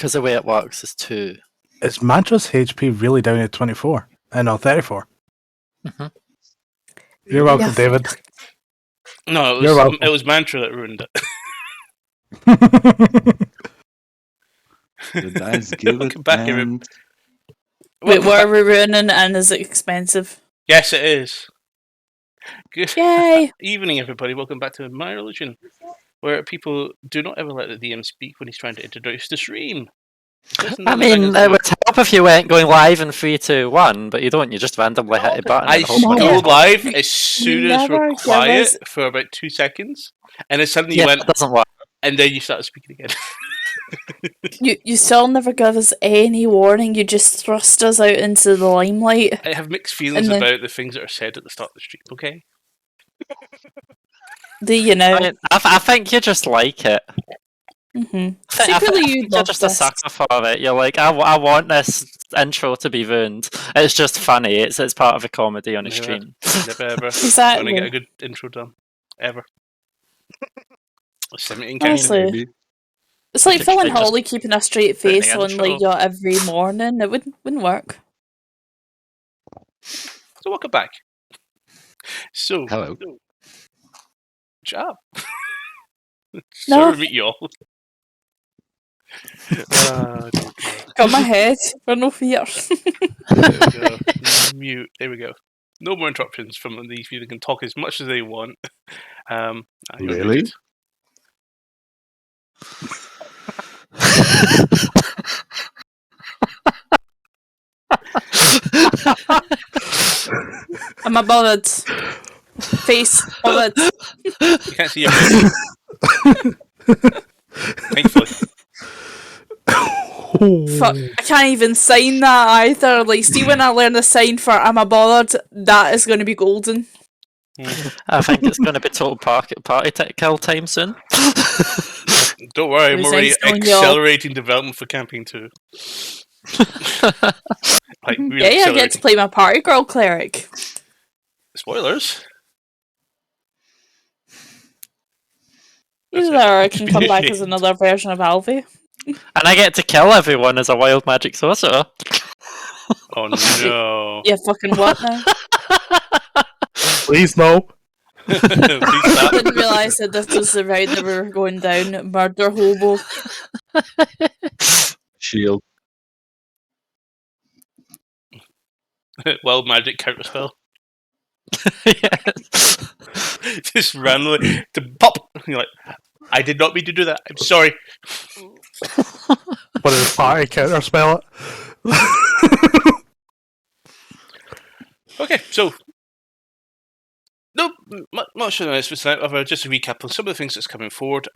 Because the way it works is 2. Is Mantra's HP really down at 24? No, 34. Mm-hmm. You're welcome, David. No, You're welcome. it was Mantra that ruined it. The dice give it. Welcome back, And... Wait, what are we ruining, and is it expensive? Yes, it is. Good Yay! evening, everybody. Welcome back to My Religion, where people do not ever let the DM speak when he's trying to introduce the stream. I mean, it would help if you weren't going live in 3, 2, 1, but you don't. You just randomly hit a button. I and hope go it- live as soon as Never we're give quiet us- for about 2 seconds, and then suddenly Yeah, you went, that doesn't work. and then you started speaking again. You still never give us any warning. You just thrust us out into the limelight. I have mixed feelings And then- about the things that are said at the start of the stream, okay? Do you know? I think you just like it. Mm-hmm. I Secretly, you think you're love just this. a sucker for it. You're like, I want this intro to be ruined. It's just funny. It's part of a comedy on a Never. stream. Never ever Exactly. going to get a good intro done. Ever. 17 Honestly. counting. Maybe. It's like Just- Phil and just Holly keeping a straight putting face the on intro. like you every morning. It wouldn't work. So welcome back. So, Hello. good job. No. Sorry to meet you all. Dear. Got my head for no fear. There we go. Mute. There we go. No more interruptions from these people. They can talk as much as they want. You're Really? muted. I'm a bothered. Face bothered. You can't see your face. Thankfully. Fuck, I can't even sign that either. Like, see, when I learn the sign for I'm a bothered, that is going to be golden. I think it's going to be total party kill time soon. Don't worry, I'm Who's already next on your- accelerating development for Campaign 2. Like, real Yeah, I get accelerating. to play my party girl cleric. Spoilers. Either or I can come back as another version of Alfie. And I get to kill everyone as a wild magic sorcerer. Oh no. Yeah, fucking what now? Please no. Please I stop. didn't realise that this was the route that we were going down. Murder hobo. Shield. Wild magic counter spell. Yes. Just randomly to pop. You're like, I did not mean to do that. I'm sorry. What is party counter spell it? Okay, so no much announcements tonight. Other just a recap on some of the things that's coming forward.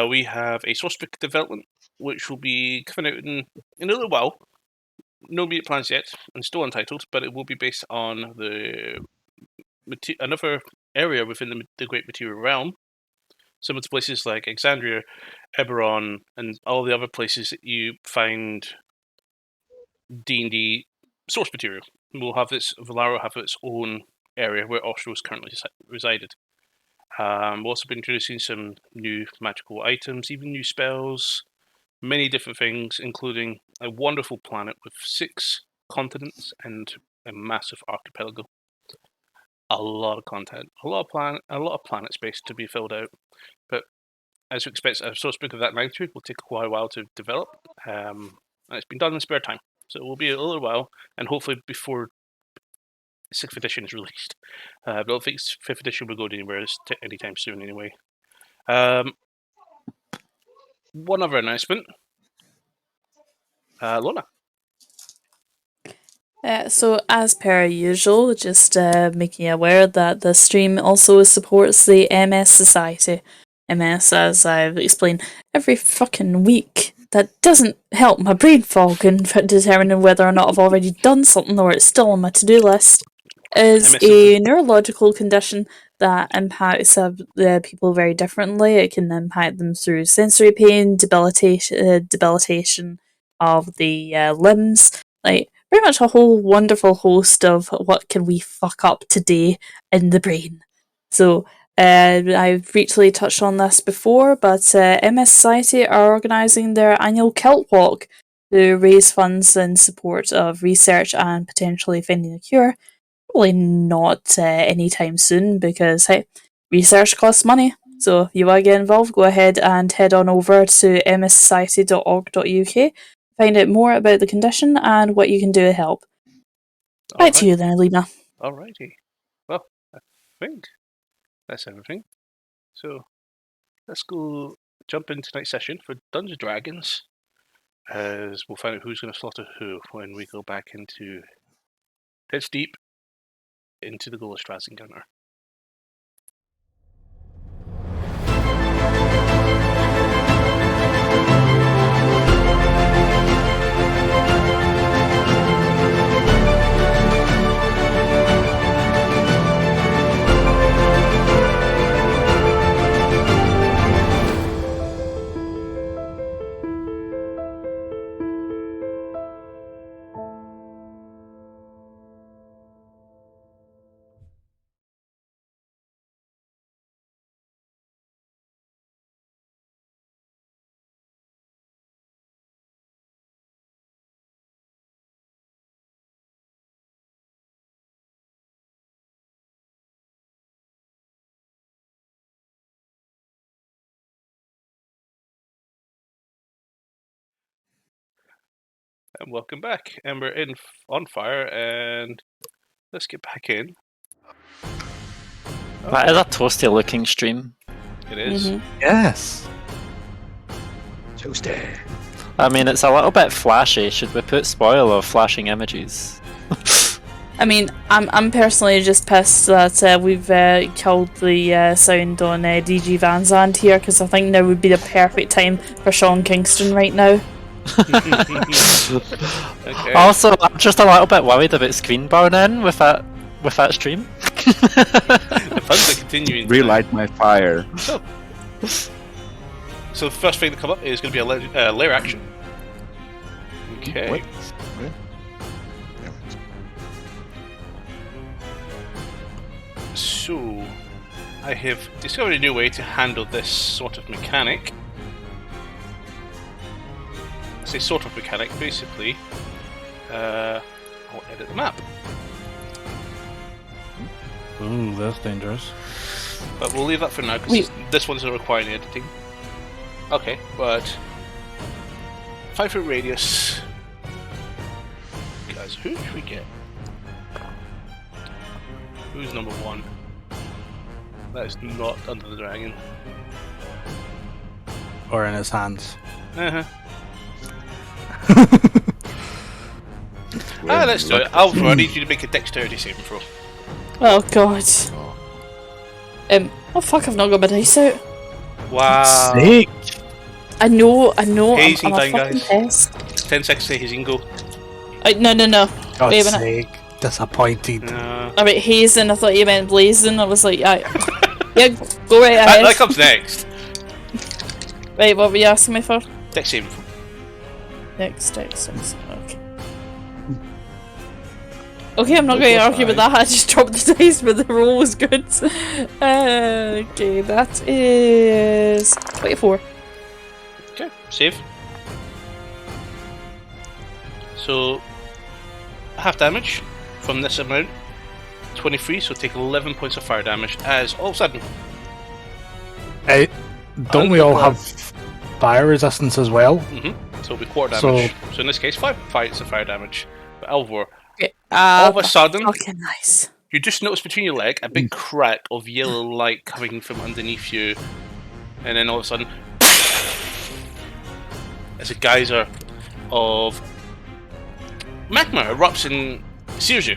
We have a source book development which will be coming out in a little while. No immediate plans yet, and still untitled, but it will be based on another area within the Great Material Realm. Some of the places like Exandria, Eberron, and all the other places that you find D&D source material. We'll have Valaro will have its own area where Ostro is currently resided. We'll also be introducing some new magical items, even new spells, many different things, including a wonderful planet with 6 continents and a massive archipelago. A lot of content, a lot of planet space to be filled out. But as we expect, a source book of that magnitude will take quite a while to develop. And it's been done in spare time, so it will be a little while, and hopefully before 6th edition is released. But I don't think 5th edition will go anywhere anytime soon anyway. One other announcement. Lorna. So, as per usual, just making you aware that the stream also supports the MS Society. MS, as I've explained every fucking week, that doesn't help my brain fog in determining whether or not I've already done something or it's still on my to-do list, is MS a neurological condition that impacts people very differently. It can impact them through sensory pain, debilitation of the limbs, like pretty much a whole wonderful host of what can we fuck up today in the brain. So I've briefly touched on this before, but MS Society are organising their annual Kilt Walk to raise funds in support of research and potentially finding a cure. Probably not anytime soon because, hey, research costs money. So if you want to get involved, go ahead and head on over to mssociety.org.uk, find out more about the condition and what you can do to help. Back to you then, Alina. Alrighty. Well, I think that's everything. So let's go jump into tonight's session for Dungeons & Dragons, as we'll find out who's going to slaughter who when we go back into Pits Deep into the Golostraz encounter. And welcome back, and we're on fire, and let's get back in. That is a toasty looking stream. It is. Yes. Toasty. I mean, it's a little bit flashy. Should we put spoil of flashing images? I mean, I'm personally just pissed that we've killed the sound on DG Van Zandt here, because I think now would be the perfect time for Sean Kingston right now. Okay. Also, I'm just a little bit worried about screen burn-in with that stream. The fun's are continuing. Relight my fire. So the first thing to come up is going to be a lair action. Okay. What? So, I have discovered a new way to handle this sort of mechanic. I say sort of mechanic, basically. I'll edit the map. Ooh, that's dangerous. But we'll leave that for now, because this one doesn't require any editing. Okay, but 5 foot radius. Guys, who should we get? Who's number 1? That is not Under the Dragon. Or in his hands. Uh-huh. Let's do it. Alvaro, I need you to make a dexterity saving throw. Oh god. Oh fuck, I've not got my dice out. Wow. Sake. I know, Hazing I'm a time, fucking guys. pest. 10 seconds to hazing go. No. God's Wait a minute. sake. Disappointed. Alright, hazing, I thought you meant blazing. I was like, yeah, go right ahead. That comes next. Right, what were you asking me for? Dex saving throw. Next, okay. Okay, I'm not going to argue with that. I just dropped the dice, but the roll was good. Okay, that is 24. Okay, save. So, half damage from this amount, 23, so take 11 points of fire damage as all of a sudden. Don't we all have fire resistance as well? Mm-hmm. So it'll be quarter damage. So in this case, 5 points of fire damage. But Alvor, Okay, all of a sudden, fucking nice. you just notice between your leg a big crack of yellow light coming from underneath you, and then all of a sudden, as a geyser of magma erupts and sears you.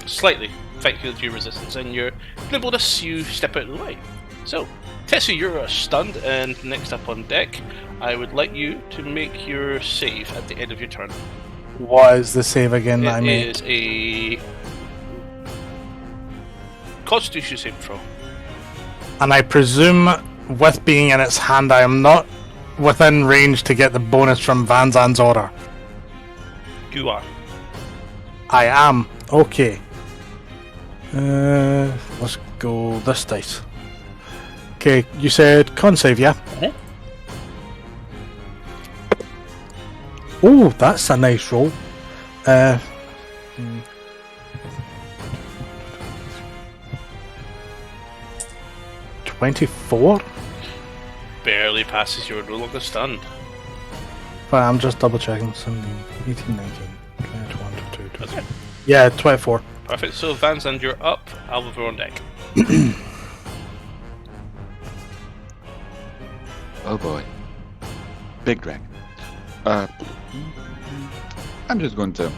Slightly, thank you to your resistance and your nimbleness, you step out of the way. So, Tessie, you're stunned, and next up on deck, I would like you to make your save at the end of your turn. What is the save again that I It made? is a Constitution saving throw. And I presume, with being in its hand, I am not within range to get the bonus from Van Zandt's order. You are. I am. Okay. Let's go this dice. Okay, you said con save, yeah? Oh, that's a nice roll. 24? Barely passes your roll of the stun. But I'm just double checking. 17, 18, 19, 20, 21, 22, 23. Okay. Yeah, 24. Perfect. So Vans, and you're up. Alva on deck. Oh boy. Big dragon. I'm just going to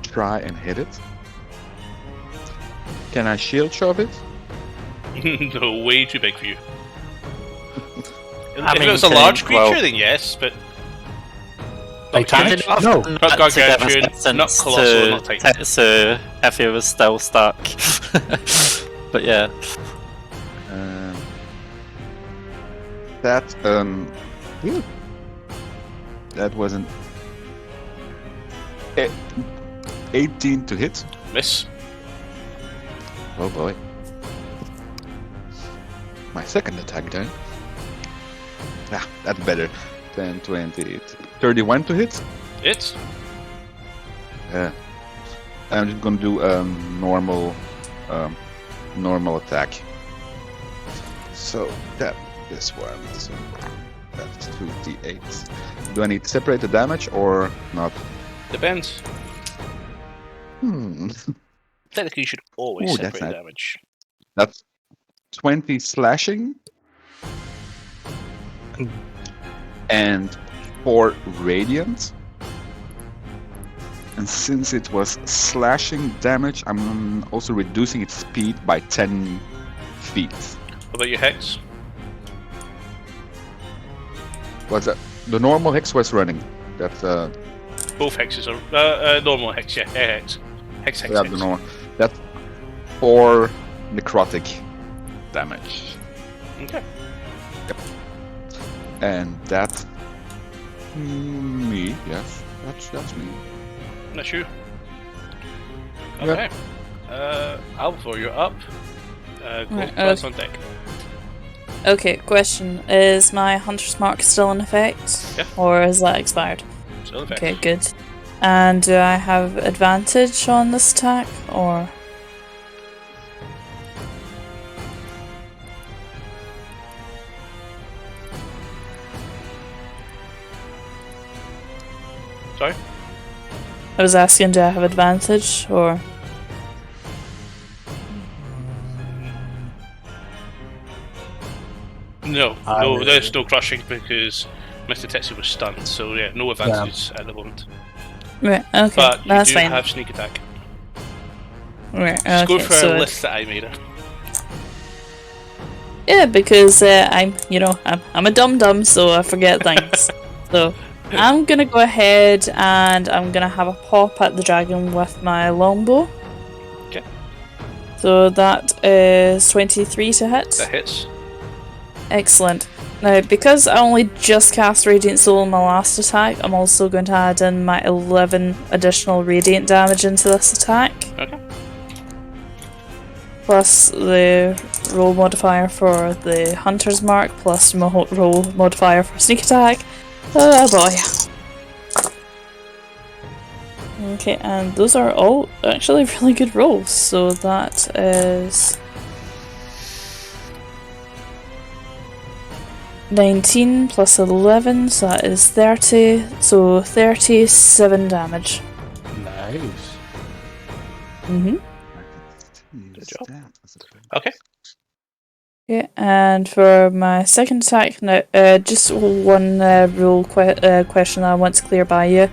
try and hit it. Can I shield shove it? No, way too big for you. I If mean, it was a large creature, well- then yes, but Titanic? huge. No. Not gargantuan, not colossal, not titan. So if he was still stuck. But yeah. That that wasn't 18 to hit. Miss. Oh boy. My second attack then. Ah, that's better. 10, 20, 31 to hit. It. Yeah. I'm just gonna do normal attack. So this one. So that's 2d8. Do I need to separate the damage or not? Depends. Technically, you should always Ooh, that's separate nice. damage. That's 20 slashing and 4 radiant. And since it was slashing damage, I'm also reducing its speed by 10 feet. What about your hex? Was that the normal hex was running? That's Both hexes are normal hex. Yeah, hex. Hex. yeah, the normal. That's 4 necrotic damage, Okay. and that me. Yes, that's me. That's you. Yeah. Okay. Alvor, you're up. Go Right, Vans on deck. Okay, question. Is my Hunter's Mark still in effect? Yeah. Or is that expired? Still effect. Okay, good. And do I have advantage on this attack, or...? Sorry? I was asking, do I have advantage, or...? No, there's no crushing because Mr. Tetsu was stunned, so yeah, no advantage at the moment. Right, okay, But you that's do fine. have sneak attack. Right, Just go okay, for so a list that I made up. yeah, because I'm a dum-dum, so I forget things. So I'm gonna go ahead and I'm gonna have a pop at the dragon with my longbow. Okay. So that is 23 to hit. That hits. Excellent. Now, because I only just cast Radiant Soul in my last attack, I'm also going to add in my 11 additional Radiant damage into this attack. Okay. Plus the roll modifier for the Hunter's Mark, plus my roll modifier for Sneak Attack. Oh boy. Okay, and those are all actually really good rolls. So that is 19 plus 11, so that is 30. So 37 damage. Nice. Mm-hmm. Good job. Okay. Okay, and for my second attack, now, just one rule question I want to clear by you.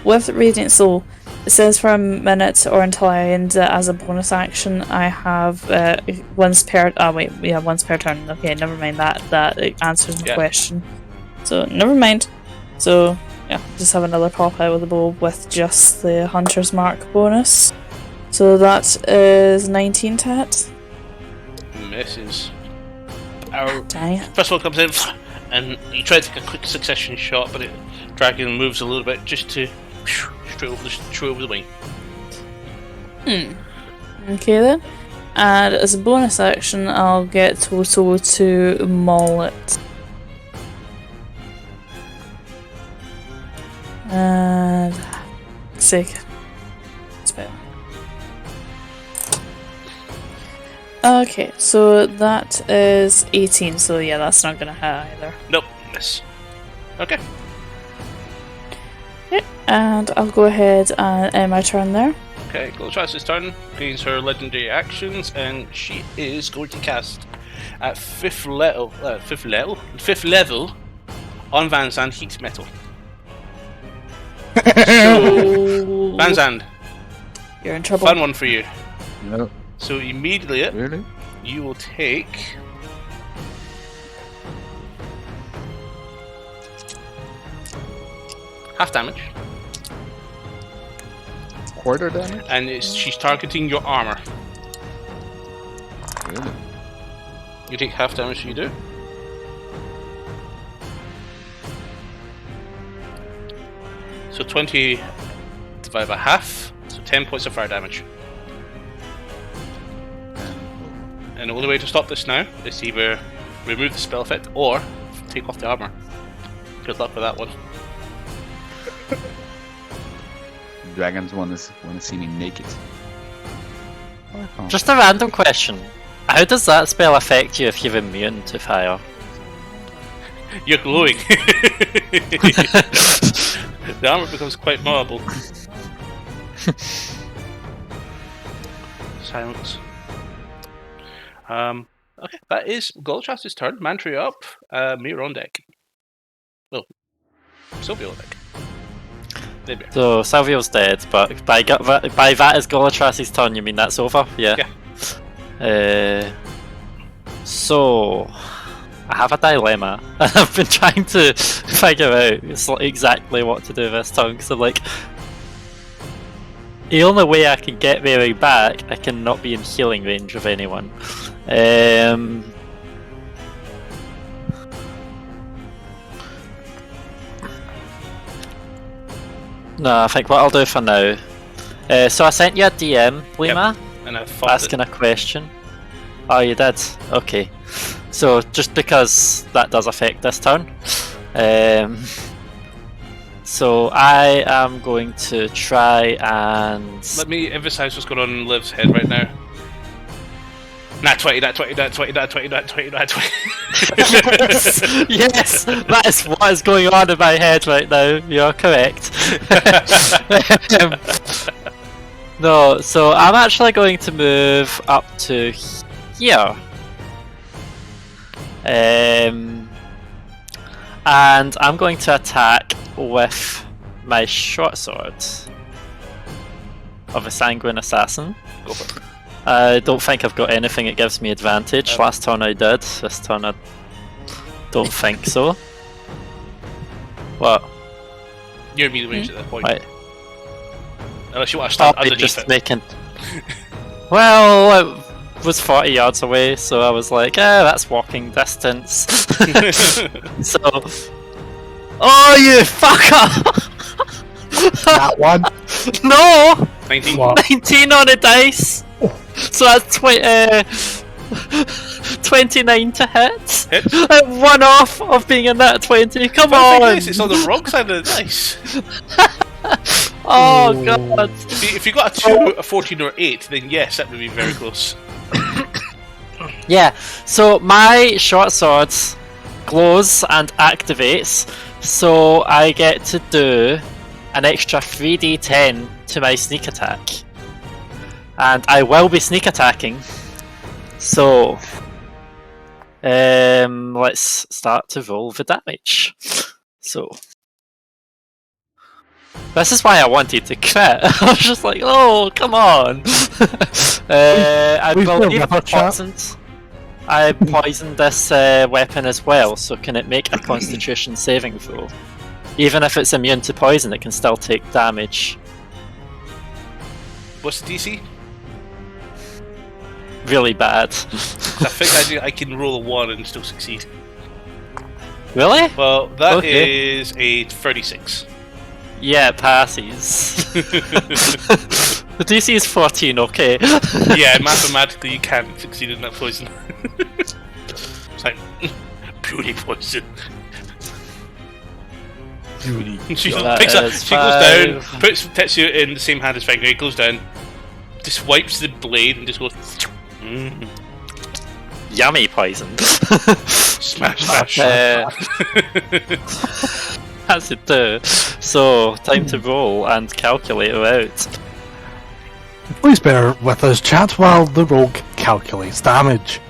With Radiant Soul, it says for a minute or until I end it as a bonus action, I have once per turn. Okay, never mind that. That answers my question. So, never mind. So, yeah, just have another pop out with the bow with just the Hunter's Mark bonus. So that is 19 to hit. Misses. Our Dang it. first one comes in, and you try to take a quick succession shot, but dragon moves a little bit just to straight over the wing. Okay then. and as a bonus action, I'll get Toto to maul it. And sick. Spell. Okay, so that is 18, so yeah, that's not gonna hit either. Nope, miss. Okay. Okay, and I'll go ahead and end my turn there. Okay, Goliath's turn. Gains her legendary actions, and she is going to cast at fifth level on Van Zandt Heat Metal. So, Van Zandt, You're in trouble. fun one for you. No, So immediately, really? you will take half damage, Quarter damage? and she's targeting your armor. Really? You take half damage, you do. So 20 divided by half, so 10 points of fire damage. And the only way to stop this now is to either remove the spell effect or take off the armor. Good luck with that one. Dragons want to see me naked. Oh, Just a random question. How does that spell affect you if you're immune to fire? You're glowing. The armor becomes quite malleable. Silence. Okay, that is Goldshaft's turn. Mantry up. Mir on deck. Oh, Sylvia on deck. There we are. So Salvio's dead, but by that is Goliath's turn, you mean that's over? Yeah. So I have a dilemma. I've been trying to figure out exactly what to do this turn, because I'm like, the only way I can get Mary back, I cannot be in healing range of anyone. No, I think what I'll do for now. So I sent you a DM, Lima, And I thought asking a question. Oh, you did? Okay. So just because that does affect this turn, so I am going to try and. let me emphasize what's going on in Liv's head right now. Nat 20, nat 20, nat 20, nat 20, nat 20, nat 20. Yes, that is what is going on in my head right now. You're correct. No, so I'm actually going to move up to here. And I'm going to attack with my short sword of a sanguine assassin. Go for it. I don't think I've got anything that gives me advantage. Last turn I did, this turn I don't think so. What? You're immediate range at that point. Right. Unless you want to stand I'll be underneath just it. making. Well, it was 40 yards away, so I was like, that's walking distance. So. Oh, you fucker! That one. No! 19. What? 19 on a dice! So that's 29 to hit. Hit. One off of being in that 20. Come Funny thing on! is, it's on the wrong side of the dice. Oh Ooh. god. If you got a 2, a 14, or 8, then yes, that would be very close. Yeah, so my short sword glows and activates, so I get to do an extra 3d10 to my sneak attack. And I will be sneak attacking. So let's start to roll the damage. So this is why I wanted to crit. I was just like, oh, come on. I Please don't believe rip our chat. I poisoned this weapon as well, so can it make a constitution saving throw? Even if it's immune to poison, it can still take damage. What's the DC? Really bad. I think I can roll a 1 and still succeed. Really? Well, that Okay. is a 36. Yeah, it passes. The DC is 14, okay. Yeah, mathematically you can't succeed in that poison. It's like purely poison. She That picks up, is she goes down, 5. puts Tetsuya in the same hand as Finger, goes down, just wipes the blade and just goes Yummy poison. smash, smash. That's it too. So, time to roll and calculate it out. Please bear with us, chat, while the rogue calculates damage.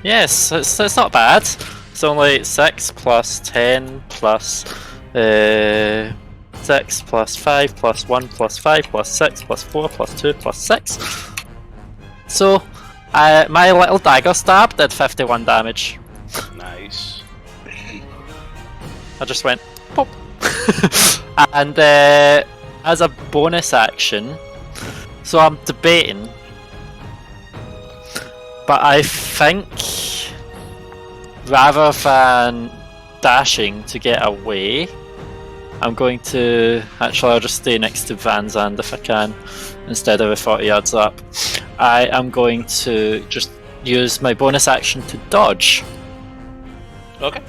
Yes, it's not bad. It's only 6 plus 10 plus 6 plus 5 plus 1 plus 5 plus 6 plus 4 plus 2 plus 6. So, my little dagger stab did 51 damage. Nice. I just went pop. And as a bonus action, so I'm debating, but I think rather than dashing to get away, I'm going to I'll just stay next to Van Zandt if I can, instead of the 40 yards up. I am going to just use my bonus action to dodge. Okay.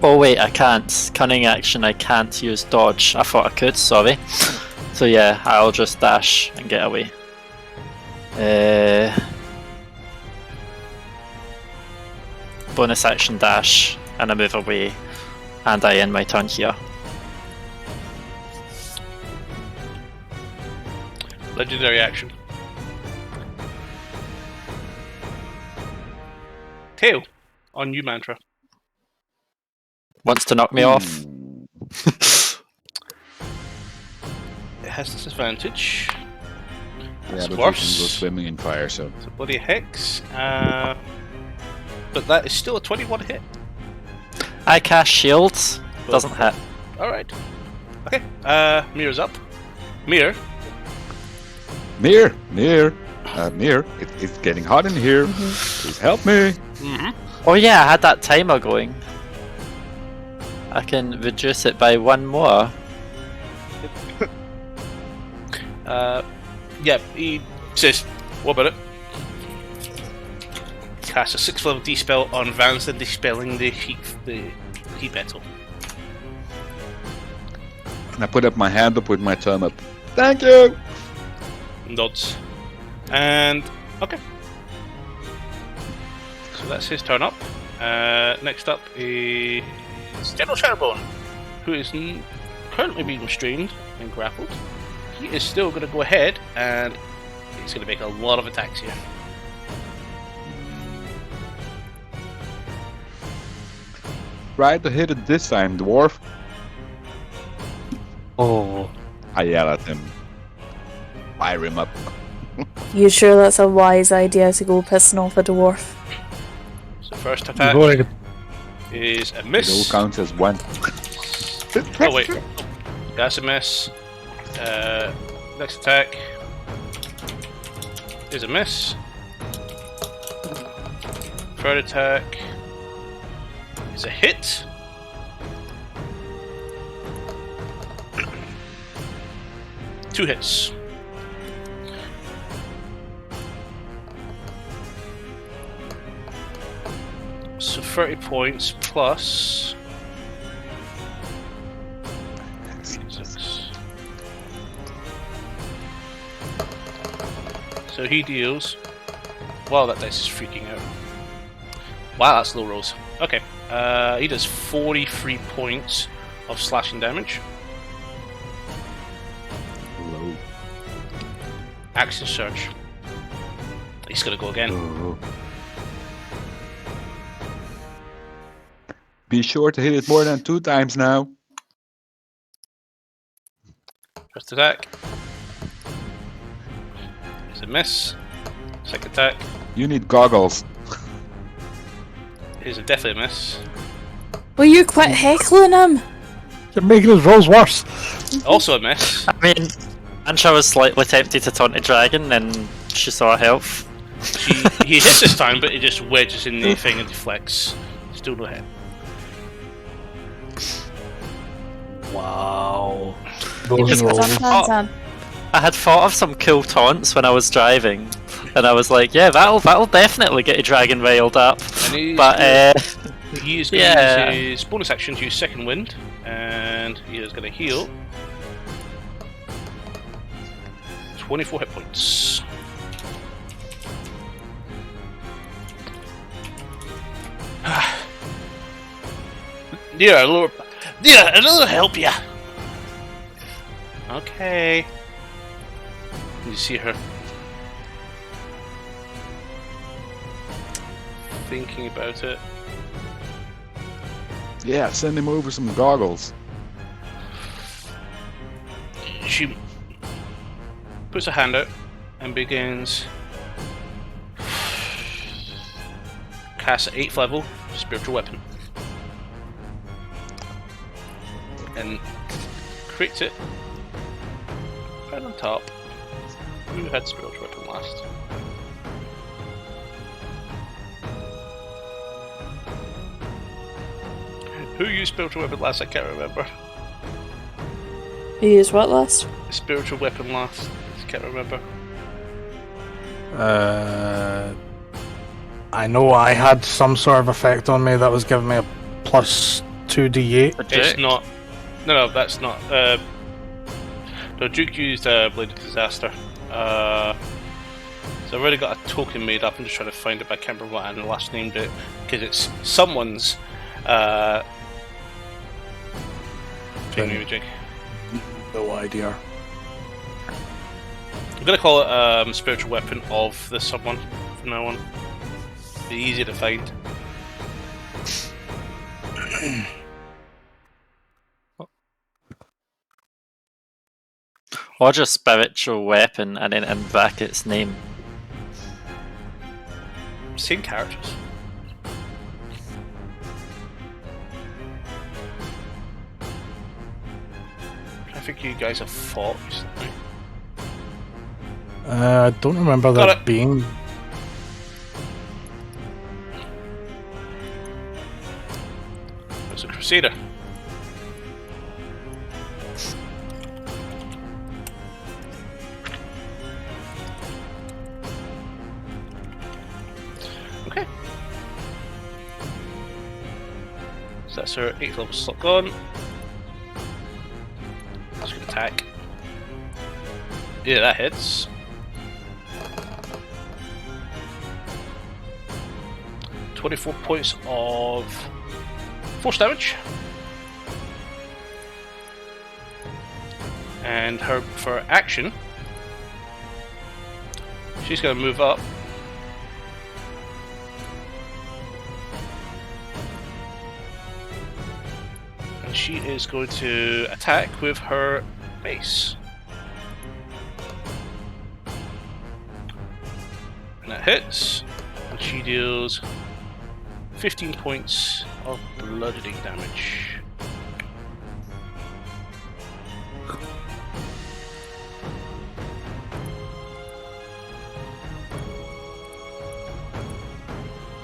Oh wait, I can't. Cunning action, I can't use dodge. I thought I could, sorry. So yeah, I'll just dash and get away. Bonus action dash, and I move away, and I end my turn here. Legendary action. Tail, on you, Mantra. Wants to knock me off. It has disadvantage. Yeah, That's but worse. you can go swimming in fire, so. It's a bloody hex. But that is still a 21 hit. I cast shield, doesn't hit. Alright. Okay, Mirror's up. Mirror. Mir, it's getting hot in here. Please help me. Oh yeah, I had that timer going. I can reduce it by 1 more. Yeah, he says, what about it? Cast a 6th level dispel on Vans and dispelling the heat metal. And I put up my hand up with my thumb up. Thank you. Nods. And okay. So that's his turn up. Next up is General Shadowbone, who is currently being restrained and grappled. He is still going to go ahead and he's going to make a lot of attacks here. Try to hit it this time, dwarf. Oh. I yell at him. Fire him up. You sure that's a wise idea to go pissing off a dwarf? So first You're attack going is a It all miss. counts as one. Oh wait, that's a miss. Next attack is a miss. Third attack is a hit. Two hits. So 30 points plus. So he deals. Wow, that dice is freaking out. Wow, that's low rolls. Okay, he does 43 points of slashing damage. Low. Action surge. He's gonna go again. Oh. Be sure to hit it more than 2 times now. First attack. It's a miss. Second attack You need goggles. is a definitely a miss. Will you quit heckling him? You're making his rolls worse. Also a miss. I mean, Ansha was slightly tempted to taunt a dragon, and she saw health. He hits this time, but it just wedges in the thing and deflects. Still no hit. Wow. Those rolls. I had thought of some cool taunts when I was driving, and I was like, yeah, that'll definitely get a dragon riled up. But he is going to use his bonus action to use Second Wind, and he is going to heal 24 hit points. Yeah, a little help ya. Okay. You see her thinking about it. Yeah, send him over some goggles. She puts her hand out and begins cast at 8th level spiritual weapon. And creates it right on top. Who had spiritual weapon last? Who used spiritual weapon last? I can't remember. You used what last? Spiritual weapon last. I can't remember. I know I had some sort of effect on me that was giving me a plus 2d8. It's not. No, that's not. No, Duke used Blade of Disaster. So I've already got a token made up. I'm just trying to find it, but I can't remember what I last named it because it's someone's. Jig. No idea. I'm gonna call it spiritual weapon of the someone from now on. Be easier to find. Or just spiritual weapon and then in brackets name. Same characters. I think you guys have fought recently. I don't remember Got that it. being. There's a Crusader. Okay. So that's her 8th level slot gone. That's good attack. Yeah, that hits. .24 points of force damage. And her for action, she's going to move up. And she is going to attack with her mace. And that hits. And she deals 15 points of bludgeoning damage.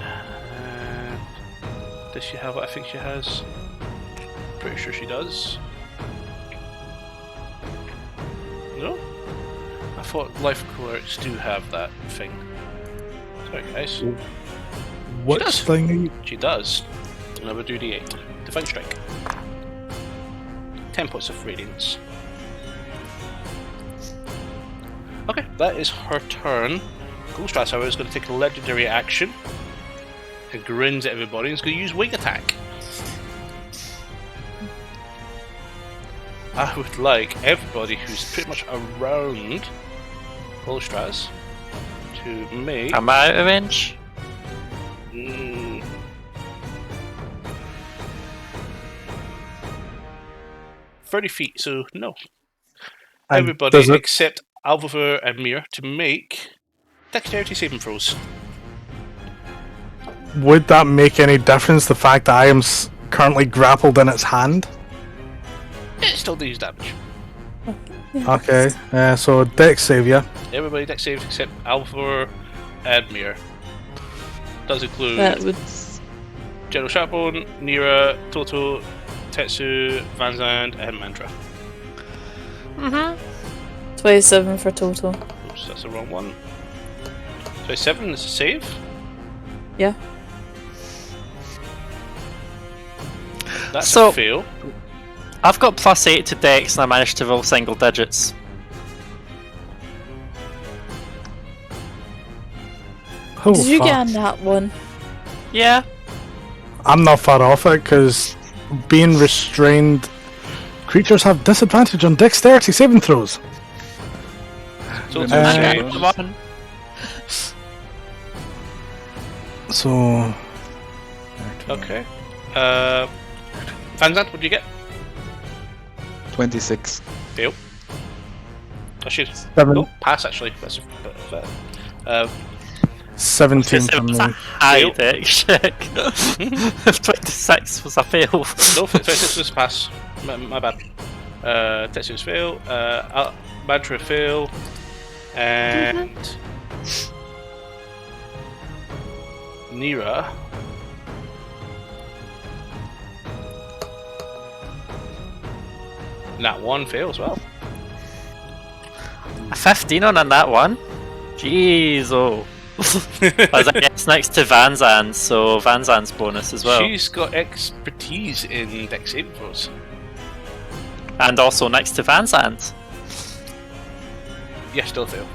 And does she have what I think she has? Pretty sure she does. No? I thought life clerics do have that thing. Sorry guys. What does. thing are you? She does. Another 2d8. Divine Strike. 10 points of radiance. Okay, that is her turn. Ghoulstrass, however, is going to take a legendary action. It grins at everybody and is going to use Wing Attack. I would like everybody who's pretty much around Ghoulstrass to make... Am I out of range? 30 feet, so no. And Everybody does it- except Alvaver and Mir to make dexterity saving throws. Would that make any difference? The fact that I am currently grappled in its hand. It still deals damage. Okay, so Dex save, yeah. Everybody dex saves except Alvaver and Mir. Does include That would. General Sharpbone, Nira, Toto, Tetsu, Van Zandt, and Mantra. 27 for total. Oops, that's the wrong one. 27 is a save. Yeah. That's So- a fail. I've got +8 to Dex and I managed to roll single digits. Oh, Did you fuck. get on that one? Yeah. I'm not far off it because being restrained, creatures have disadvantage on dexterity saving throws. Total Uh, save. Come on. So Okay. Van Zandt, what do you get? 26. Fail. I should. 7, Oh, pass actually. That's a bit of a, 17 It from was me. a high Dex check. If 26 was a fail. no, 26 was a pass. My bad. Tetsu's fail. Mantra fail. And Nira. Nat 1 fail as well. A 15 on that one. Jeez, oh. As I guess next to Van Zandt, so Van Zandt's bonus as well. She's got expertise in dex saving throws. And also next to Van Zandt. Yeah, still fail.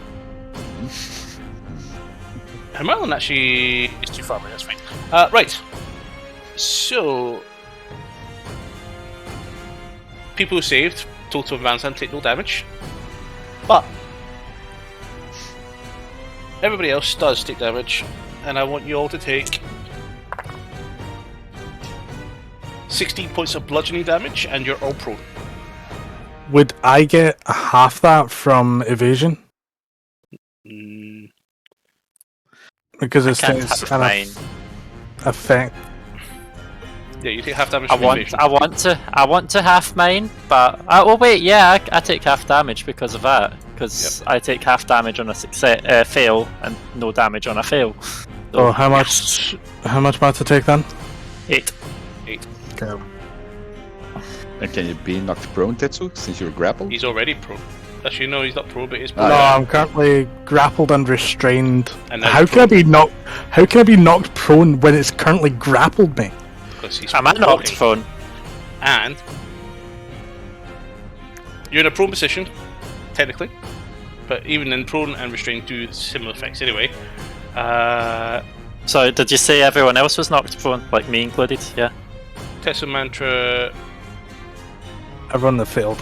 And Merlin actually is too far away, that's fine. Right. So, people who saved, total of Van Zandt take no damage. But, everybody else does take damage, and I want you all to take 16 points of bludgeoning damage, and you're all prone. Would I get half that from evasion? Mm, Because I it's can't it's have kind mine. of effect. yeah, you take half damage I from evasion. I want to half mine, but oh wait, yeah, I take half damage because of that. Because I take half damage on a success, fail, and no damage on a fail. So how much am I to take then? 8. Okay. And can you be knocked prone, Tetsu, since you're grappled? He's already prone. Actually, no, he's not prone, but he's Ah, prone. No, yeah. I'm currently grappled and restrained. And now How you're can I be knocked? How can I be knocked prone when it's currently grappled me? Because he's I'm at knocked walking. phone. And you're in a prone position, technically, but even in prone and restrained do similar effects anyway. So did you say everyone else was knocked prone, like me included? Yeah. Tetsu Mantra. Everyone that failed.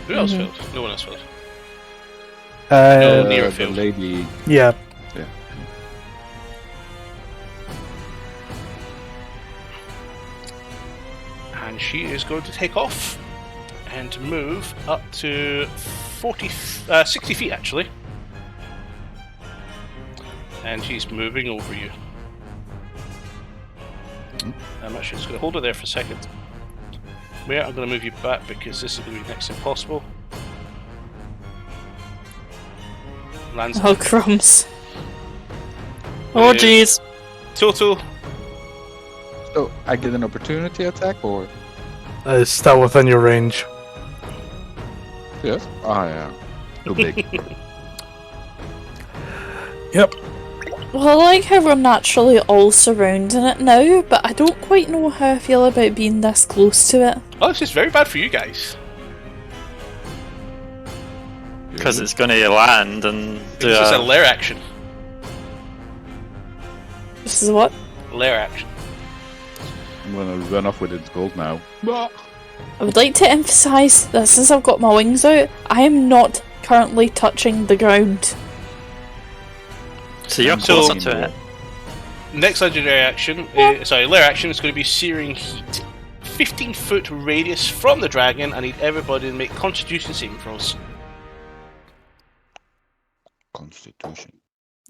Who else failed? No one else failed. Uh, Nira the failed. lady. yeah. Yeah. And she is going to take off and move up to 60 feet actually. And she's moving over you. I'm actually just going to hold her there for a second. Where I'm going to move you back because this is going to be next to impossible. Lands Oh, crumbs. Oh Yeah. jeez. total. So I get an opportunity attack, or It's still within your range. yes? Oh yeah, too big. Yep. Well, I like how we're naturally all surrounding it now, but I don't quite know how I feel about being this close to it. Oh, this is very bad for you guys. Because it's going to land and do This is a lair action. This is what? Lair action. I'm gonna run off with its gold now. I would like to emphasise that since I've got my wings out, I am not currently touching the ground. So you're So- closer to it. Next legendary action, lair action is going to be Searing Heat. 15-foot radius from the dragon. I need everybody to make Constitution saving throws. Constitution.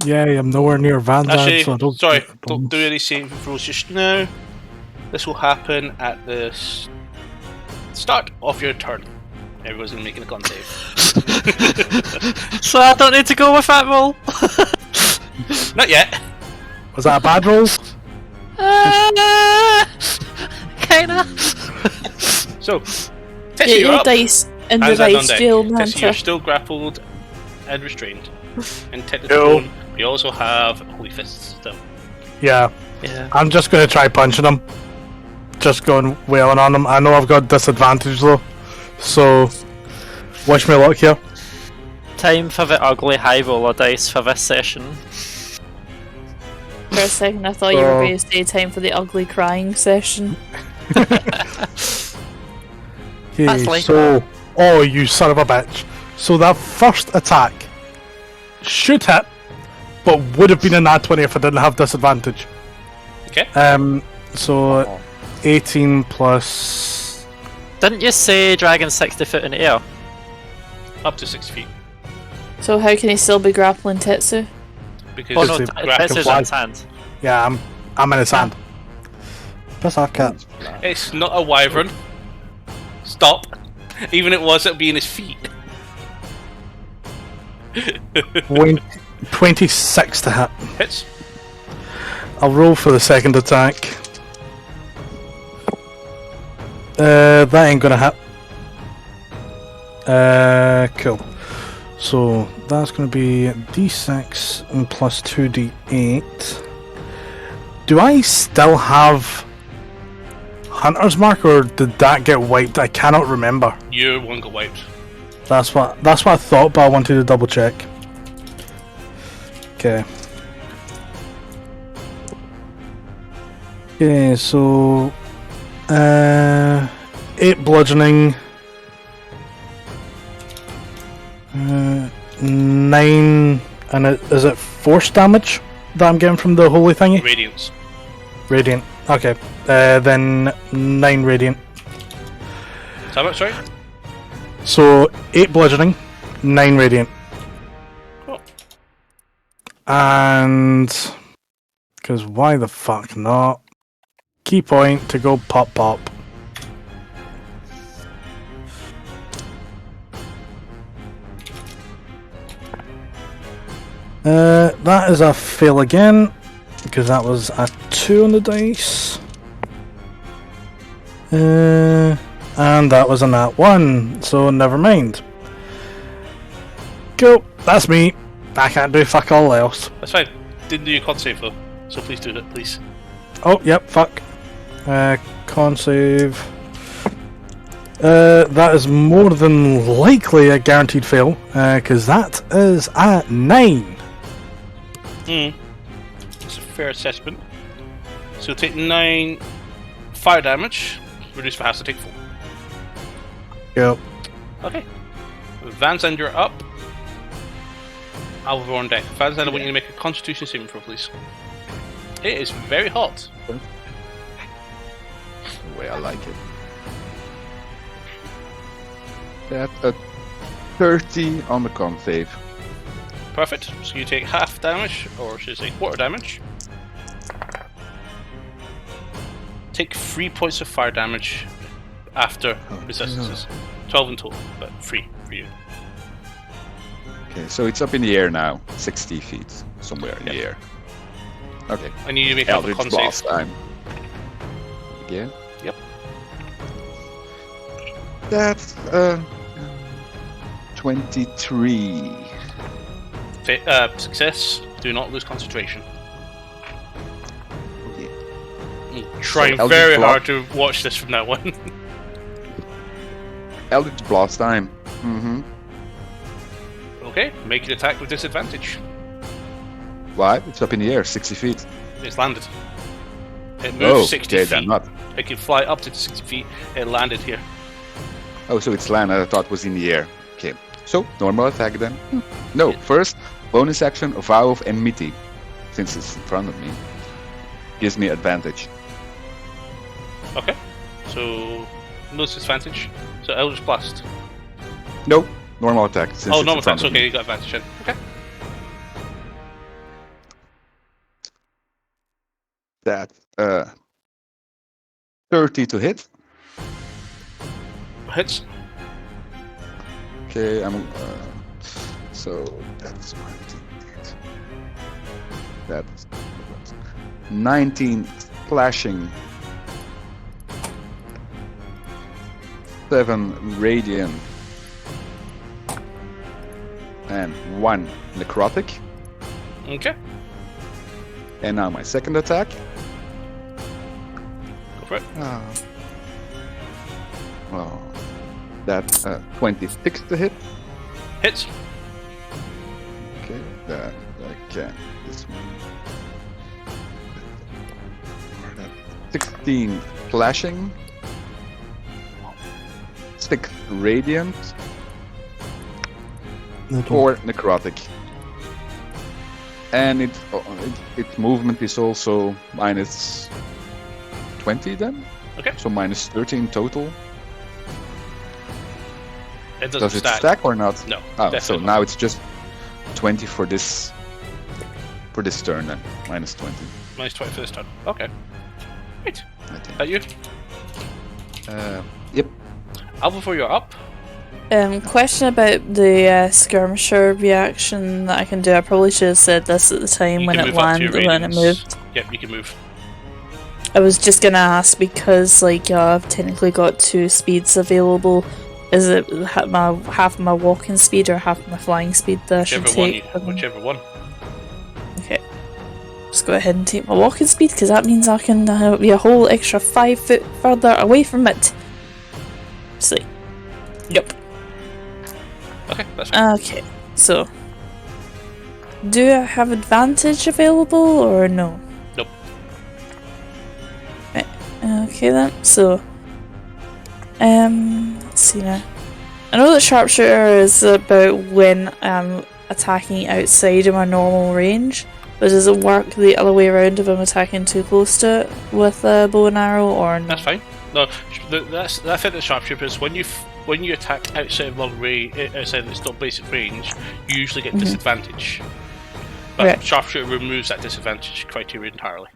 Yeah, I'm nowhere near Van Zandt, Actually, so I don't. sorry, get the don't bonus. do any saving throws just now. This will happen at the start of your turn. Everyone's going to make a con save. So I don't need to go with that roll. Not yet. Was that a bad roll? Kinda. So, Tessie, Get you're your up. dice in the Hands on dice deck. jail, Tessie, you're Manta. still grappled and restrained. And Cool. technically, you also have Holy Fists still. Yeah. Yeah. I'm just going to try punching him. Just going wailing on him. I know I've got disadvantage though. So, wish me luck here. Time for the ugly high roller dice for this session. For a second, I thought you were going to say time for the ugly crying session. Okay, That's like so... Oh, you son of a bitch. So that first attack should hit, but would have been a nat 20 if I didn't have disadvantage. Okay. So 18 plus... Didn't you say dragon 60 foot in the air? Up to 6 feet. So how can he still be grappling Tetsu? Because Oh no, Just a Tetsu's fly. in his hand. Yeah, I'm in his hand. Piss off, cat. it's not a wyvern. Stop. Even it was, it'd be in his feet. 26 to hit. Hits. I'll roll for the second attack. That ain't gonna hit. Cool. So that's gonna be d6 and plus 2d8. Do I still have Hunter's Mark, or did that get wiped? I cannot remember. Your one got wiped. That's what I thought, but I wanted to double check. Okay. Okay, so 8 bludgeoning, 9, and is it force damage that I'm getting from the holy thingy? Radiance. Radiant. Okay. Then 9 radiant. Is that much, sorry? So 8 bludgeoning, 9 radiant. Cool. And because why the fuck not? Key point to go pop pop. That is a fail again, because that was a 2 on the dice. And that was a nat 1, so never mind. Cool, that's me. I can't do fuck all else. That's fine. Didn't do your con save though, so please do it, please. Oh, yep, fuck. Con save. That is more than likely a guaranteed fail, because that is a 9. That's a fair assessment. So take 9 fire damage, reduce for has to take 4. Yep. Okay. Van Zandt, you're up. Alvor on deck. Van Zandt, I want you to make a constitution saving throw, please. It is very hot. The way I like it. That's a 30 on the con save. Perfect. So you take half damage, or should I say quarter damage. Take 3 points of fire damage after resistances. 12 in total, but 3 for you. Okay, so it's up in the air now. 60 feet. Somewhere in the air. Okay. I need you to make another Eldritch con Blast save. time. Again? Yep. That's 23. Success. Do not lose concentration. Okay. I'm trying Eldritch very Blast. hard to watch this from now on. Eldritch Blast time. Mm-hmm. Okay, make an attack with disadvantage. Why? It's up in the air, 60 feet. It's landed. It moved 60 okay, feet. then not. It can fly up to 60 feet. It landed here. Oh, so it's land. I thought it was in the air. Okay. So, normal attack then. No, first, bonus action, a Vow of Enmity. Since it's in front of me. Gives me advantage. Okay. So, no disadvantage. So, Eldritch Blast. No, normal attack. Since Oh, it's normal in front attacks. of me. Okay, you got advantage then. Okay. That 30 to hit. Hits. Okay, so that's 19. That's 19 slashing. 7 radiant, and 1 necrotic. Okay, And now my second attack. go for it. Well, that's 26 to hit. Hits. Okay, that again. This one. 16 flashing. 6 radiant. 4 necrotic. And its movement is also minus 20 then? Okay. So minus 13 total. It doesn't Does it stack or not? No. Oh, so definitely now it's just 20 for this turn then. Minus 20. not. Minus 20 for this turn. Okay. Right. I think. That you? Yep. Alva, you're up. Question about the skirmisher reaction that I can do. I probably should have said this at the time You when can it move up to your landed, when it radius. moved. Yep, you can move. I was just gonna ask because, like, I've technically got 2 speeds available. Is it half of my walking speed or half of my flying speed that I should take? Whichever one. Okay. Just go ahead and take my walking speed because that means I can be a whole extra 5 foot further away from it. See. Yep. Okay, that's fine. Okay. So, do I have advantage available or no? Nope. Right. Okay then. So, let's see now. I know that sharpshooter is about when I'm attacking outside of my normal range, but does it work the other way around if I'm attacking too close to it with a bow and arrow or no? That's fine. No, that's it. The sharpshooters when you attack outside of long range, outside of its not basic range, you usually get disadvantage. But Right. sharpshooter removes that disadvantage criteria entirely.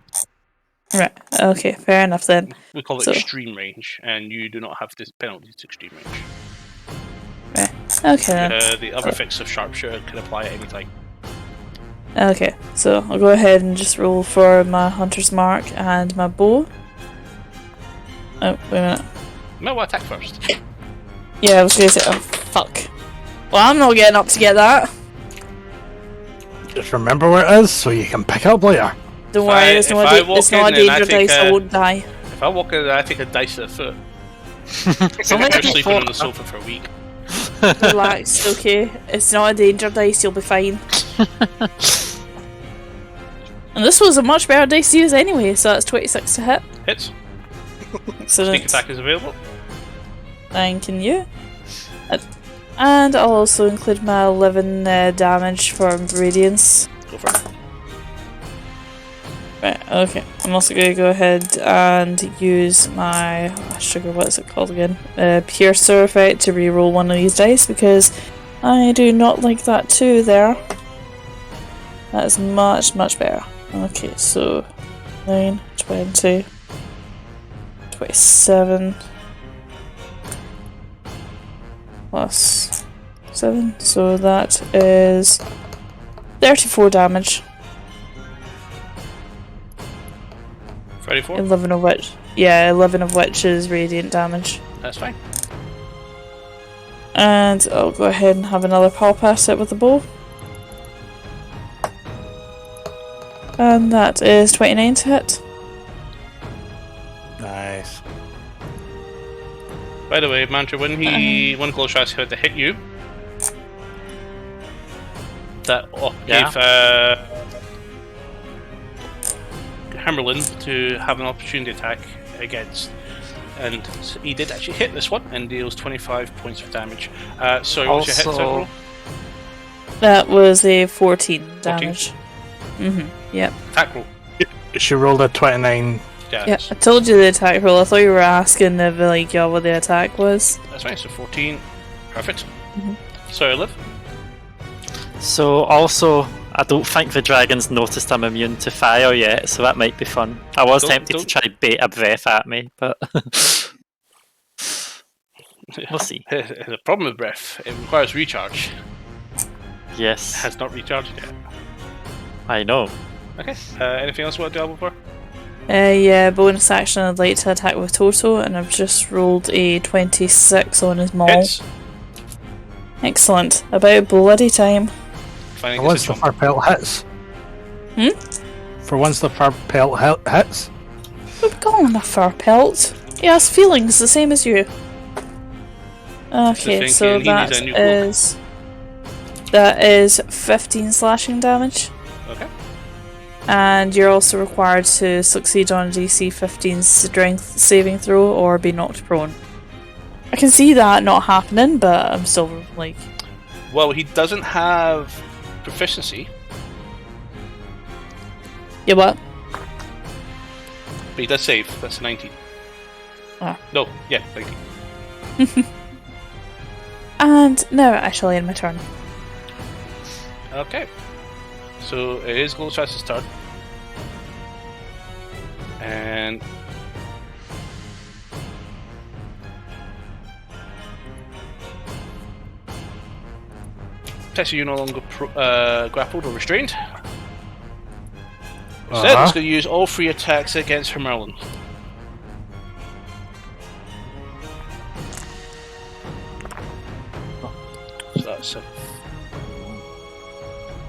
Right. Okay. Fair enough then. We call it So- extreme range, and you do not have this penalty to extreme range. Right. Okay then. The other effects of sharpshooter can apply at any time. Okay, so I'll go ahead and just roll for my hunter's mark and my bow. Oh, wait a minute. No, we'll attack first. Yeah, I was gonna say, oh, fuck. Well, I'm not getting up to get that. Just remember where it is so you can pick it up later. Don't If worry, I- it's if not I a, walk it's not a in and I danger take dice, I a- won't die. If I walk in, I take a dice at a foot. So You're many sleeping on the people- sofa for a week. Relax, okay? It's not a danger dice, you'll be fine. And this was a much better dice to use anyway, so that's 26 to hit. Hits. Excellent. Sneak attack is available. Thanking you. And I'll also include my 11 damage from Radiance. Go for it. Right, okay. I'm also going to go ahead and use my sugar, what is it called again? Piercer effect to reroll one of these dice because I do not like that too there. That is much, much better. Okay, so 9, 20, 27 plus 7, so that is 34 damage. 34. 11 of which, yeah, 11 of which is radiant damage. That's fine. And I'll go ahead and have another power pass it with the bow. And that is 29 to hit. Nice. By the way, Mantra, when Close tries to hit you, that gave Hammerlin to have an opportunity attack against, and he did actually hit this one and deals 25 points of damage. Sorry, what was your hit Also- total? That was a 14 damage. Yep. Attack roll. She rolled a 29. Yeah, I told you the attack roll. I thought you were asking if, like, what the attack was. That's fine, so 14. Perfect. Mhm. Sorry, Liv. So also, I don't think the dragons noticed I'm immune to fire yet, so that might be fun. I was tempted to try bait a breath at me, but we'll see. The problem with breath, it requires recharge. It Yes, has not recharged yet. I know. Okay, anything else you want to do for? Yeah, bonus action. I'd like to attack with Toto, and I've just rolled a 26 on his maul. Hits. Excellent. About bloody time. Finding For once a the jump. fur pelt hits. For once the fur pelt hits. We're calling a fur pelt. He has feelings the same as you. Okay, thinking so he needs a new cloak. that is 15 slashing damage. Okay. And you're also required to succeed on a DC 15 strength saving throw or be knocked prone. I can see that not happening, but I'm still like... Well, he doesn't have proficiency, Yeah, what? but he does save. That's a 19. Ah. No, yeah, 19. And now I shall end my turn. Okay. So it is Goldstrast's turn. And Tessa, you're no longer grappled or restrained. Instead, it's going to use all 3 attacks against Hermelin. So that's a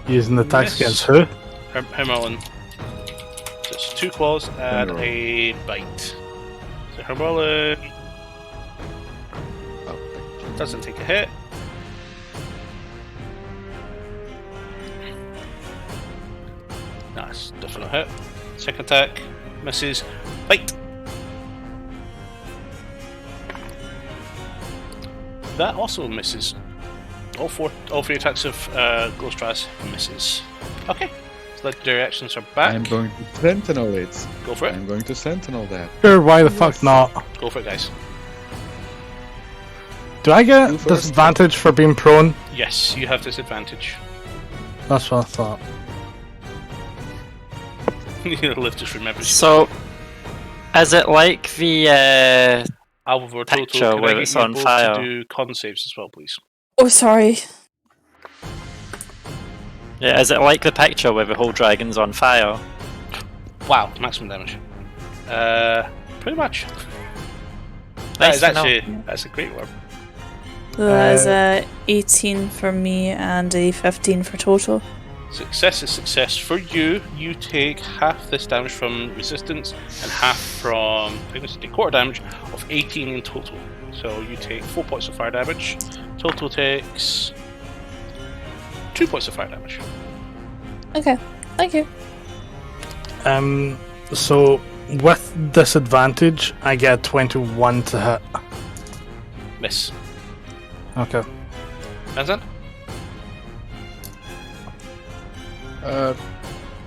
Using the attacks Miss. against who? Hermelin. Just 2 claws and a bite. So Hermelin doesn't take a hit. Nice, definite hit. Second attack, misses. Bite! That also misses. All 3 attacks of Glostras misses. Okay, so legendary actions are back. I'm going to sentinel it. Go for it. I'm going to sentinel that. Sure, why the fuck not? Go for it, guys. Do I get You first. disadvantage for being prone? Yes, you have disadvantage. That's what I thought. Liv just remembers. So, is it like the Alvor picture Toto, can I where get it's you on both fire? to do con saves as well, please? Oh, sorry. Yeah, is it like the picture where the whole dragon's on fire? Wow, maximum damage. Pretty much. That Nice is to know. actually that's a great one. So that is a 18 for me and a 15 for total. Success is success. For you, you take half this damage from resistance and half from, I think this is quarter damage of 18 in total. So you take 4 points of fire damage. Total takes 2 points of fire damage. Okay, thank you. So with disadvantage, I get 21 to hit. Miss. Okay. Vincent?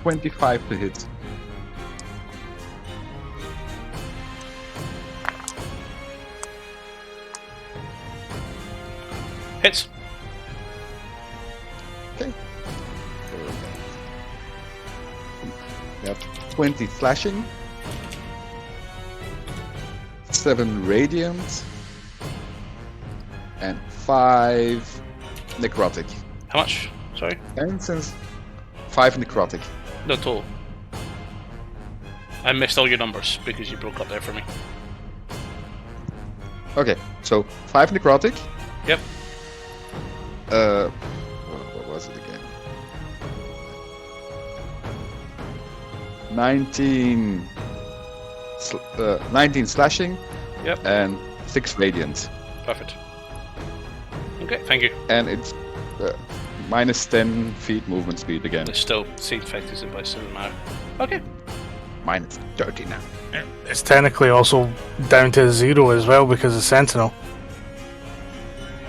25 to hit. Hits. Okay. We have 20 slashing, 7 radiant, and 5 necrotic. How much? Sorry? And since 5 necrotic. No, total. I missed all your numbers because you broke up there for me. Okay, so 5 necrotic. Yep. What was it again? 19 slashing. Yep. And 6 radiant. Perfect. Okay, thank you. And it's minus 10 feet movement speed again. There's still same factors in place, so it doesn't matter. Okay. Minus 30 now. It's technically also down to 0 as well because of Sentinel.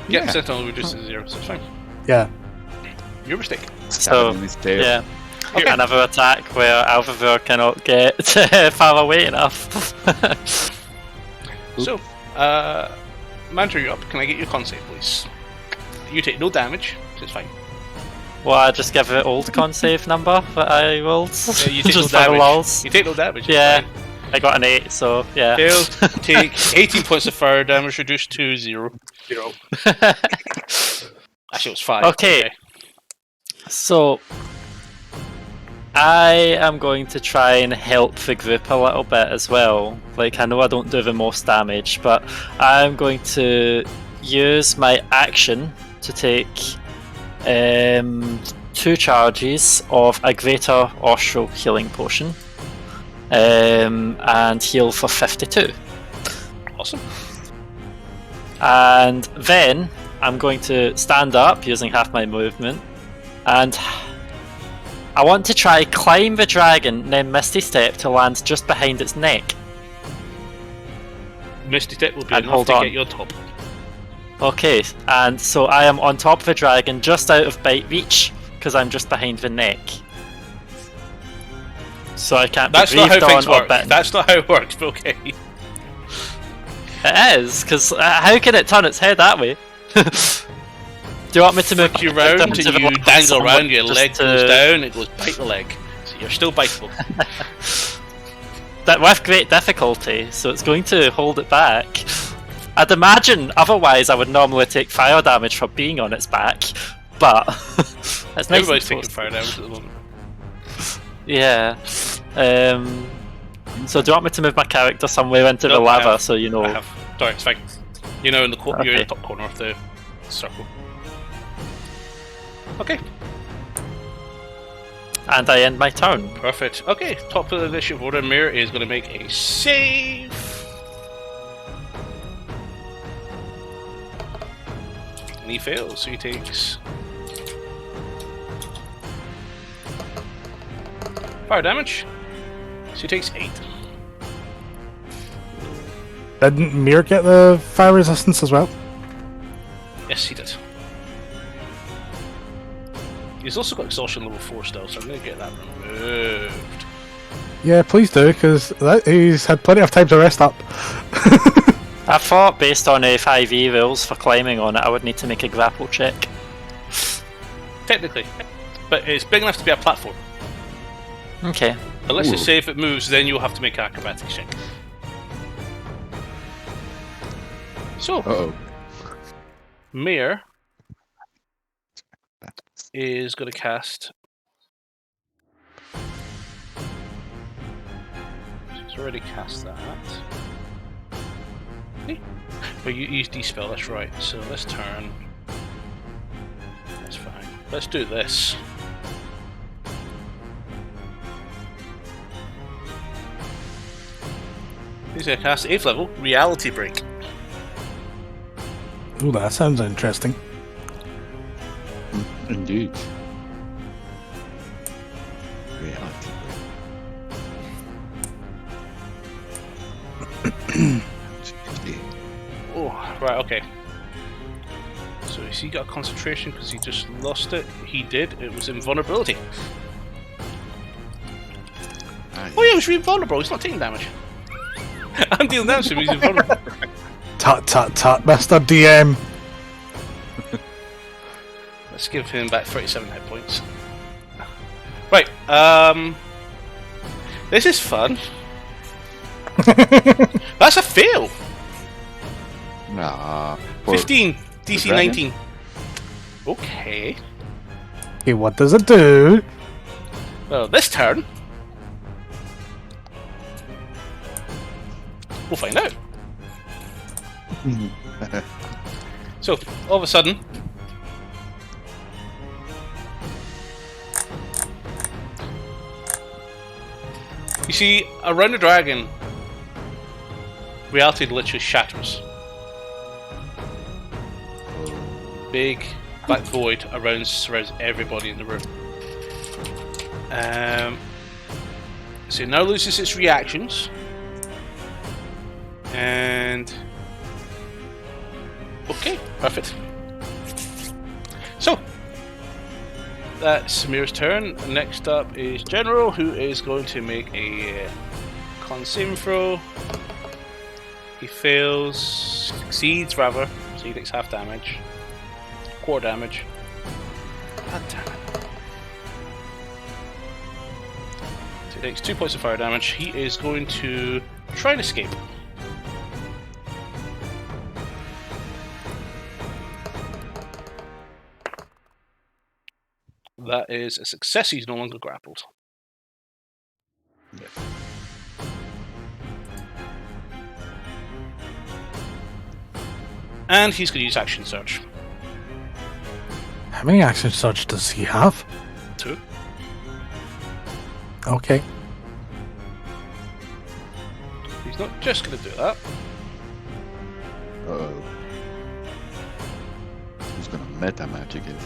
Yep, Yeah. Sentinel reduces to 0, so it's fine. Yeah. Your mistake. So, Stab in his tail. yeah. Okay. Another attack where Alvavir cannot get far away enough. So, Mantra, you're up. Can I get your con save, please? You take no damage, so it's fine. Well, I just give it old con save number that I rolled. Yeah, you take Just no for the damage. lulz. You take no damage. it's Yeah. fine. I got an 8, so yeah. Fail. Take 18 points of fire damage, reduced to 0. Actually, it was 5. Okay. So, I am going to try and help the group a little bit as well. Like, I know I don't do the most damage, but I'm going to use my action to take 2 charges of a greater Austral healing potion and heal for 52. Awesome. And then I'm going to stand up using half my movement, and I want to try climb the dragon, then Misty Step to land just behind its neck. Misty Step will be And enough hold to on. get you on top. Okay, and so I am on top of the dragon, just out of bite reach, because I'm just behind the neck. So I can't be That's not how breathed things on or work. bitten. That's not how it works, but okay. It is, because how can it turn its head that way? Do you want me to move You round and to the you left dangle somewhat, around, your just leg to- goes down, it goes bite the leg. So you're still biteable. That with great difficulty, so it's going to hold it back. I'd imagine otherwise I would normally take fire damage for being on its back, but it's nice. Everybody's and taking fire damage at the moment. Yeah. So do you want me to move my character somewhere into the No, I lava have. so you know? I have. Sorry, it's fine. You know, in the you're in Okay. the top corner of the circle. Okay, And I end my turn. perfect. Okay, top of the initiative order, Mir is going to make a save. And he fails, so he takes fire damage. So he takes 8. Didn't Mir get the fire resistance as well? Yes, he did. He's also got exhaustion level 4 still, so I'm going to get that removed. Yeah, please do, because he's had plenty of time to rest up. I thought based on a 5e rules for climbing on it, I would need to make a grapple check. Technically. But it's big enough to be a platform. Okay. But let's just Ooh. say if it moves, then you'll have to make an acrobatics check. So, Uh-oh. Mir is going to cast. He's already cast that. Oh, you used D-spell, that's right. So this turn. That's fine. Let's do this. He's going to cast 8th level Reality Break. Ooh, that sounds interesting. Indeed. Reality. Oh, right, okay. So has he got a concentration because he just lost it? He did. It was invulnerability. Oh yeah, he was invulnerable. He's not taking damage. I'm dealing damage to him. He's invulnerable. Tut tut tut, Mr. DM. Let's give him back 37 hit points. Right. This is fun. That's a fail. Nah. 15 DC dragon? 19. Okay. Okay, what does it do? Well, this turn we'll find out. So, all of a sudden, you see around the dragon, reality literally shatters. Big black void surrounds everybody in the room. So it now loses its reactions. And okay, perfect. So that's Samir's turn. Next up is General, who is going to make a con saving throw. He fails, succeeds rather, so he takes half damage, quarter damage. God damn it! So he takes 2 points of fire damage. He is going to try and escape. That is a success. He's no longer grappled. And he's going to use action search. How many action surge does he have? 2. Okay. He's not just going to do that. Uh-oh. Who's gonna meta magic it?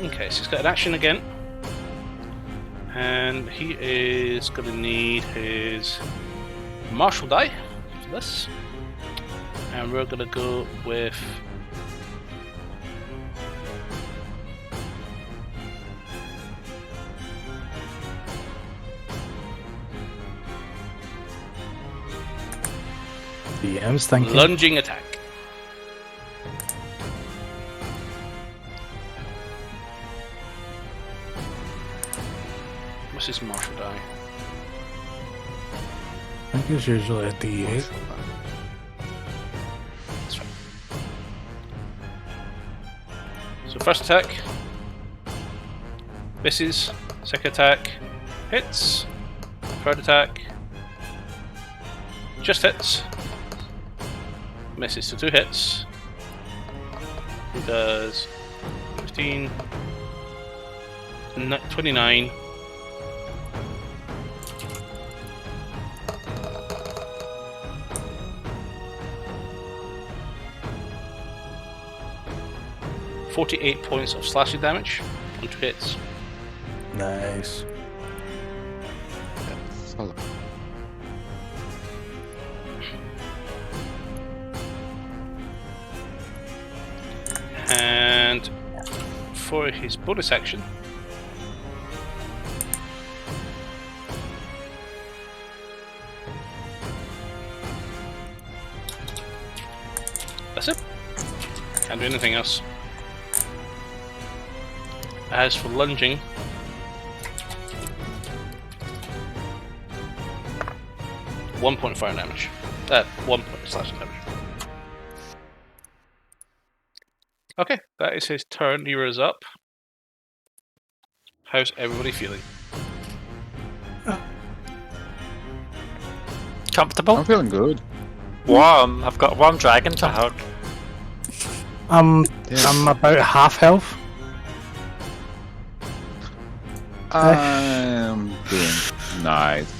Okay, so he's got an action again. And he is going to need his martial die for this. And we're going to go with... DM's thinking. lunging attack. What's his martial die? I think it's usually a D8. That's fine. So first attack misses, second attack hits, third attack just hits, misses, so 2 hits. He does 15, 29. .48 points of slashing damage on 2 hits. Nice. Solid. And for his bonus action, that's it. Can't do anything else. As for lunging, .1 point fire damage. 1 point slashing damage. Okay, that is his turn. Nero's up. How's everybody feeling? Comfortable? I'm feeling good. Warm. I've got a warm dragon to hug. I'm Yeah. about half health. I'm doing nice.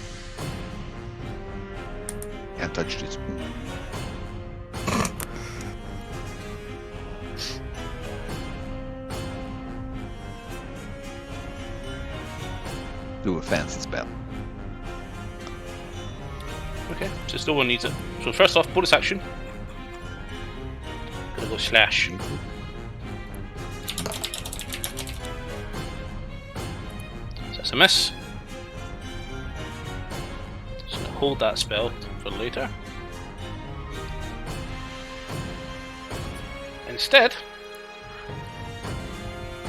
Can't touch this. Do a fancy spell. Okay, so still one needs it. So first off, bonus action. Gonna go slash. So that's a miss. So gonna hold that spell for later. Instead,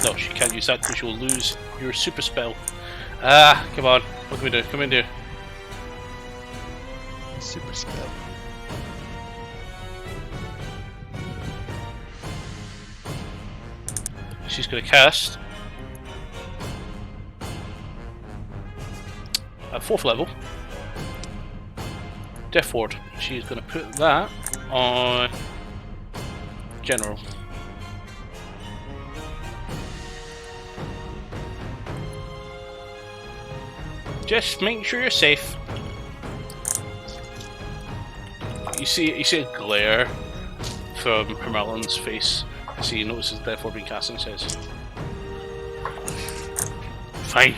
no, she can't use that because she'll lose your super spell. Ah, come on. What can we do? Come in here. Super spell. She's going to cast at 4th level Death Ward. She's going to put that on General. Just make sure you're safe. You see a glare from Hermelon's face as he notices Death Ward being cast and says, "Fine,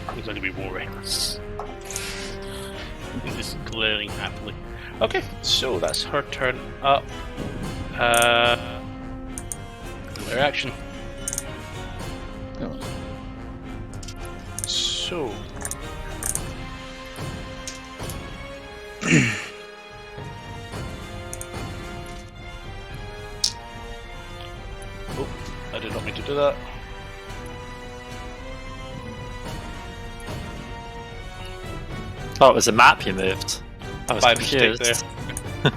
I'm going to be more reckless." Just glaring happily. Okay, so that's her turn up. Glare action. Oh. So. Oh, I did not mean to do that. Oh, it was a map you moved. I was By mistake confused. there.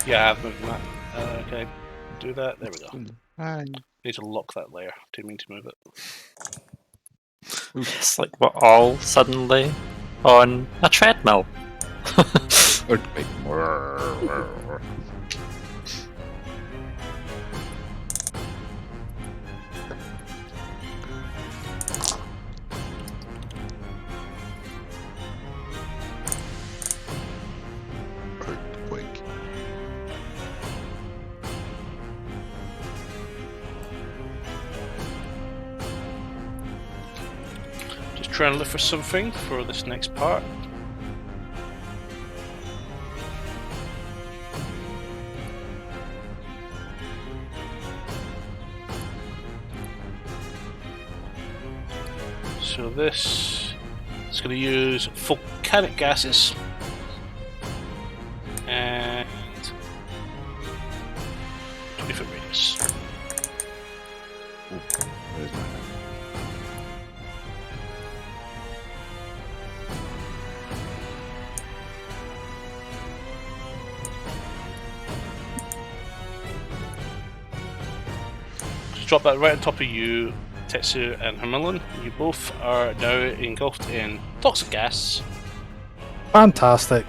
Yeah, I've moved that. Can I do that? There we go. Hi. Need to lock that layer. Didn't mean to move it. It's like we're all suddenly on a treadmill. Earthquake. Earthquake. Just trying to look for something for this next part. So this is going to use volcanic gases and 20-foot radius. Where's my map? Just drop that right on top of you, Tetsu and Hermelin. You both are now engulfed in toxic gas. Fantastic.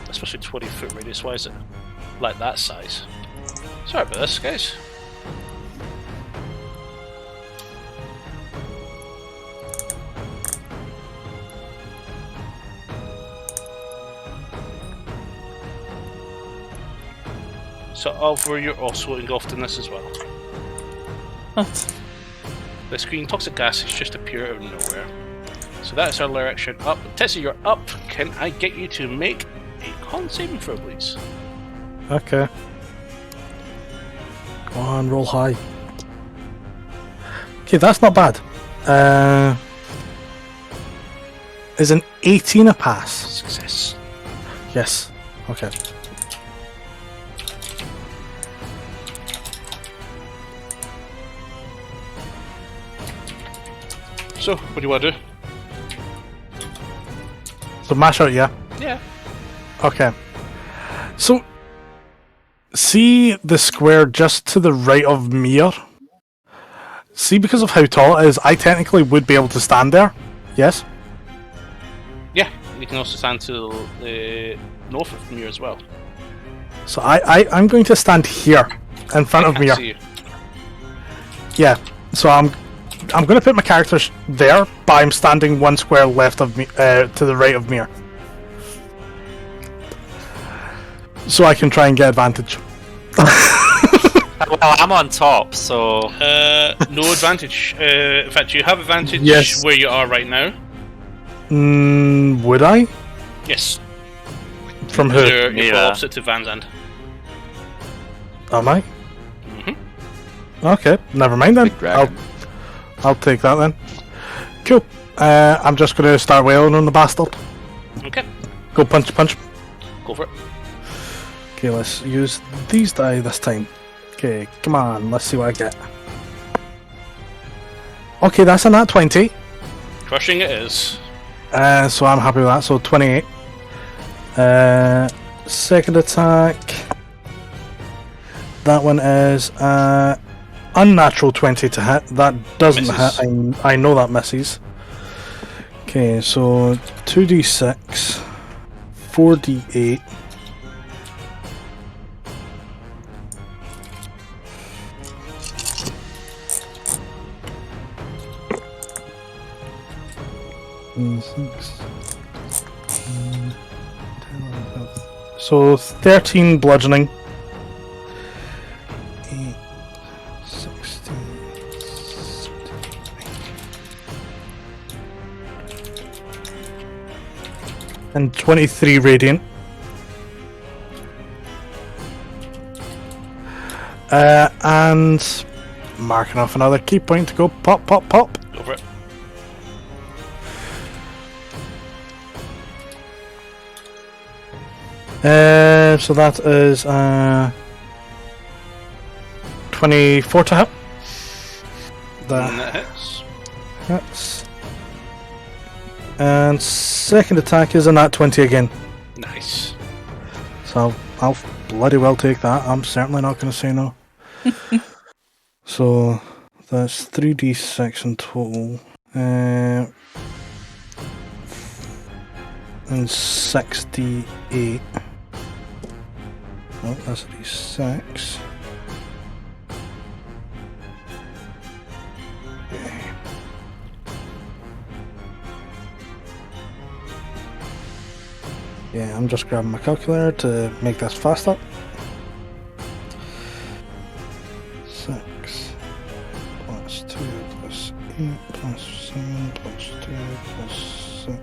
Especially 20-foot radius. Why is it like that size? Sorry about this, guys. So, Alvar, you're also engulfed in this as well. What? This green toxic gas has just appeared out of nowhere. So that is our direction up. Tessie, you're up. Can I get you to make a con saving throw, please? Okay. Come on, roll high. Okay, that's not bad. Is an 18 a pass? Success. Yes. Okay. So, what do you want to do? So mash out, yeah? Yeah. Okay. So, see the square just to the right of Mir? See, because of how tall it is, I technically would be able to stand there. Yes? Yeah, you can also stand to the north of Mir as well. So I'm going to stand here, in front of I can't Mir. see you. Yeah. So I'm going to put my character there, but I'm standing one square left of me, to the right of Mir. So I can try and get advantage. Well, I'm on top, so No advantage. In fact, you have advantage Yes. where you are right now. Would I? Yes. From who? You're Yeah. opposite to Van Zandt. Am I? Mhm. Okay, never mind then. Big dragon. I'll take that then. Cool. I'm just going to start wailing on the bastard. Okay, Go punch, punch. go for it. Okay, let's use these die this time. Okay, come on, let's see what I get. Okay, that's a nat 20. Crushing it is. So I'm happy with that, so 28. Second attack. That one is unnatural 20 to hit. That doesn't Misses. hit. I know that misses. Okay, so 2d6, 4d8. So 13 bludgeoning. 8, 16, 17, and 23 radiant. And marking off another key point to go pop, pop, pop. Go for it. So that is 24 to hit. And That that hits. hits. And second attack is a nat 20 again. Nice. So I'll bloody well take that. I'm certainly not going to say no. So that's 3d6 in total. And 6d8. Oh, that's a d6. Okay. Yeah, I'm just grabbing my calculator to make this faster. 6 plus 2 plus 8 plus 7 plus 2 plus 6.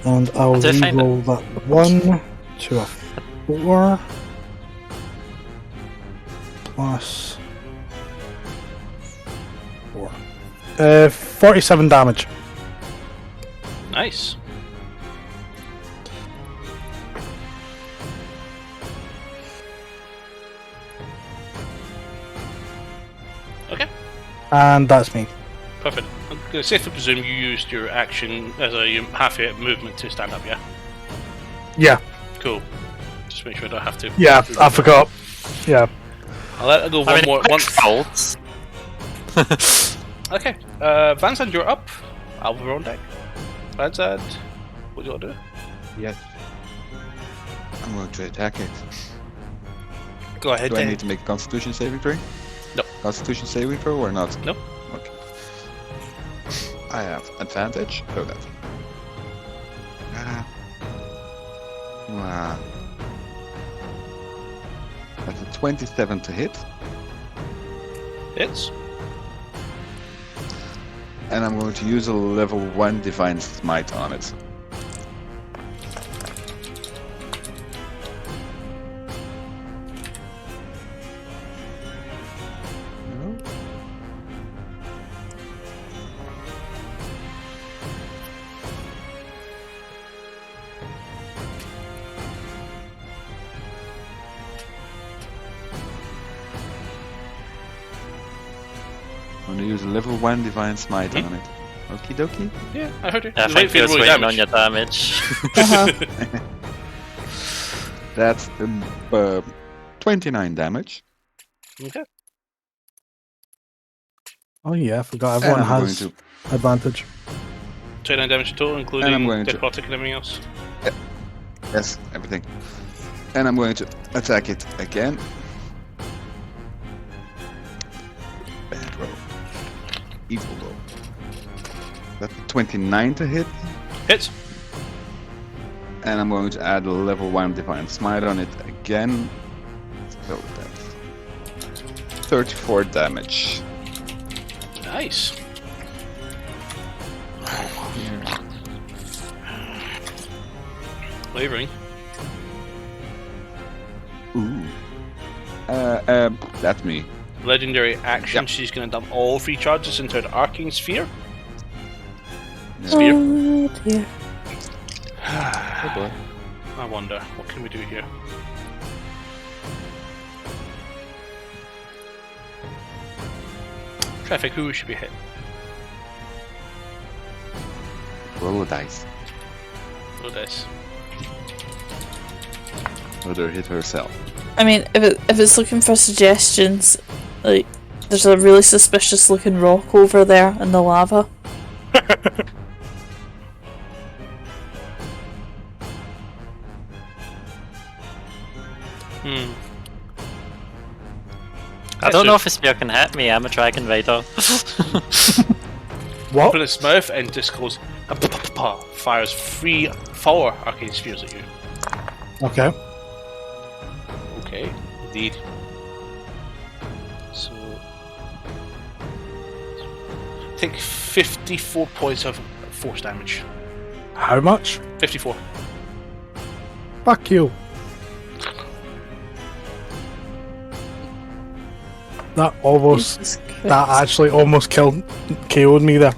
And I'll re-roll that 1 to a 4 plus 4. 47 damage. Nice. Okay. And that's me. Perfect. I'm going to safely presume you used your action as a half a movement to stand up, yeah? Yeah. Cool. Just make sure I don't have to. Yeah, I forgot. Yeah. I'll let it go one more. Faults. Okay. Vansand, you're up. Alvar on deck. Vansand, what do you want to do? Yes. I'm going to attack it. Go ahead, Do I then. need to make a Constitution saving throw? No. Constitution saving throw or not? No. Okay. I have advantage. So that. That's a 27 to hit. Hits. And I'm going to use a level 1 Divine Smite on it. No. I'm going to use a level 1 Divine Smite on it. Okie dokie. Yeah, I heard you. I Just think he for was the waiting damage. on your damage. That's 29 damage. Okay. Oh yeah, I forgot. Everyone And I'm has going advantage. 29 damage total, And I'm including going to- necrotic and everything else. Yes, everything. And I'm going to attack it again. Bad roll. Evil roll. That's a 29 to hit. Hits. And I'm going to add a level 1 Divine Smite on it again. So that's 34 damage. Nice. Flavoring. Ooh. That's me. Legendary action. Yep. She's going to dump all 3 charges into the Arcane Sphere. Yeah. Sphere. Oh dear. Oh boy. I wonder, what can we do here? Traffic, who should be hit? Roll a dice. Roll dice. Let her hit herself. I mean, if it's looking for suggestions, like there's a really suspicious looking rock over there in the lava. Hmm. I don't know if a spear can hit me. I'm a dragon rider. What? Open its mouth and just goes fires 4 arcane spheres at you. Okay. Okay, indeed. So take 54 points of force damage. How much? 54. Fuck you. That almost, Jesus Christ. that actually almost KO'd me there.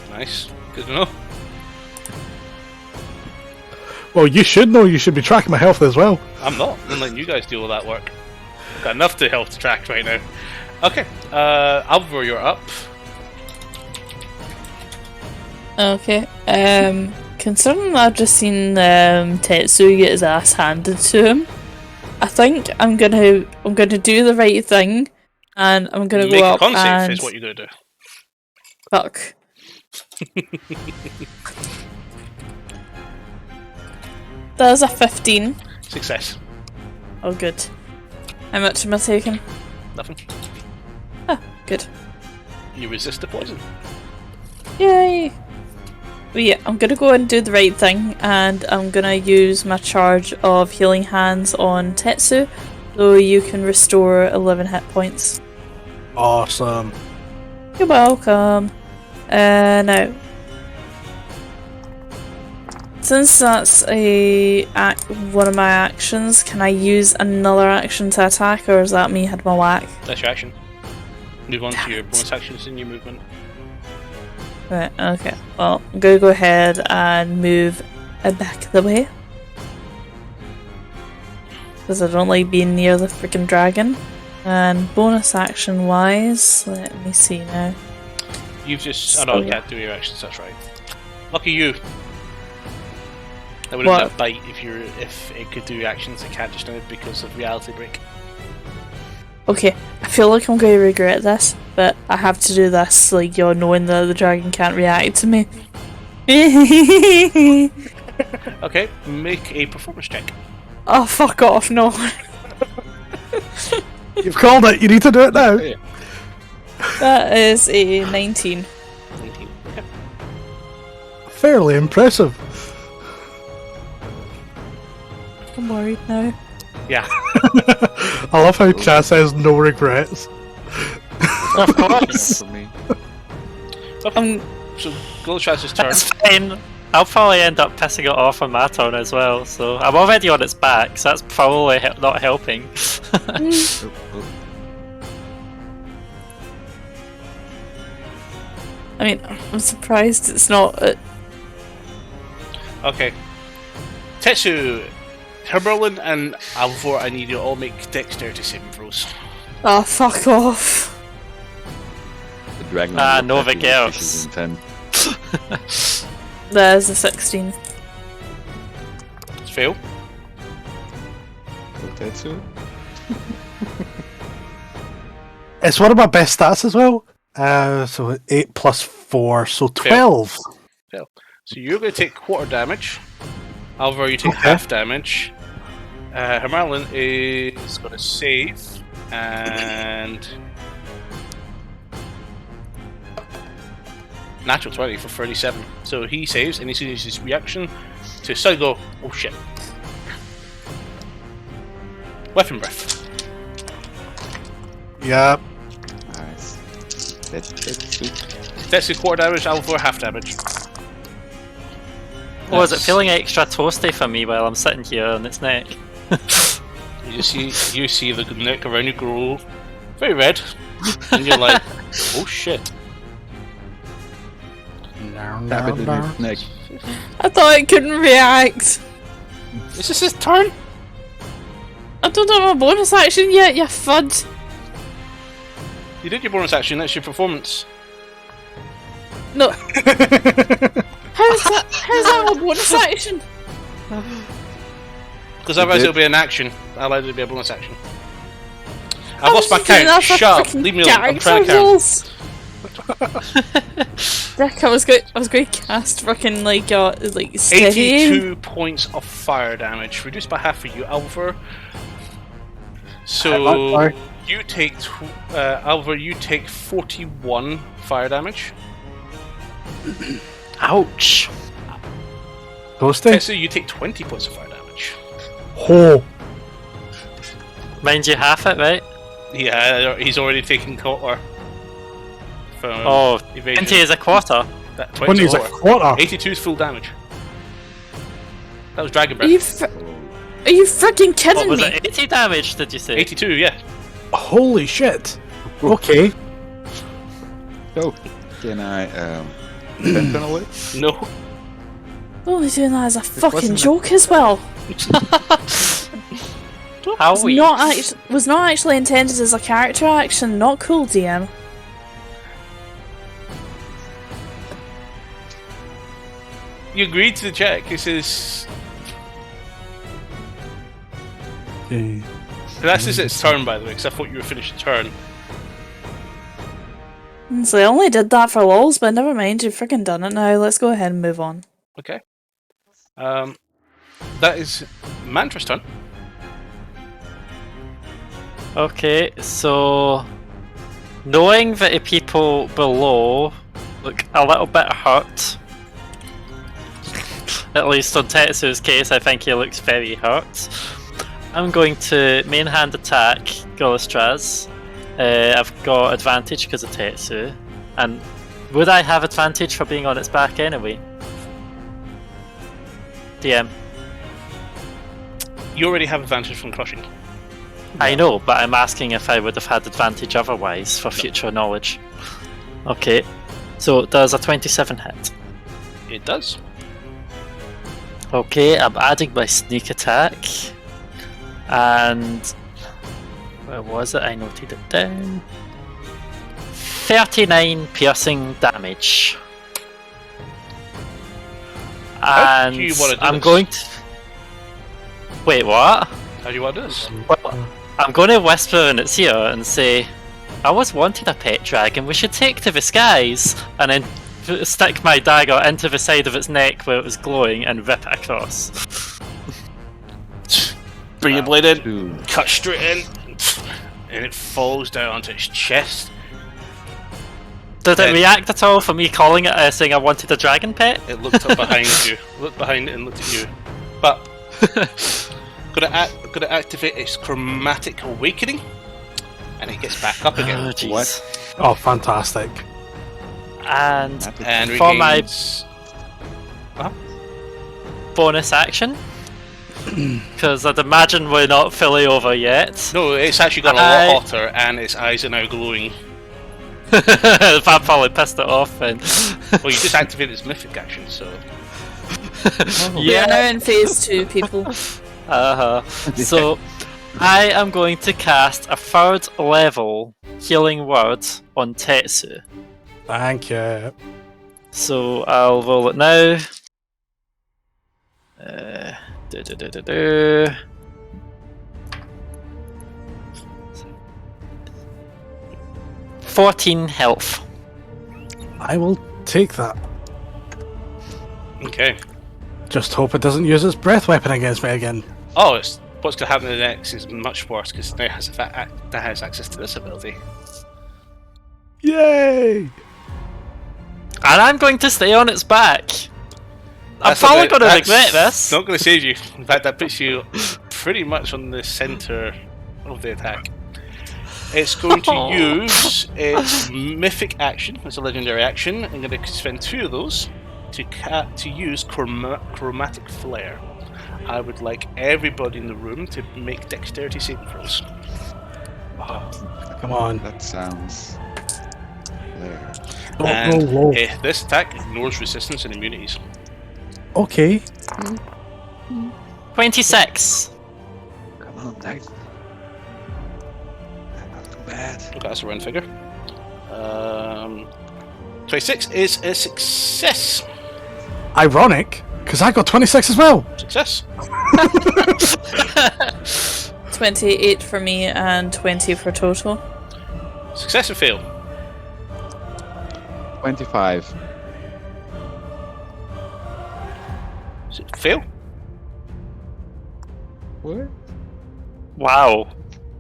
Nice. Good to know. Well, you should know. You should be tracking my health as well. I'm not. I'm letting you guys do all that work. Got enough to help to track right now. Okay, Alvaro, you're up. Okay. considering that I've just seen Tetsu get his ass handed to him, I think I'm gonna do the right thing, and I'm gonna Make go a up con save and is what you're going to do. fuck. That is a 15. Success. Oh, good. How much am I taking? Nothing. Ah, good. You resist the poison. Yay! But yeah, I'm gonna go and do the right thing, and I'm gonna use my charge of Healing Hands on Tetsu, so you can restore 11 hit points. Awesome. You're welcome. Now, since that's one of my actions, can I use another action to attack, or is that me had my whack? That's your action. Move on to your bonus actions in your movement. Right, okay. Well, I'm gonna go ahead and move back the way. Because I don't like being near the freaking dragon. And bonus action wise, let me see now. You've just... So, oh no, you yeah. can't do your actions, that's right. Lucky you. That would have been a bite if it could do actions it can't just now because of reality break. Okay, I feel like I'm going to regret this, but I have to do this, like, you're knowing that the dragon can't react to me. Okay, make a performance check. Oh, fuck off, no. You've called it. You need to do it now. Yeah. That is a 19. 19. Okay. Fairly impressive. I'm worried now. Yeah. I love how Chad says no regrets. Of course. For me. Okay. So, Goldshaz's turn. That's fine. I'll probably end up pissing it off on my turn as well, so I'm already on its back, so that's probably not helping. Oh, oh. I mean, I'm surprised it's not... Okay. Tetsu, Herberlin, and Alvor, I need you to all make dexterity saving throws. Oh, fuck off. The dragon. Ah, looked Nova at you with Girls. vicious intent. There's a 16. Fail. Tetsu. It's one of my best stats as well. So 8 plus 4, so 12. Fail. So you're going to take quarter damage. Alvor, you take Okay. half damage. Hermerlin is going to save. And... Natural 20 for 37. So he saves, and he uses his reaction to suddenly go, oh shit. Weapon breath. Yeah. Nice. Tetsu. That's the quarter damage, Alvor half damage. Oh, is it That's- feeling extra toasty for me while I'm sitting here on its neck? You see the neck around you grow very red, and you're like, oh shit. Tap it in its neck. I thought it couldn't react. Is this his turn? I don't have a bonus action yet, you fud. You did your bonus action, that's your performance. No. How's that a bonus action? Because otherwise did. it'll be an action. I allowed it to be a bonus action. I I've lost my was doing count. that for Shut up. freaking Leave me alone. I'm trying to character count. rules. Dick, I was going to cast fucking like steady. 82 points of fire damage, reduced by half for you, Alvar. So Sorry. you take, Alvar, you take 41 fire damage. Ouch! Ghosty? Tetsu, you take 20 points of fire damage. Oh. Mind you, half it, right? Yeah, he's already taken quarter. From Oh, evasion. 20 is a quarter. That 20 is a quarter. 82 is full damage. That was dragon Are you breath. are you freaking What kidding was me? it? 80 damage, did you say? 82, yeah. Holy shit. Okay. So, can I spend on it? No. Only doing that as a fucking wasn't a- joke as well. How Was we? was not actually intended as a character action. Not cool, DM. You agreed to the check. This is. Okay. This is its turn, by the way, because I thought you were finished the turn. So I only did that for lols, but never mind, you've freaking done it now. Let's go ahead and move on. Okay. That is Mantra's turn. Okay, so knowing that the people below look a little bit hurt, at least on Tetsu's case, I think he looks very hurt. I'm going to main hand attack Golastraz. I've got advantage because of Tetsu, and would I have advantage for being on its back anyway? DM. You already have advantage from crushing. I know, but I'm asking if I would have had advantage otherwise for future knowledge. Okay, so does a 27 hit? It does. Okay, I'm adding my sneak attack. And where was it? I noted it down. 39 piercing damage. How And do you want to do I'm this? going to. Wait, what? How do you want to do this? Well, I'm going to whisper in its ear and say, I always wanted a pet dragon, we should take to the skies, and then stick my dagger into the side of its neck where it was glowing and rip it across. Bring your blade in, Two. cut straight in, and it falls down onto its chest. Did it Yeah. react at all for me calling it, saying I wanted a dragon pet? It looked up behind you, looked behind it and looked at you. But gonna activate its chromatic awakening, and it gets back up Oh, again. jeez. What? Oh, fantastic. And And for my regains. bonus action, because I'd imagine we're not fully over yet. No, it's actually got a lot hotter, and its eyes are now glowing. That probably pissed it off then. Well, you just activated its mythic action, so. We are now in phase 2, people. So, I am going to cast a 3rd level healing word on Tetsu. Thank you. So, I'll roll it now. 14 health. I will take that. Okay. Just hope it doesn't use its breath weapon against me again. Oh, what's going to happen next is much worse, because it now has access to this ability. Yay! And I'm going to stay on its back. I'm That's probably not going to gonna- regret that's this. Not going to save you. In fact, that puts you pretty much on the centre of the attack. It's going to Oh. use its mythic action, it's a legendary action. I'm going to spend 2 of those to use chromatic flare. I would like everybody in the room to make dexterity saving throws. Come on. That sounds. There. Don't And roll low. this attack ignores resistance and immunities. Okay. 26. Come on, Dice. Not too bad. Okay, that's a round figure. 26 is a success. Ironic, because I got 26 as well. Success. 28 for me and 20 for total. Success or fail? 25. Fail? What? Wow.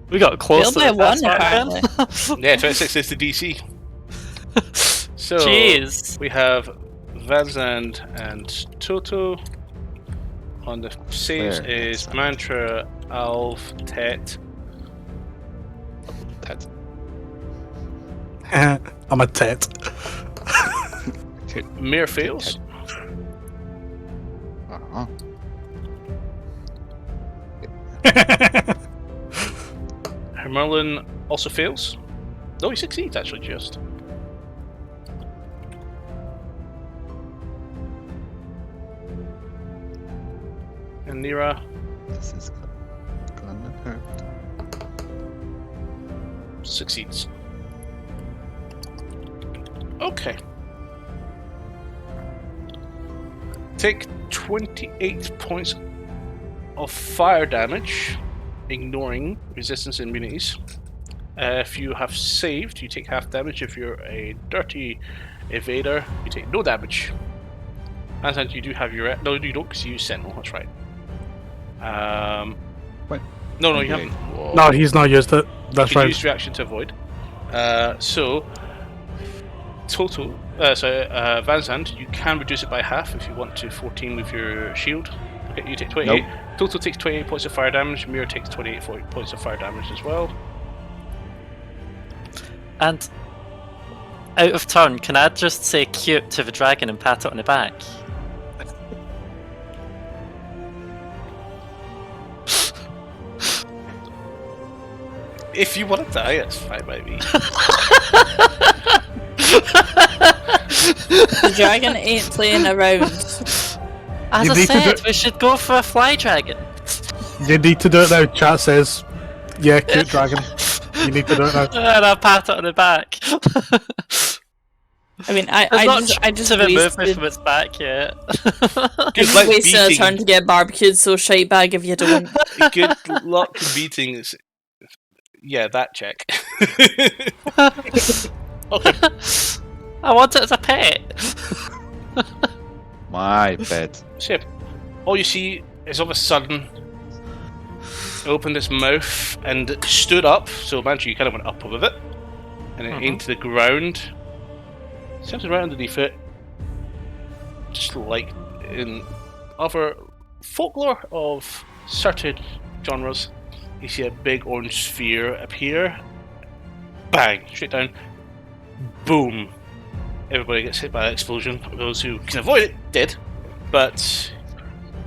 We got close Failed by to one, this back then. apparently. Yeah, 26 is the DC. So Jeez. we have Vazand and Toto. On the saves There, is that's Mantra, Alf, Tet. That. I'm a tit. Mir fails. Uh-huh. Hermerlin also fails. No, he succeeds actually just. And Nira This is gonna hurt. succeeds. Okay. take 28 points of fire damage, ignoring resistance and immunities. If you have saved, you take half damage. If you're a dirty evader, you take no damage. And you do have your... No, you don't, because you use Sentinel, that's right. What? No, you Okay. haven't. Whoa. No, he's not used it. That's You can right. use reaction to avoid. So, total... Van Zandt, you can reduce it by half if you want to 14 with your shield. Okay, you take 28. Nope. Total takes 28 points of fire damage. Mirror takes 28 points of fire damage as well. And out of turn, can I just say cute to the dragon and pat it on the back? If you want to die, it's fine by me. The dragon ain't playing around. As You I need to said, do- we should go for a fly dragon. You need to do it now. Chat says, yeah, cute dragon. You need to do it now. And I pat it on the back. I mean, It's I not just to remove me wasted, from its back yet. I Good just luck wasted a beating. turn to get barbecued, so shite bag if you don't. Good luck beating this. Yeah, that check. Okay. I want it as a pet. My pet. So, yeah, all you see is all of a sudden it opened its mouth and it stood up. So, imagine you kind of went up with it and then into the ground. Something right underneath it, just like in other folklore of certain genres, you see a big orange sphere appear. Bang! Straight down. Boom! Everybody gets hit by that explosion. Those who can avoid it did, but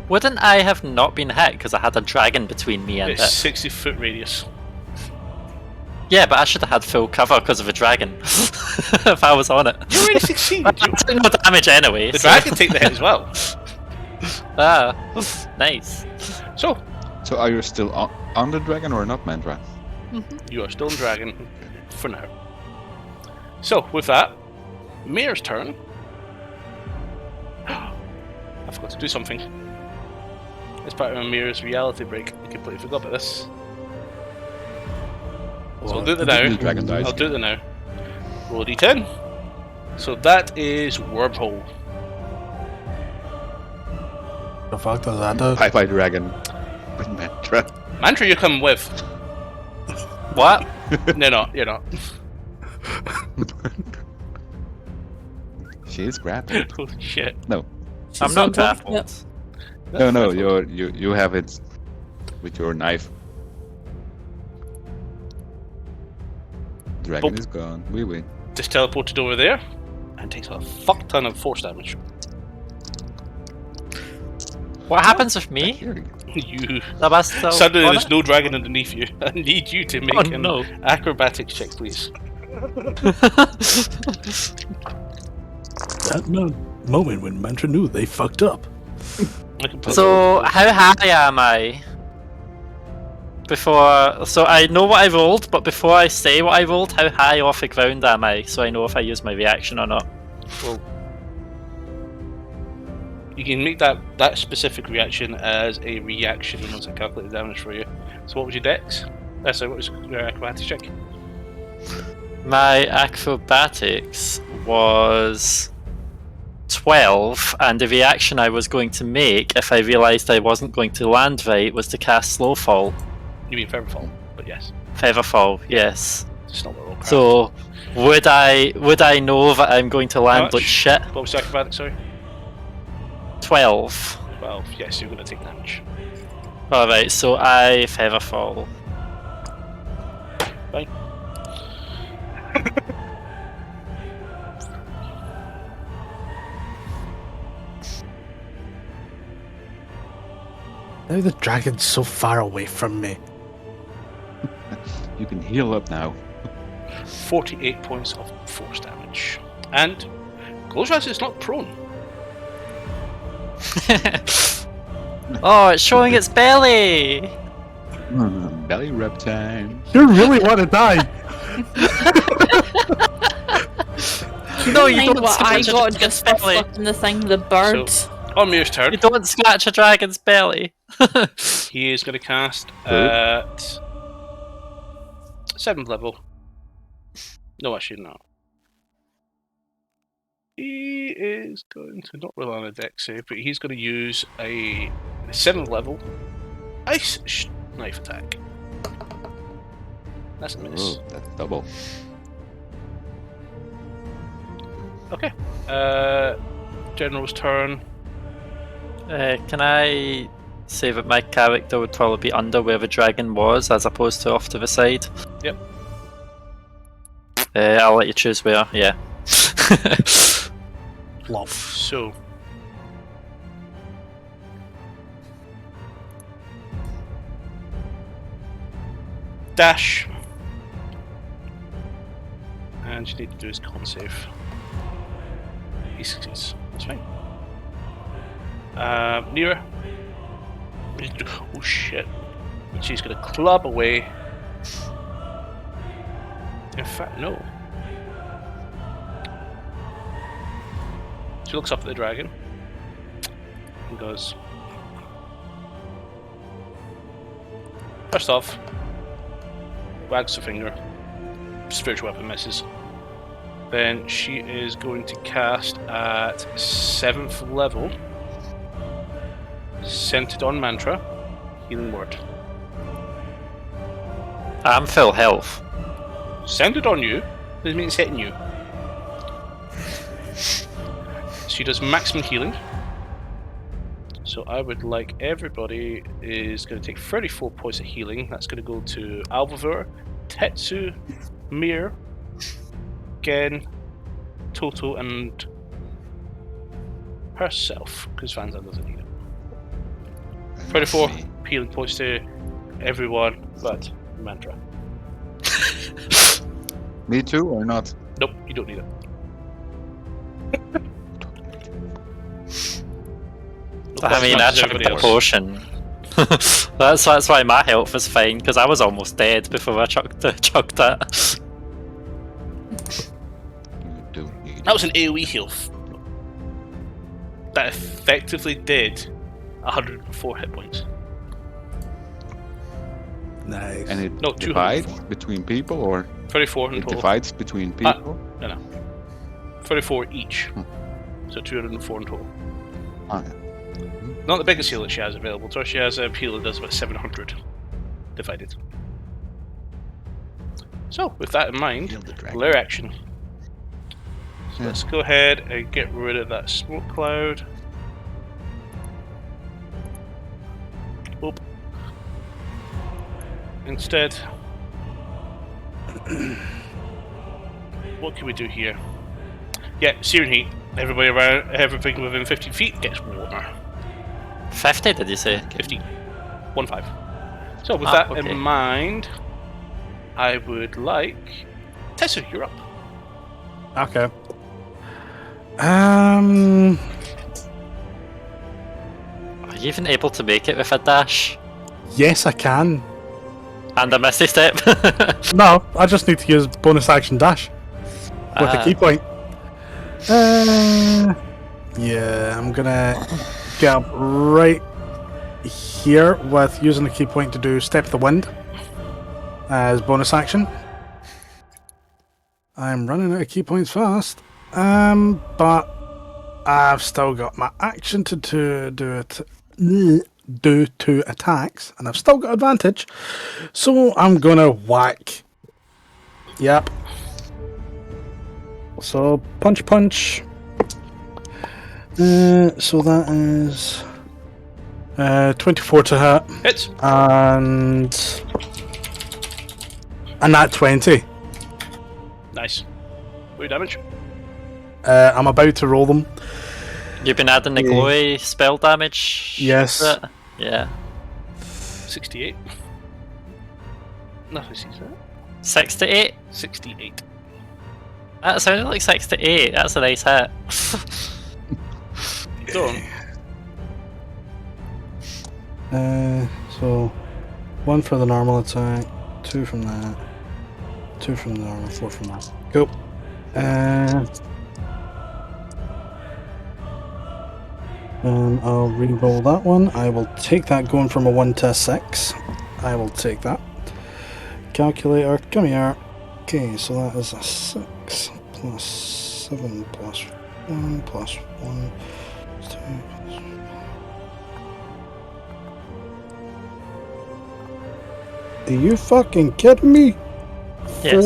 Wouldn't I have not been hit because I had a dragon between me and it's it? 60-foot radius. Yeah, but I should have had full cover because of a dragon. If I was on it. You already succeeded. You. I took no damage anyway. The so- dragon take the hit as well. Ah, nice. So So are you still on the dragon or not, Mandra? you are still in dragon for now. So with that, Mir's turn. I forgot to do something. As part of Mir's reality break, I completely forgot about this. So I'll do it now. The dragon dies. I'll do it now. Roll a d10. So that is wormhole. The fuck does that do? Bye bye dragon. With Mandra. Mantra, you're coming with. What? No, you're not. She is grappled. Holy shit. No, I'm not Yep. grappled. no, you have it with your knife. Dragon Boop. is gone. We win. Just teleported over there and takes a fuck ton of force damage. What happens with me? Here. You. Am I still Suddenly on there's it? no dragon underneath you. I need you to make Oh, an no. acrobatics check, please. That moment when Mantra knew they fucked up. I can put So, how high am I? Before, so I know what I rolled, but before I say what I rolled, how high off the ground am I? So I know if I use my reaction or not. well, you can make that specific reaction as a reaction once I calculate the damage for you. So what was your dex? Sorry, what was your acrobatics check? My acrobatics was 12, and the reaction I was going to make if I realised I wasn't going to land right was to cast Slow Fall. You mean Featherfall, but yes. Featherfall, yes. It's not what So would I know that I'm going to land much? like shit? What was your acrobatics, sorry? 12. Well, yes, you're going to take damage. Alright, so I Featherfall. Bye. Now the dragon's so far away from me. You can heal up now. 48 points of force damage. And Glowshaz is not prone. Oh, it's showing its belly! Belly rub time. You really want to die? No, you Mind don't what I see got its just for belly. flipping the thing, the bird. So, On Mir's turn, You don't scratch a dragon's belly. he is going to cast at 7th level. No, actually, no. He is going to not rely on a dex save, but he's going to use a 7th level ice knife attack. That's a miss. Oh, that's double. Okay. General's turn. Can I say that my character would probably be under where the dragon was, as opposed to off to the side? Yep. I'll let you choose where. Yeah. Love. So. Dash. And you need to do his con save. He succeeds. That's fine. Nira. Oh shit. She's gonna club away. In fact, no. She looks up at the dragon and goes, first off, wags her finger, spiritual weapon misses. Then she is going to cast at 7th level, Centered on Mantra, Healing Word. I'm full health. Centered on you doesn't mean it's hitting you. She does maximum healing. So I would like everybody is going to take 34 points of healing. That's going to go to Alvavur, Tetsu, Mir, Gen, Toto, and herself, because Vanza doesn't need it. 34 healing points to everyone but Mantra. Me too, or not? Nope, you don't need it. I mean, I chucked the potion. that's why my health is fine, because I was almost dead before I chucked it. That was an AoE heal. That effectively did 104 hit points. Nice. And it No, divides 204. between people, or 34 in it total. divides between people? No. 34 each. So 204 in total. Ah, yeah. Not the biggest heal that she has available to her. She has a heal that does about 700 divided. So, with that in mind, Heal the dragon. lair action. So Yeah. let's go ahead and get rid of that smoke cloud. Oop. Instead, what can we do here? Yeah, Searing Heat. Everybody around, everything within 50 feet gets warmer. 50, did you say? 15. 1-5. So with Ah, that okay. in mind, I would like... Tessa, you're up. Okay. Are you even able to make it with a dash? Yes, I can. And a misty step? No, I just need to use bonus action dash with a key point. Yeah, I'm gonna get up right here with using the key point to do Step of the Wind as bonus action. I'm running out of key points fast, but I've still got my action to do 2 attacks, and I've still got advantage, so I'm gonna whack. Yep. So punch. So that is 24 to hit, Hits. and that 20. Nice. What your damage? I'm about to roll them. You've been adding the Yeah. glowy spell damage? Yes. is it? Yeah. 68. Nothing sees that. 68? 68. That sounded like 68. That's a nice hit. Done. So 1 for the normal attack, 2 from that, 2 from the normal, 4 from that. Cool. I'll re-roll that one. I will take that going from a 1 to a 6. I will take that. Calculator, come here. Okay, so that is a 6 plus 7 plus 1 plus 1 plus 2 plus 1. Are you fucking kidding me? Yes.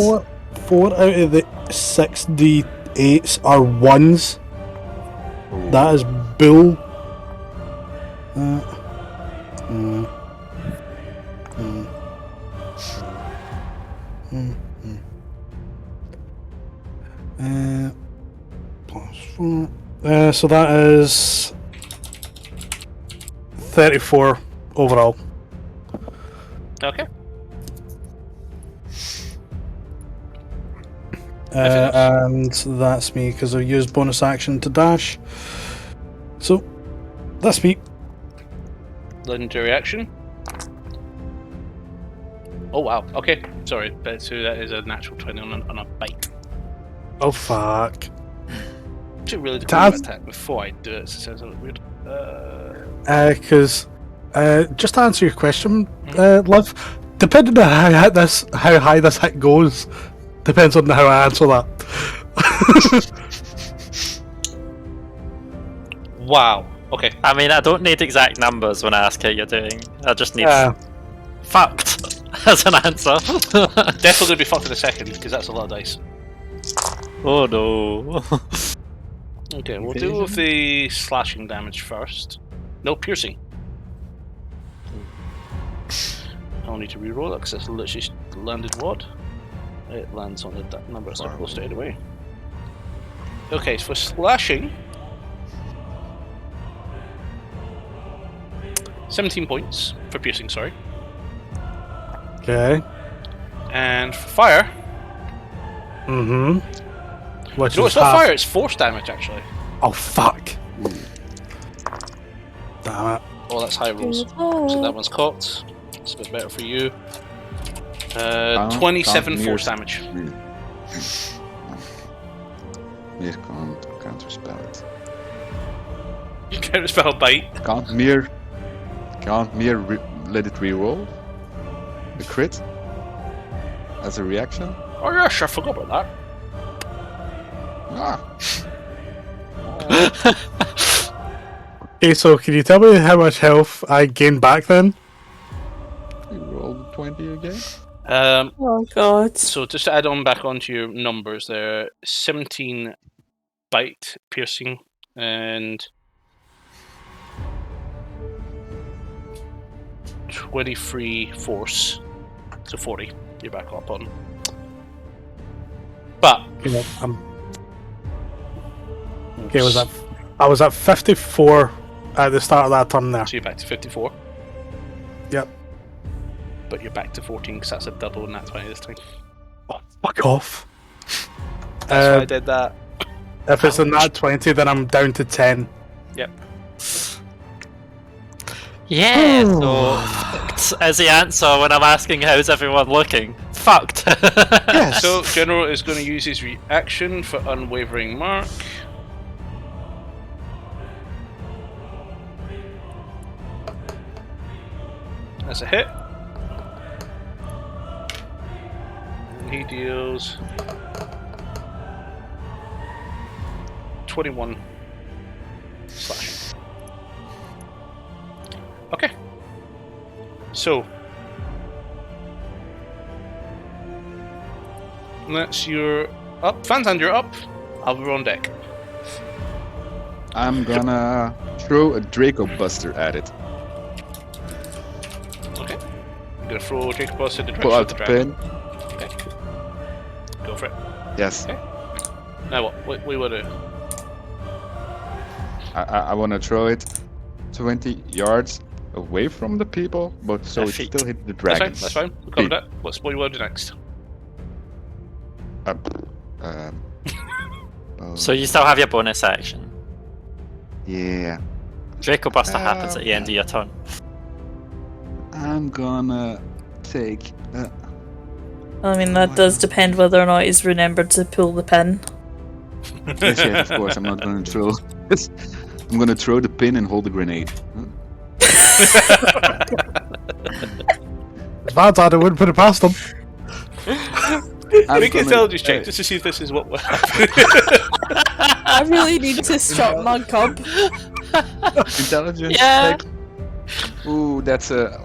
Four out of the 6d8s are 1s. That is bull. Plus 4. So that is 34 overall. Okay. And that's me because I used bonus action to dash. So that's me. Legendary action. Oh wow. Okay. Sorry, but so that is a natural 20 on a bite. Oh fuck. Should really do Taz- that attack before I do it. So it sounds a little weird. Because just to answer your question, Liv, depending on how high this hit goes, depends on how I answer that. Wow. Okay. I mean, I don't need exact numbers when I ask how you're doing. I just need fucked as an answer. Definitely gonna be fucked in a second because that's a lot of dice. Oh no. Okay, we'll deal with the slashing damage first. No piercing. I'll need to reroll it because it's literally landed what? It lands on the number it's supposed to anyway. Okay, so for slashing, 17 points for piercing, sorry. Okay. And for fire, Which no, is it's not half. fire, it's force damage actually. Oh fuck. Damn it. Oh, that's high rolls. So that one's caught. It's a bit better for you. 27 force damage. Meer can't counterspell it. You can't spell bite. Can't let it reroll the crit as a reaction. Oh yes, I forgot about that. Ah, Okay, so can you tell me how much health I gained back then? reroll the 20 again. Oh god. So just to add on back onto your numbers there, 17 bite piercing and 23 force. So 40. You're back up on. But Okay, I was at 54 at the start of that turn there. so you're back to 54. Yep. But you're back to 14 because that's a double and that's 20 this time. Oh, fuck off. That's why I did that. If it's in that 20, then I'm down to 10. Yep. Yeah, so fucked as the answer when I'm asking how's everyone looking. Fucked. Yes. So General is going to use his reaction for Unwavering Mark. That's a hit. And he deals 21 slashing. Okay. So that's your up. Fantan, you're up. I'll be on deck. I'm gonna throw a Draco Buster at it. Okay. I'm gonna throw Jacob Boss in the Pull direction out of the the dragon. pen. Okay. Go for it. Yes. Okay. Now what we want to? I want to throw it 20 yards away from the people, but so it Feet. still hit the That's dragon. fine. That's fine. We'll cover that. What do you want to do next? So you still have your bonus action. Yeah. Draco Buster happens at the end of your turn. I'm gonna take. I mean, that does depend whether or not he's remembered to pull the pin. Yes, of course. I'm not gonna throw. I'm gonna throw the pin and hold the grenade. If that's hard, I wouldn't put it past them. Make an intelligence check just to see if this is what will happen. I really need to strap my cub. Intelligence Yeah. check. Ooh, that's a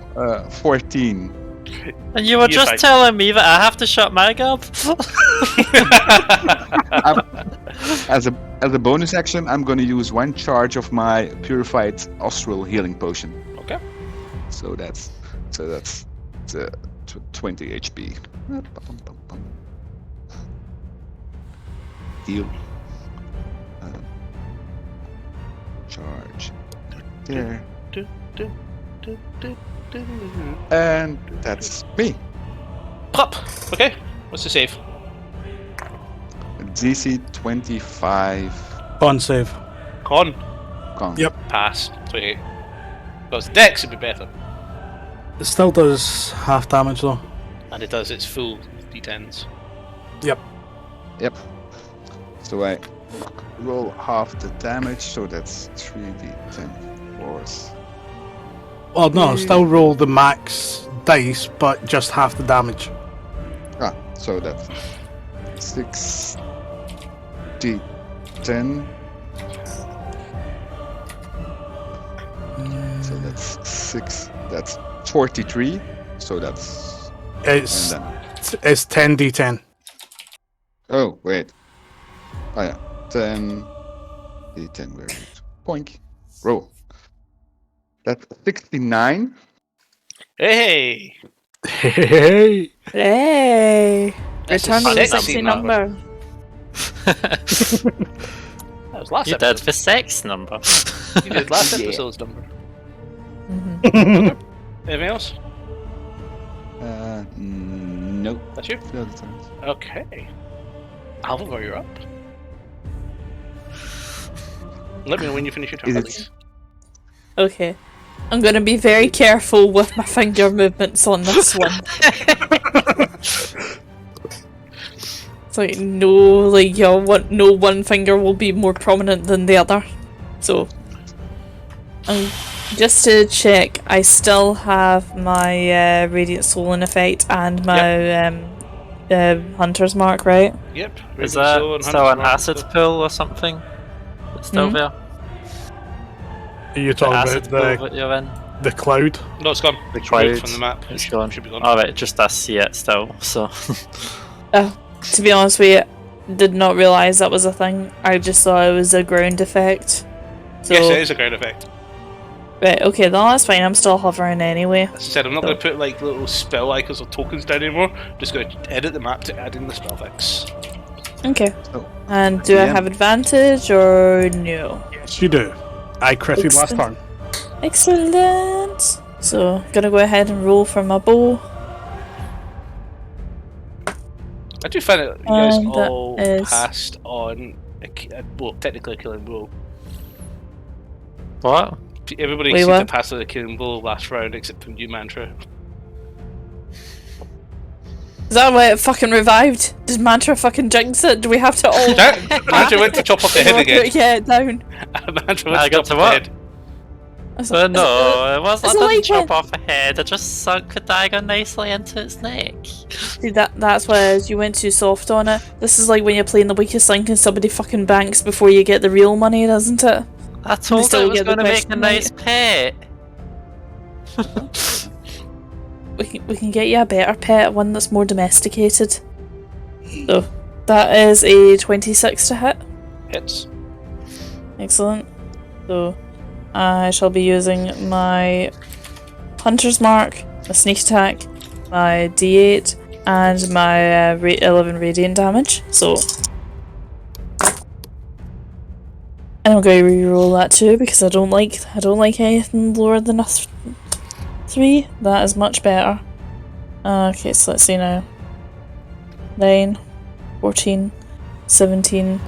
14. And you were You're just fine. telling me that I have to shut my gob? As a bonus action, I'm gonna use 1 charge of my purified Austral healing potion. Okay. So that's 20 HP. Heal. Charge. There. And that's me. Plop. Okay. What's the save? DC 25. Con save. Con. Con. Yep. Pass. 28. Because Dex would be better. It still does half damage though. And it does its full d10s. Yep. Yep. So I roll half the damage, so that's 3d10 force. Well, no, still roll the max dice, but just half the damage. Ah, so that's 6d10. So that's 6. That's 43. So that's. It's And then, 10d10. oh, wait. Oh, yeah. 10. D10, where is it? Poink. Roll. That's 69. Hey! Hey. Hey! That's a Return to the sexy sexy number. number. That was last You did episode. for sex number. You did last Yeah. episode's number. Mhm. Anything else? Nope. That's you? The other times. Okay. Alvar, you're up. Let me know when you finish your turn, Is it- please. Okay. I'm gonna be very careful with my finger movements on this one. It's like no one finger will be more prominent than the other. So just to check, I still have my Radiant Soul in effect and my Hunter's Mark, right? Yep. Is Radiant that Soul and still an Hunter's Mark acid pool or something? It's still Hmm? there? Are you The talking acid about pool that you're in? the cloud? No, it's gone. The It's removed cloud. from the map. It's It gone. should be gone. Alright, just I see it still, so. To be honest with you, did not realise that was a thing. I just thought it was a ground effect. So, Yes, it is a ground effect. right, okay, then that's fine. I'm still hovering anyway. As I said, I'm not going to put like little spell icons or tokens down anymore. I'm just going to edit the map to add in the spell fix. Okay. Oh. And do I Yeah. have advantage or no? Yes, you do. I critted last Excellent. turn. Excellent. So, gonna go ahead and roll for my bow. I do find that you guys And that all is- passed on, well, technically a killing blow. What? Everybody Wait, seemed to what? pass on a killing blow last round except for you, Mantra. Is that why it fucking revived? Did Mantra fucking jinx it? Do we have to all... Mantra went to chop off the head again. Yeah, down. Mantra went I to got chop to off the what? head. No, it wasn't. I it's a didn't light chop head. off a head. I just sunk a dagger nicely into its neck. See, that's why you went too soft on it. This is like when you're playing the weakest link and somebody fucking banks before you get the real money, isn't it? I told still it it was get the going to make a question nice right. pet. We can get you a better pet, one that's more domesticated. So, that is a 26 to hit. Hits. Excellent. So, I shall be using my Hunter's Mark, my Sneak Attack, my D8, and my 11 Radiant damage. So, and I'm going to re-roll that too because I don't like anything lower than a 3. That is much better. Okay, so let's see now. 9, 14, 17,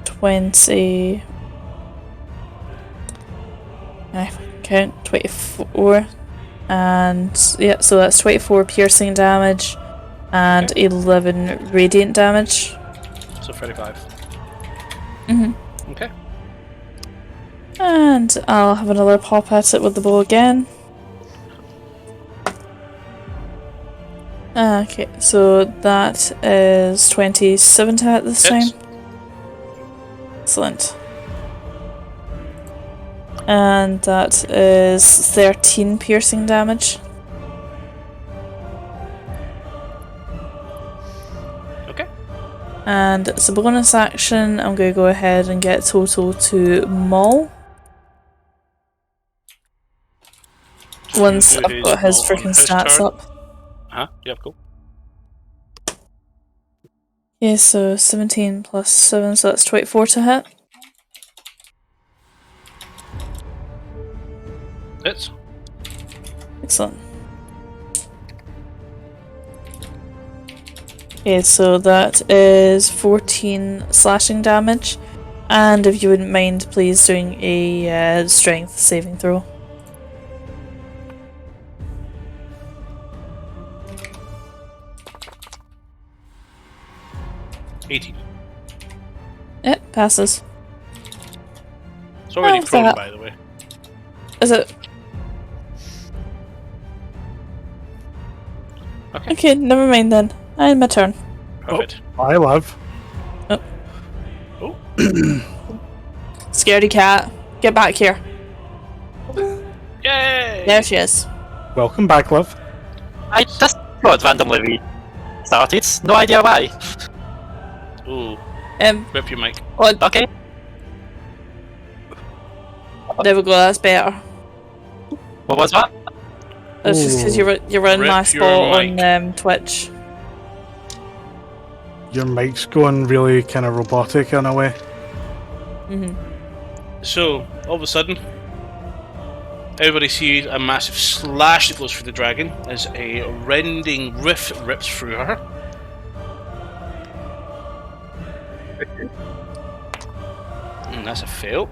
20. I count 24, and yeah, so that's 24 piercing damage and 11 radiant damage. So 35. Mhm. Okay. And I'll have another pop at it with the bow again. Okay, so that is 27 to hit this Hits. time. Excellent. And that is 13 piercing damage. Okay. And as a bonus action, I'm going to go ahead and get total to Maul. Once do I've his got his Maul on freaking his stats turn. up. Huh? Yep, cool. Yeah, so 17 plus 7, so that's 24 to hit. Hits. Excellent. Okay, so that is 14 slashing damage. And if you wouldn't mind, please doing a strength saving throw. $18. It passes. It's already what's prone, that? by the way. Is it? Okay. Okay, never mind then. And my turn. Perfect. I love. Oh. Scaredy cat, get back here. Yay! There she is. Welcome back, love. I just got randomly restarted. No idea why. Ooh, rip your mic. Oh, Okay. there we go, that's better. What was that? That's just because you're in Rip my your spot mic. on Twitch. Your mic's going really kind of robotic in a way. So, all of a sudden, everybody sees a massive slash that goes through the dragon as a rending rift rips through her. And that's a fail.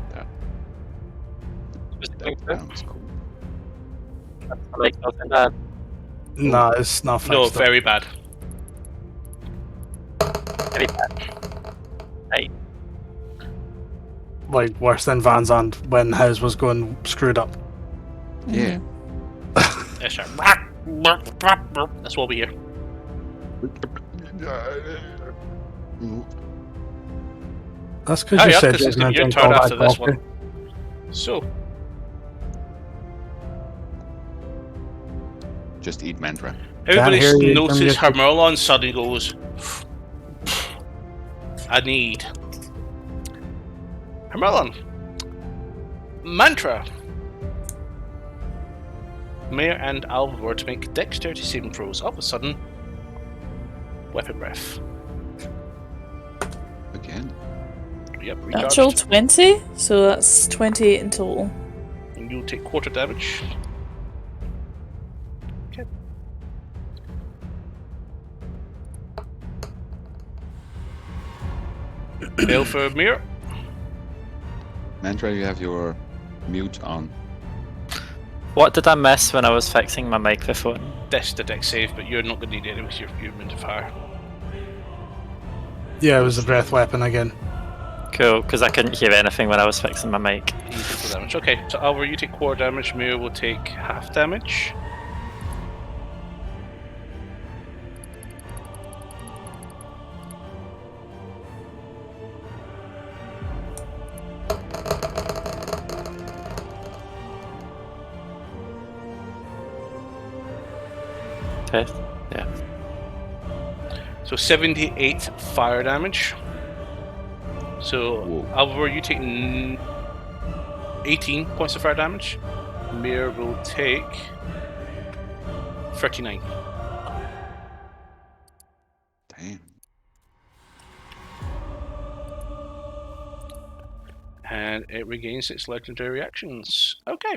Sounds cool. Like nothing bad. Nah, it's not fixed No, up. very bad. Very bad. Right. Like worse than Van Zandt when his was going screwed up. Yeah. Yes, sir. That's what we hear. That's because Oh, you yeah, said 'cause you're it's going gonna to be drink your turn all that after this coffee. one. So, Just eat mantra. everybody hear you, notices Jim. Hermerlon suddenly goes, I need. Hermerlon. Mantra. Mayor and Alv were to make dexterity saving throws. All of a sudden, weapon breath. Again. Yep, Natural recharged. 20, so that's 28 in total. And you'll take quarter damage. Okay. Fail for Mir. Mantra, you have your mute on. What did I miss when I was fixing my microphone? That's the dex save, but you're not going to need it with your immune to fire. Yeah, it was a breath weapon again. Cool, because I couldn't hear anything when I was fixing my mic. You take full damage. Okay, so Alvar, you take quarter damage. Mir will take half damage. Okay. Yeah. So 78 fire damage. So Whoa. Alvar, you take 18 points of fire damage. Mir will take 39. Damn. And it regains its legendary reactions. Okay.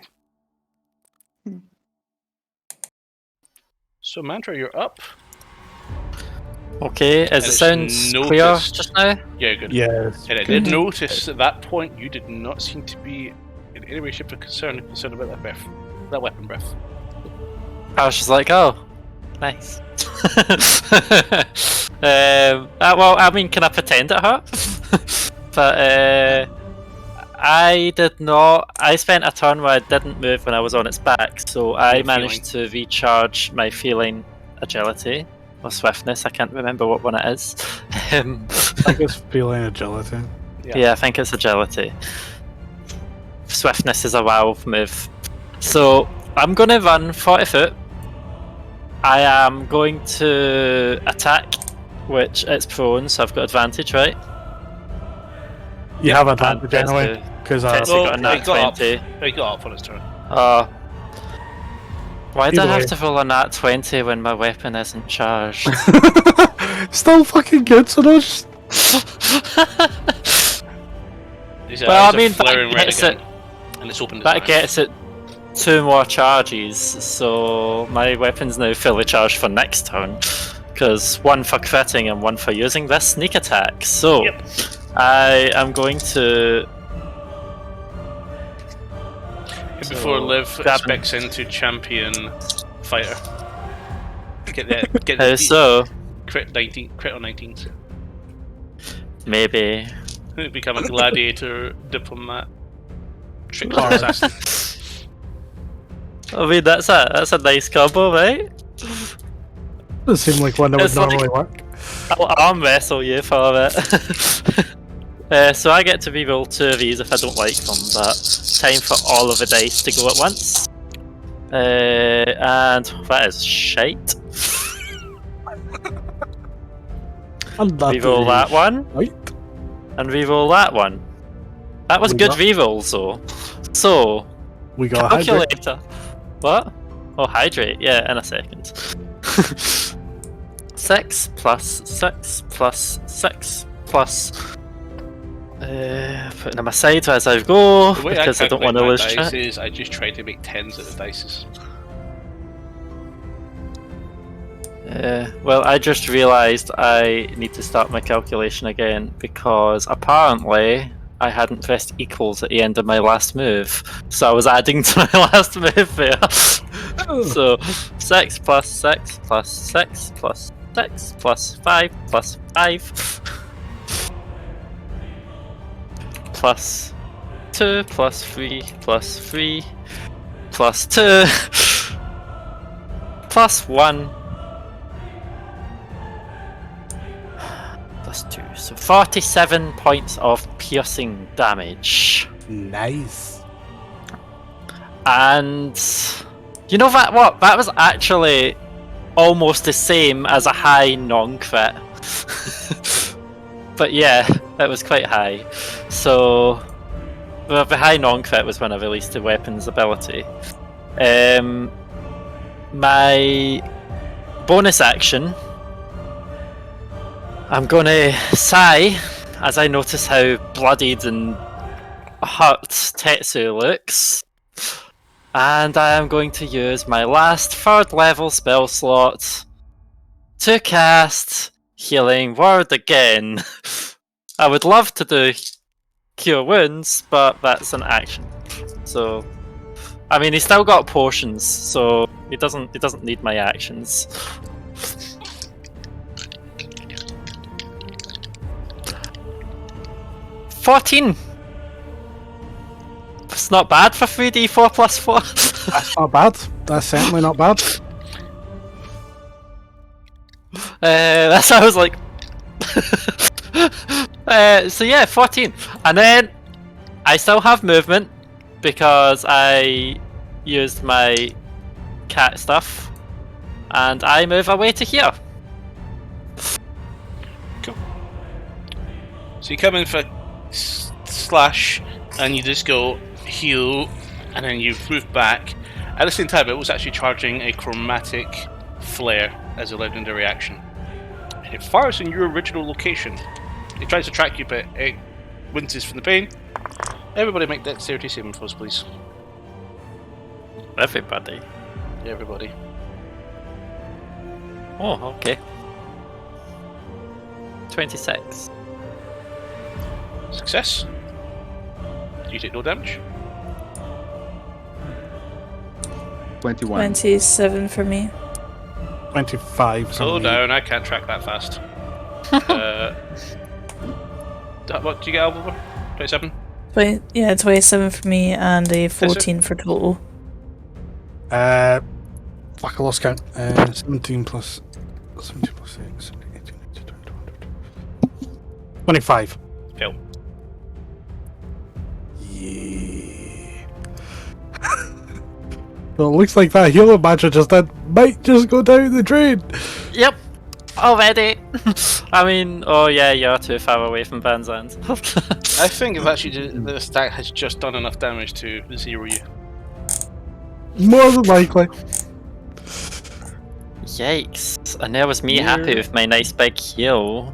So Mantra, you're up. Okay, is the it's sound clear noticed- just now? Yeah, good. Yes. And I did notice at that point you did not seem to be in any way, shape, or concerned about that breath, that weapon breath. I was just like, oh, nice. Well, I mean, can I pretend it hurt? But I did not. I spent a turn where I didn't move when I was on its back, so I Your managed to recharge my feline agility or swiftness. I can't remember what one it is. I think it's feeling agility. Yeah, I think it's agility. Swiftness is a wild move. So I'm going to run 40 foot. I am going to attack, which it's prone, so I've got advantage, right? You have advantage anyway, because Tetsu Well, got a nat he got 20. He got up on his turn. Why do I Either have way. to roll a nat 20 when my weapon isn't charged? still fucking good. So those. Well, I mean, he's flaring red gets again, and it's opened his that eyes. gets it 2 more charges, so my weapon's now fully charged for next turn. Because 1 for critting and 1 for using this sneak attack. So, Yep. I am going to... Before Liv grab specs into champion fighter. Get How the so? crit on 19s. Maybe. Become a gladiator diplomat. Trick Alright. assassin. I mean, that's a nice combo, right? Doesn't seem like one that would It's like- normally work. I'll arm wrestle you for it. So I get to reroll 2 of these if I don't like them, but time for all of the dice to go at once. And that is shite. And that Reroll is that one, right. and reroll that one. That was We good got- rerolls though. So, We got a hydrate. calculator. What? Oh, hydrate. Yeah, in a second. 6 plus 6 plus 6 plus. Putting them aside as I go The way because I don't calculate want to my lose dice track. is I just try to make 10s of the dices. Well, I just realised I need to start my calculation again because apparently I hadn't pressed equals at the end of my last move, so I was adding to my last move there. So 6 plus 6 plus 6 plus 6 plus 5 plus 5 plus 2 plus 3 plus 3 plus 2 plus 1 plus 2. So 47 points of piercing damage. Nice. And you know that what? That was actually almost the same as a high non-crit. But yeah, it was quite high. So well, the high non-crit was when I released the weapons ability. My bonus action, I'm gonna sigh as I notice how bloodied and hurt Tetsu looks. And I am going to use my last 3rd level spell slot to cast Healing Word again. I would love to do Cure Wounds, but that's an action. So, I mean, he's still got potions, so he doesn't need my actions. $14. It's not bad for 3d4 plus 4. That's not bad. That's certainly not bad. That's how I was like. So yeah, 14, and then I still have movement because I used my cat stuff, and I move away to here. So you come in for slash, and you just go heal, and then you move back. At the same time, it was actually charging a chromatic flare as a legendary action. And it fires in your original location. It tries to track you, but it winces from the pain. Everybody make dexterity saving throws, please. Everybody. Yeah, everybody. Oh, okay. 26. Success. You take no damage. 21. 27 for me. 25. Slow down, I can't track that fast. What do you get, Oliver? 27? Yeah, 27 for me and a 14 for total. Fuck, I lost count. 17 plus 8, 17, 18, 19, 20. 25. Fail. Yeah. Well, it looks like that healer badger might just go down the drain. Yep. Already. I mean, oh yeah, you're too far away from Van's End. I think if actually the stack has just done enough damage to zero you. More than likely. Yikes. And there was me happy with my nice big heal.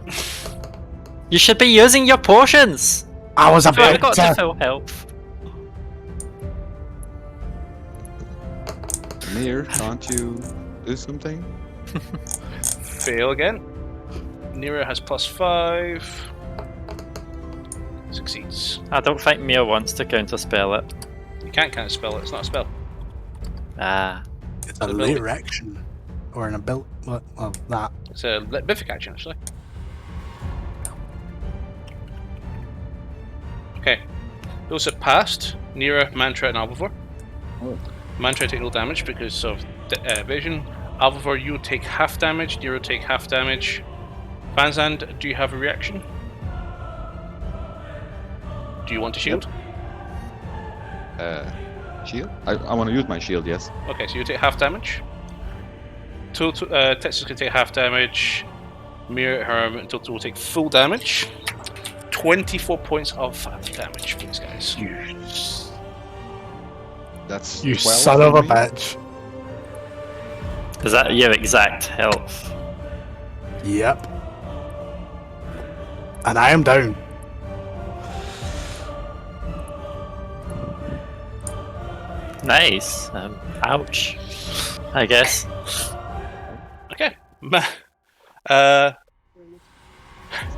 You should be using your potions! I was I about got to to. full health. Mir, can't you do something? Fail again. Nero has +5. Succeeds. I don't think Mia wants to counterspell it. You can't counterspell it, it's not a spell. Ah. It's a ability. later action. Or an ability. Well, that. It's a mythic action, actually. Okay. Those that passed, Nero, Mantra, and Alvivor. Oh. Mantra take no damage because of evasion. Alvivor, you take half damage. Nero take half damage. Vanzand, do you have a reaction? Do you want to shield? Shield? I want to use my shield, yes. Okay, so you take half damage. Total, Texas can take half damage. Mir, Herm, and Total will take full damage. 24 points of damage for these guys. That's You 12 son for of a me. bitch. Is that your exact health? Yep. And I am down. Nice. Ouch. I guess. Okay.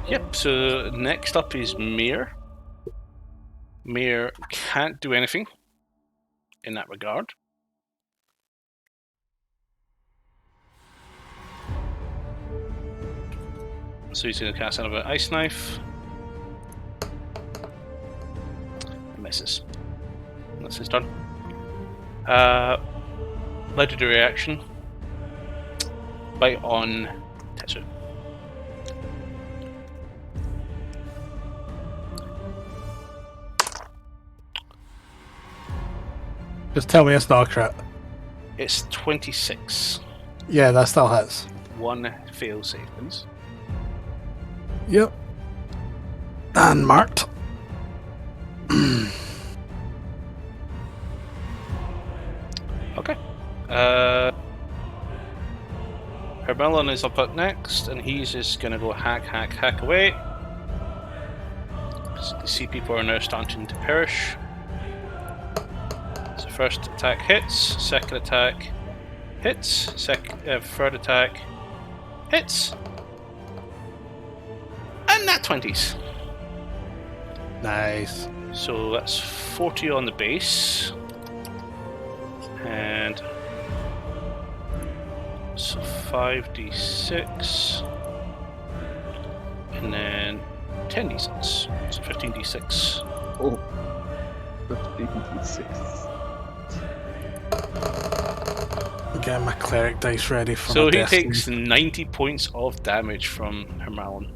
Yep, so next up is Mir. Mir can't do anything in that regard. So he's going to cast another Ice Knife. Misses. That's his turn. Legendary action. Bite on Tetsu. Just tell me it's not a crit. It's 26. Yeah, that still hits. One fail save, please. Yep. And marked. Okay. Hermelon is up next, and he's just gonna go hack away. So you see people are now starting to perish. So first attack hits, second attack hits, third attack hits, and nat 20s. Nice. So that's 40 on the base, and so 5d6, and then 10d6, so 15d6. Oh. 15d6. Getting my cleric dice ready for So my he destiny. takes 90 points of damage from Hermalon.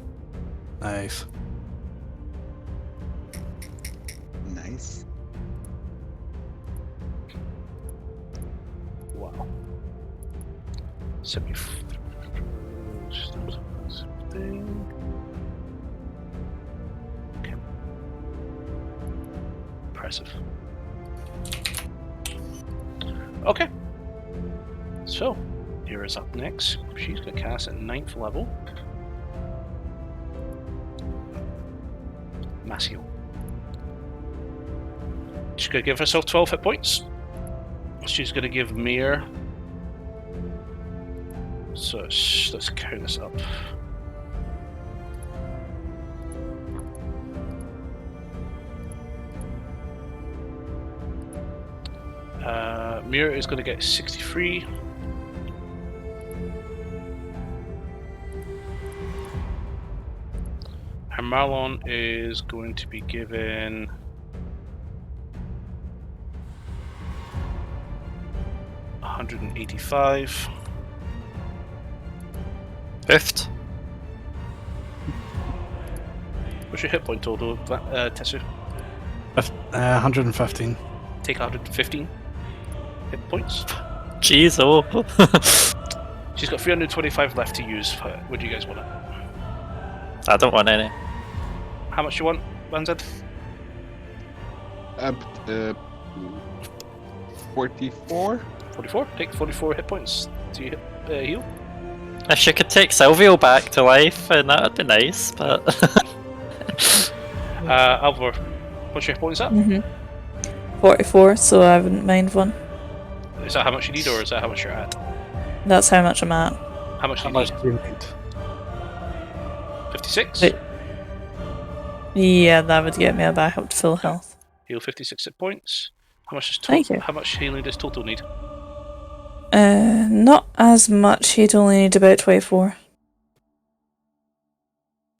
Nice. Nice. Wow. 74. Okay. Impressive. Okay. So, here is up next. She's going to cast at 9th level. Masio. She's going to give herself 12 hit points. She's going to give Mir. So let's count this up. Mir is going to get 63. Hermalon is going to be given 185. Hoofed. What's your hit point total, Tessu? 115. Take 115 hit points. Jeez, oh. She's got 325 left to use. What do you guys want? I don't want any. How much you want, Vanzed? 44? 44? Take 44 hit points to heal. If you could take Silvio back to life, and that would be nice, but... Alvor, what's your hit points at? 44, so I wouldn't mind one. Is that how much you need, or is that how much you're at? That's how much I'm at. How much do How you much need? do you need? 56? Wait. Yeah, that would get me back up to full health. Heal 56 hit points. How much Thank you. How much healing does Total need? Not as much. He'd only need about 24.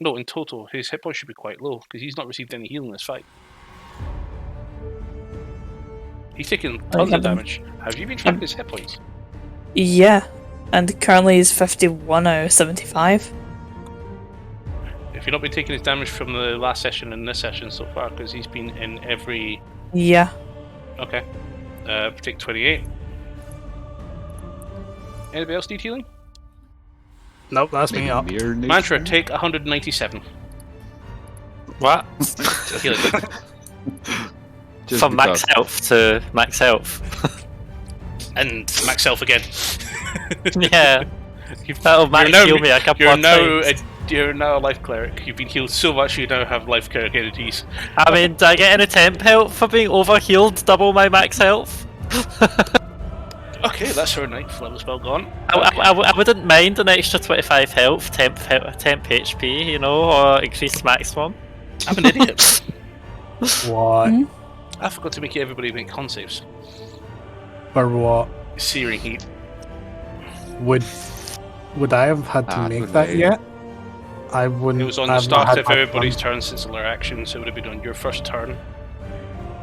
No, in total, his hit points should be quite low because he's not received any healing in this fight. He's taken tons of damage. Have you been tracking his hit points? Yeah, and currently he's 51 out of 75. If you've not been taking his damage from the last session and this session so far, because he's been in every... Yeah. Okay. Take 28. Anybody else need healing? Nope, that's me up. Mantra, take 197. What? Healing. Just From max because. health to max health. And max health again. Yeah. That'll max heal me a couple of times. You're now a life cleric. You've been healed so much you now have life cleric entities. I mean, do I get any temp health for being overhealed, double my max health? Okay, that's her 9th level spell gone. I wouldn't mind an extra 25 health, temp HP, you know, or increased maximum. I'm an idiot. What? I forgot to make everybody make con saves. For what? Searing heat. Would I have had to make that yet? I wouldn't. It was on the I've not start had of that everybody's done. turn since their action, so it would have been on your first turn.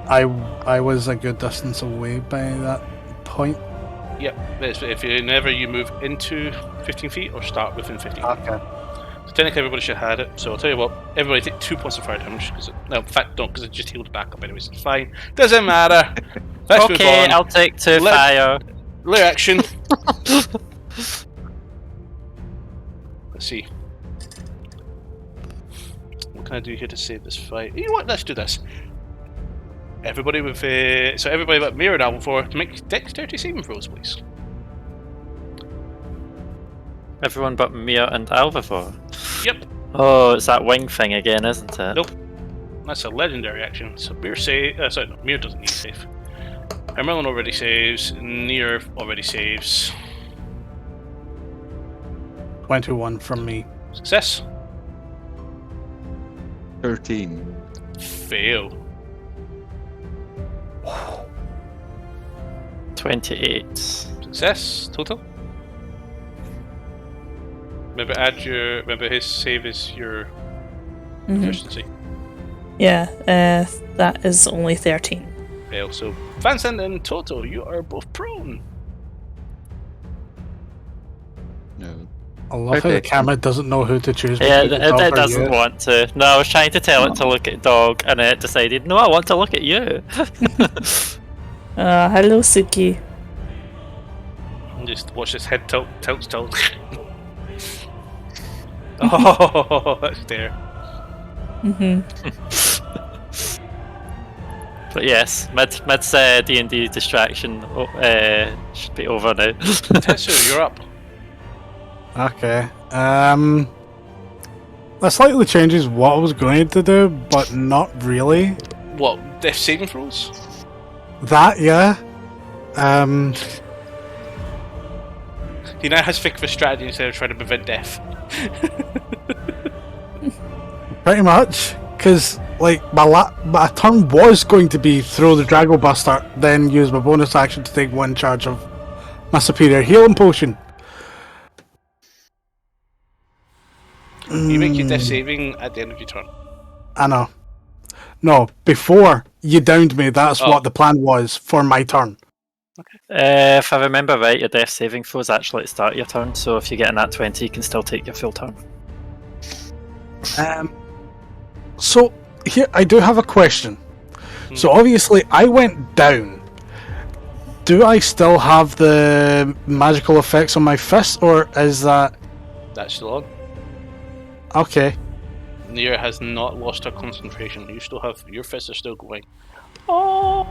I was a good distance away by that point. Yep, if you move into 15 feet or start within 15 feet. Okay. So technically everybody should have had it, so I'll tell you what, everybody take 2 points of fire damage, no, in fact don't, because it just healed back up anyways, it's fine. Doesn't matter! Let's move Okay, on. I'll take 2 fire. Layer action. Let's see. What can I do here to save this fight? You know what, let's do this. Everybody with so everybody but Mirror Album for make dexterity saving throws, please. Everyone but Mia and Alvivor. Yep. Oh, it's that wing thing again, isn't it? Nope. That's a legendary action. So Mirror sorry, no, Mirror doesn't need to save. Hermelin already saves. Nier already saves. 21 from me. Success. 13. Fail. 28. Success. Total. Remember his save is your efficiency. Yeah, that is only 13. Fail. So Vincent and Toto, you are both prone. No. I love how the camera doesn't know who to choose. Yeah, between the dog it or doesn't you. want to. No, I was trying to tell it to look at dog, and it decided, no, I want to look at you. Hello, Suki. Just watch this head tilt. Oh, that's there. But yes, mid's D&D distraction should be over now. Tetsu, you're up. Okay. That slightly changes what I was going to do, but not really. What, death saving throws? That, yeah. He now has to think of a strategy instead of trying to prevent death. Pretty much. Because, like, my turn was going to be throw the Drago Buster, then use my bonus action to take 1 charge of my superior healing potion. You make your death saving at the end of your turn. I know. No, before you downed me, that's Oh. what the plan was for my turn. If I remember right, your death saving throw is actually at the start of your turn, so if you get a nat 20, you can still take your full turn. So here I do have a question. So obviously I went down. Do I still have the magical effects on my fist, or is that That's still on. okay? Nira has not lost her concentration. You still have your fists are still going. Oh.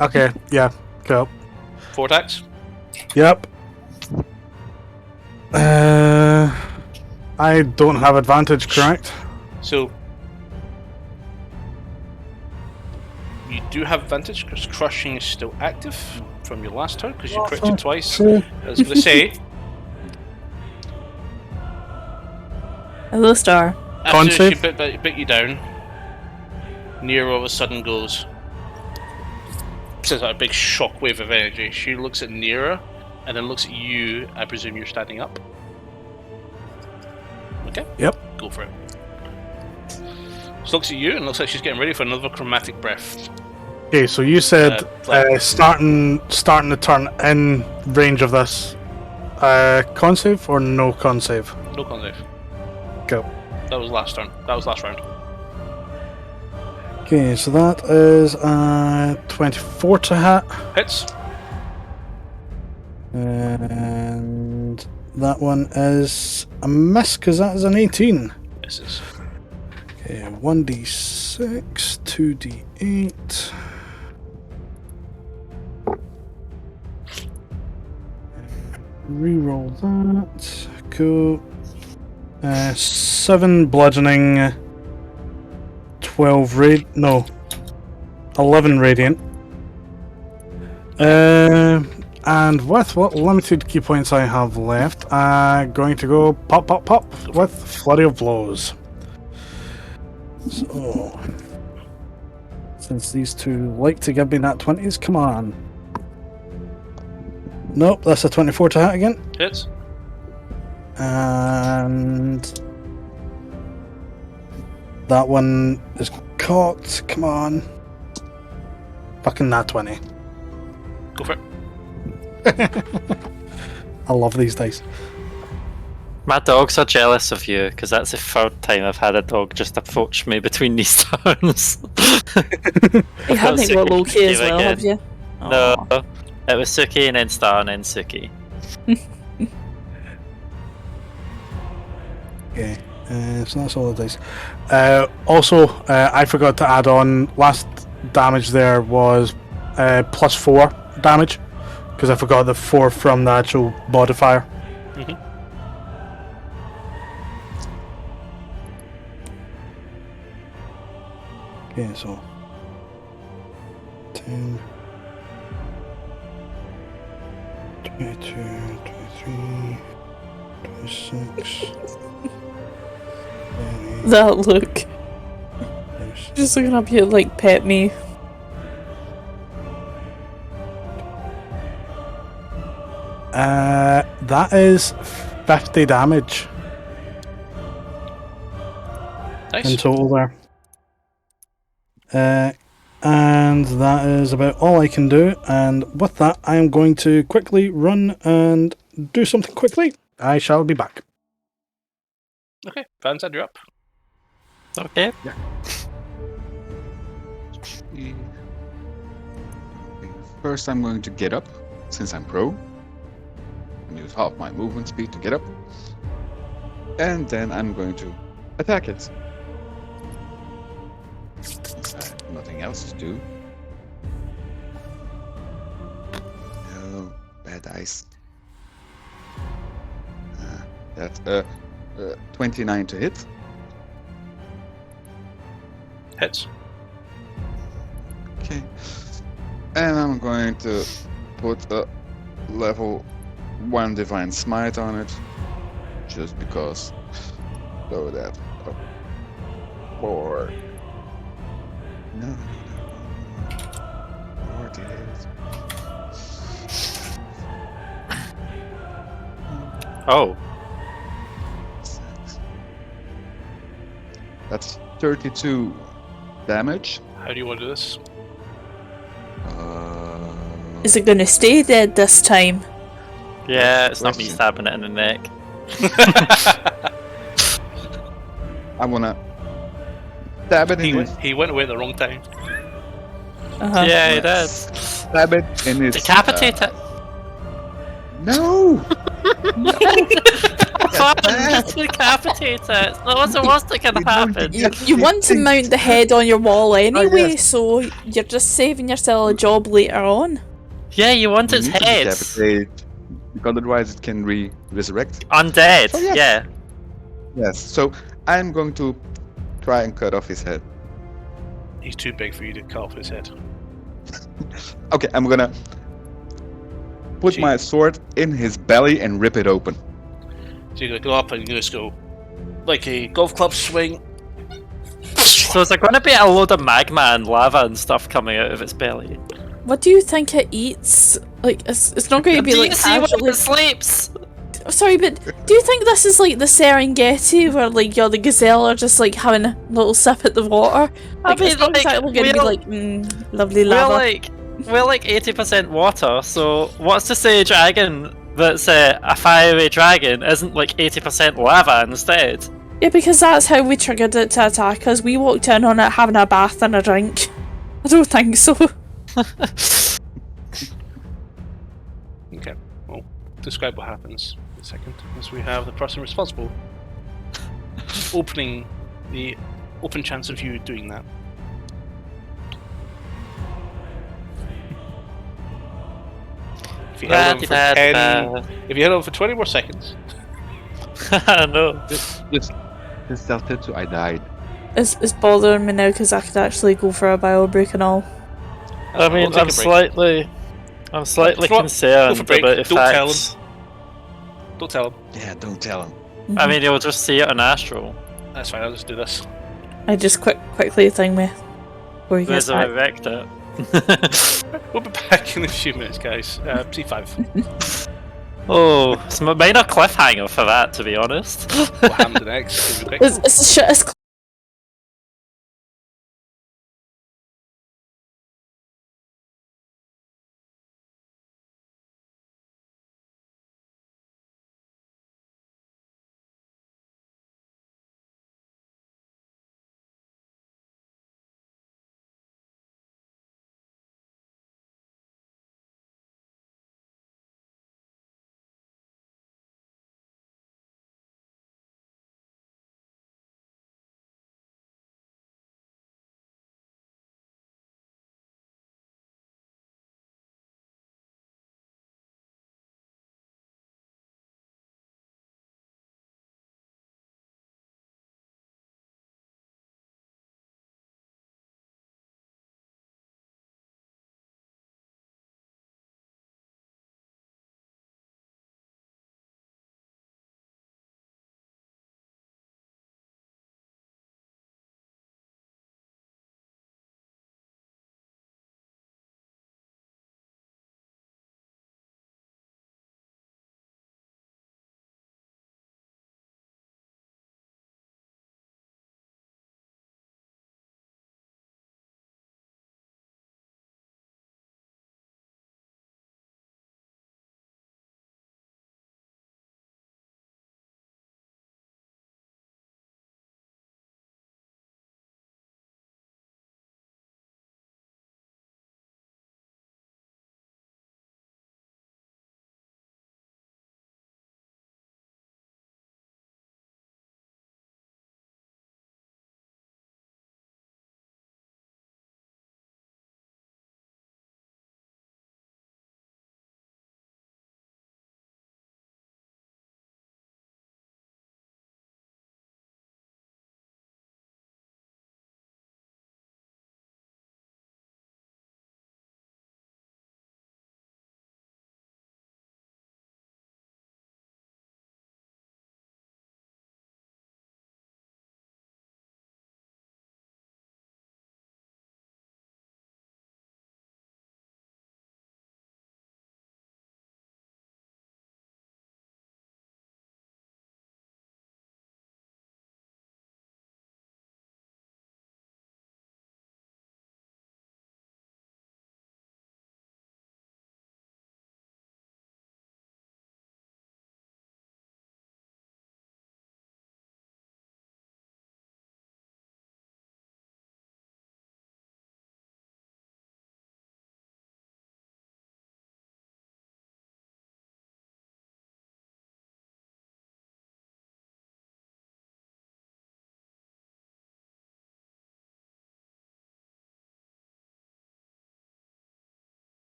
Okay, yeah, cool. 4 attacks. Yep. I don't have advantage, correct? So you do have advantage because crushing is still active from your last turn because you crit it twice. I was going to say. Hello, Star. After she save? bit you down, Nero all of a sudden goes. Sends out a big shockwave of energy. She looks at Nira and then looks at you. I presume you're standing up. Okay? Yep. Go for it. She looks at you and looks like she's getting ready for another chromatic breath. Okay, so you said starting the turn in range of this. Con save or no con save? No con save. Go. That was last turn. That was last round. Okay, so that is 24 to hit. Hits. And that one is a miss because that is an 18. Misses. Okay, 1d6, 2d8. Reroll that. Cool. 7 bludgeoning, 11 radiant. And with what limited key points I have left, I'm going to go pop, pop, pop with Flurry of Blows. So, since these two like to give me nat 20s, come on. Nope, that's a 24 to hit again. Hits. And that one is cocked. Come on. Fucking nat 20. Go for it. I love these dice. My dogs are jealous of you, because that's the third time I've had a dog just approach me between these turns. You haven't got Loki as well, have you? No, it was Suki and then Star and then Suki. Okay, so that's all the dice. Also, I forgot to add on, last damage there was +4 damage, because I forgot the 4 from the actual modifier. Mm-hmm. Okay, so 10, 22, 23, 26. That look. Just looking up here like pet me. That is 50 damage Nice. in total there. And that is about all I can do. And with that, I am going to quickly run and do something quickly. I shall be back. Okay, Vanzad, you're up. Okay. First, I'm going to get up, since I'm pro. And use half my movement speed to get up. And then I'm going to attack it. Since I have nothing else to do. No, bad dice. That's 29 to hit. Hits. Okay. And I'm going to put a level 1 Divine Smite on it. Just because. So that. 4. No. 48. Oh. 6. That's 32 damage. How do you want to do this? Is it going to stay dead this time? Yeah, it's not me Question. stabbing it in the neck. I wanna stab it in his. he went away at the wrong time. Yeah, he did. Stab it in his. Decapitate it. No. Fine, bad. just decapitate it. What's the worst that can We don't happen? get You these want to things. mount the head on your wall anyway, yes. so you're just saving yourself a job later on. Yeah, you want We its need to head. decapitate, because otherwise it can resurrect. Undead, Oh, yes. yeah. Yes. So I'm going to try and cut off his head. He's too big for you to cut off his head. Okay, I'm gonna put Gee. my sword in his belly and rip it open. So you're gonna go up and you're gonna just go like a golf club swing. So is there going to be a load of magma and lava and stuff coming out of its belly? What do you think it eats? Like, it's not going to be Do like you see when casually. it sleeps? Sorry, but do you think this is like the Serengeti, where like you're the gazelle are just like having a little sip at the water? Like, it's not exactly going to be like lovely lava. We're like 80% water, so what's to say a dragon that's a fiery dragon isn't like 80% lava instead? Yeah, because that's how we triggered it to attack us. We walked in on it having a bath and a drink. I don't think so. Okay, well, describe what happens in a second, as we have the person responsible opening the open chance of you doing that. If you held on for 10, if you held on for 20 more seconds, No. Just tell Tetsu I died. It's bothering me now because I could actually go for a bio break and all. I mean, We'll take a break. I'm slightly Go for concerned break. about the Don't tell fact. don't tell him. Yeah, don't tell him. I mean, you'll just see it on Astral. That's fine, I'll just do this. I just quickly thing me before he gets back. Resurrect it. We'll be back in a few minutes, guys. C5. Oh, it's a minor cliffhanger for that, to be honest. What happened next? It'll be quick. It's shit. It's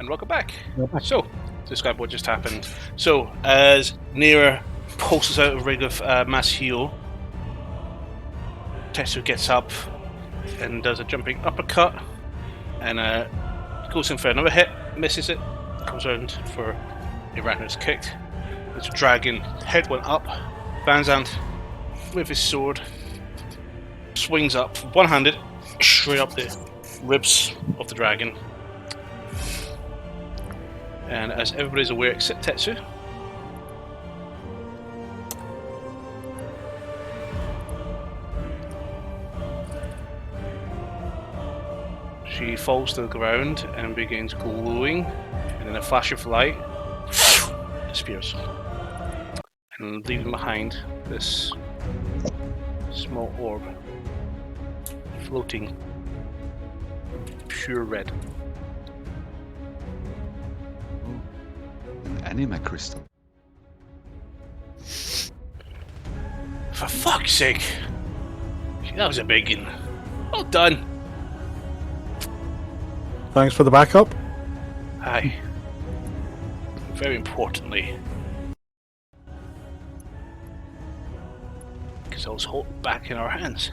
and welcome back. Welcome back. So, describe what just happened. So, as Nira pulses out a rig of mass heal, Tetsu gets up and does a jumping uppercut, and goes in for another hit, misses it, comes around for a Ratner's kick. This dragon head went up. Van Zandt, with his sword, swings up, one-handed, straight up the ribs of the dragon. And as everybody's aware except Tetsu, she falls to the ground and begins glowing, and in a flash of light, disappears. And leaving behind this small orb, floating, pure red. An anime crystal. For fuck's sake! That was a big one. Well done! Thanks for the backup. Aye. Very importantly, because I was holding back in our hands.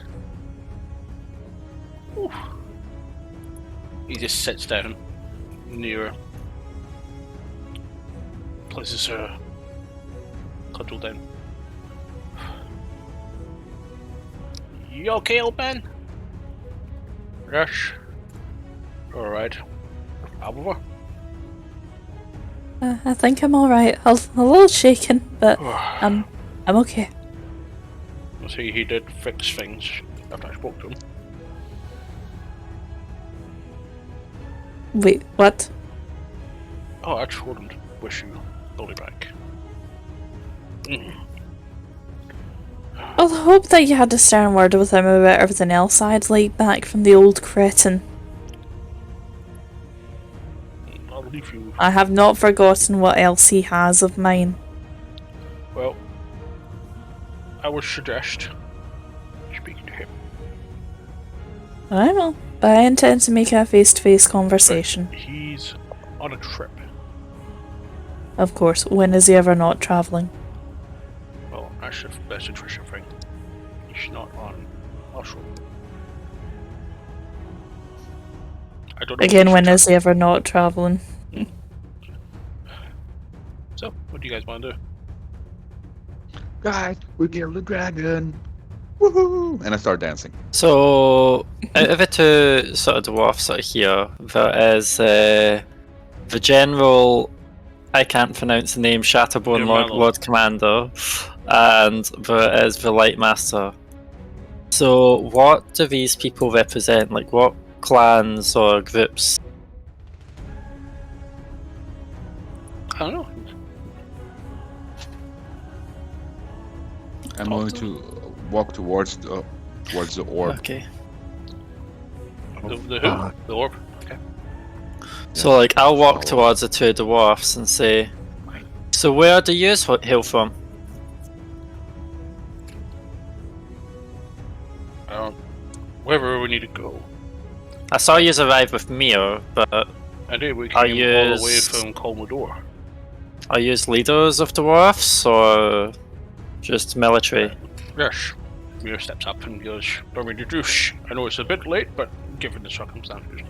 Ooh. He just sits down near her, places her cudgel down. You okay, old man? Yes. Alright. Over. I think I'm alright. A little shaken, but I'm okay. I see he did fix things after I spoke to him. Wait, what? Oh, I told him to wish you Dolly back. Well, I hope that you had a stern word with him about everything else I'd like back from the old cretin. I'll leave you. I have not forgotten what else he has of mine. Well, I would suggest speaking to him. I will, but I intend to make a face-to-face conversation. He's on a trip. Of course, when is he ever not travelling? Well, that's the best interesting thing. He's not on Oslo. I don't know. Again, when is he ever not travelling? So, what do you guys want to do? Guys, we killed the dragon. Woohoo! And I start dancing. So, out of the two sort of dwarfs sort of here, there is the general, I can't pronounce the name, Shatterbone Lord Commander, and there is the Light Master. So, what do these people represent? Like, what clans or groups? I don't know. I'm going to walk towards the orb. Okay. The who? The orb? Okay. So, like, I'll walk Follow. towards the two dwarfs and say, so where do you hail from? Wherever we need to go. I saw you arrive with Mir, but I did. We Are came all the way yous- from Colmodor. are you leaders of dwarfs or just military? Yes. Mir steps up and goes, "Don't mean to douche. I know it's a bit late, but given the circumstances,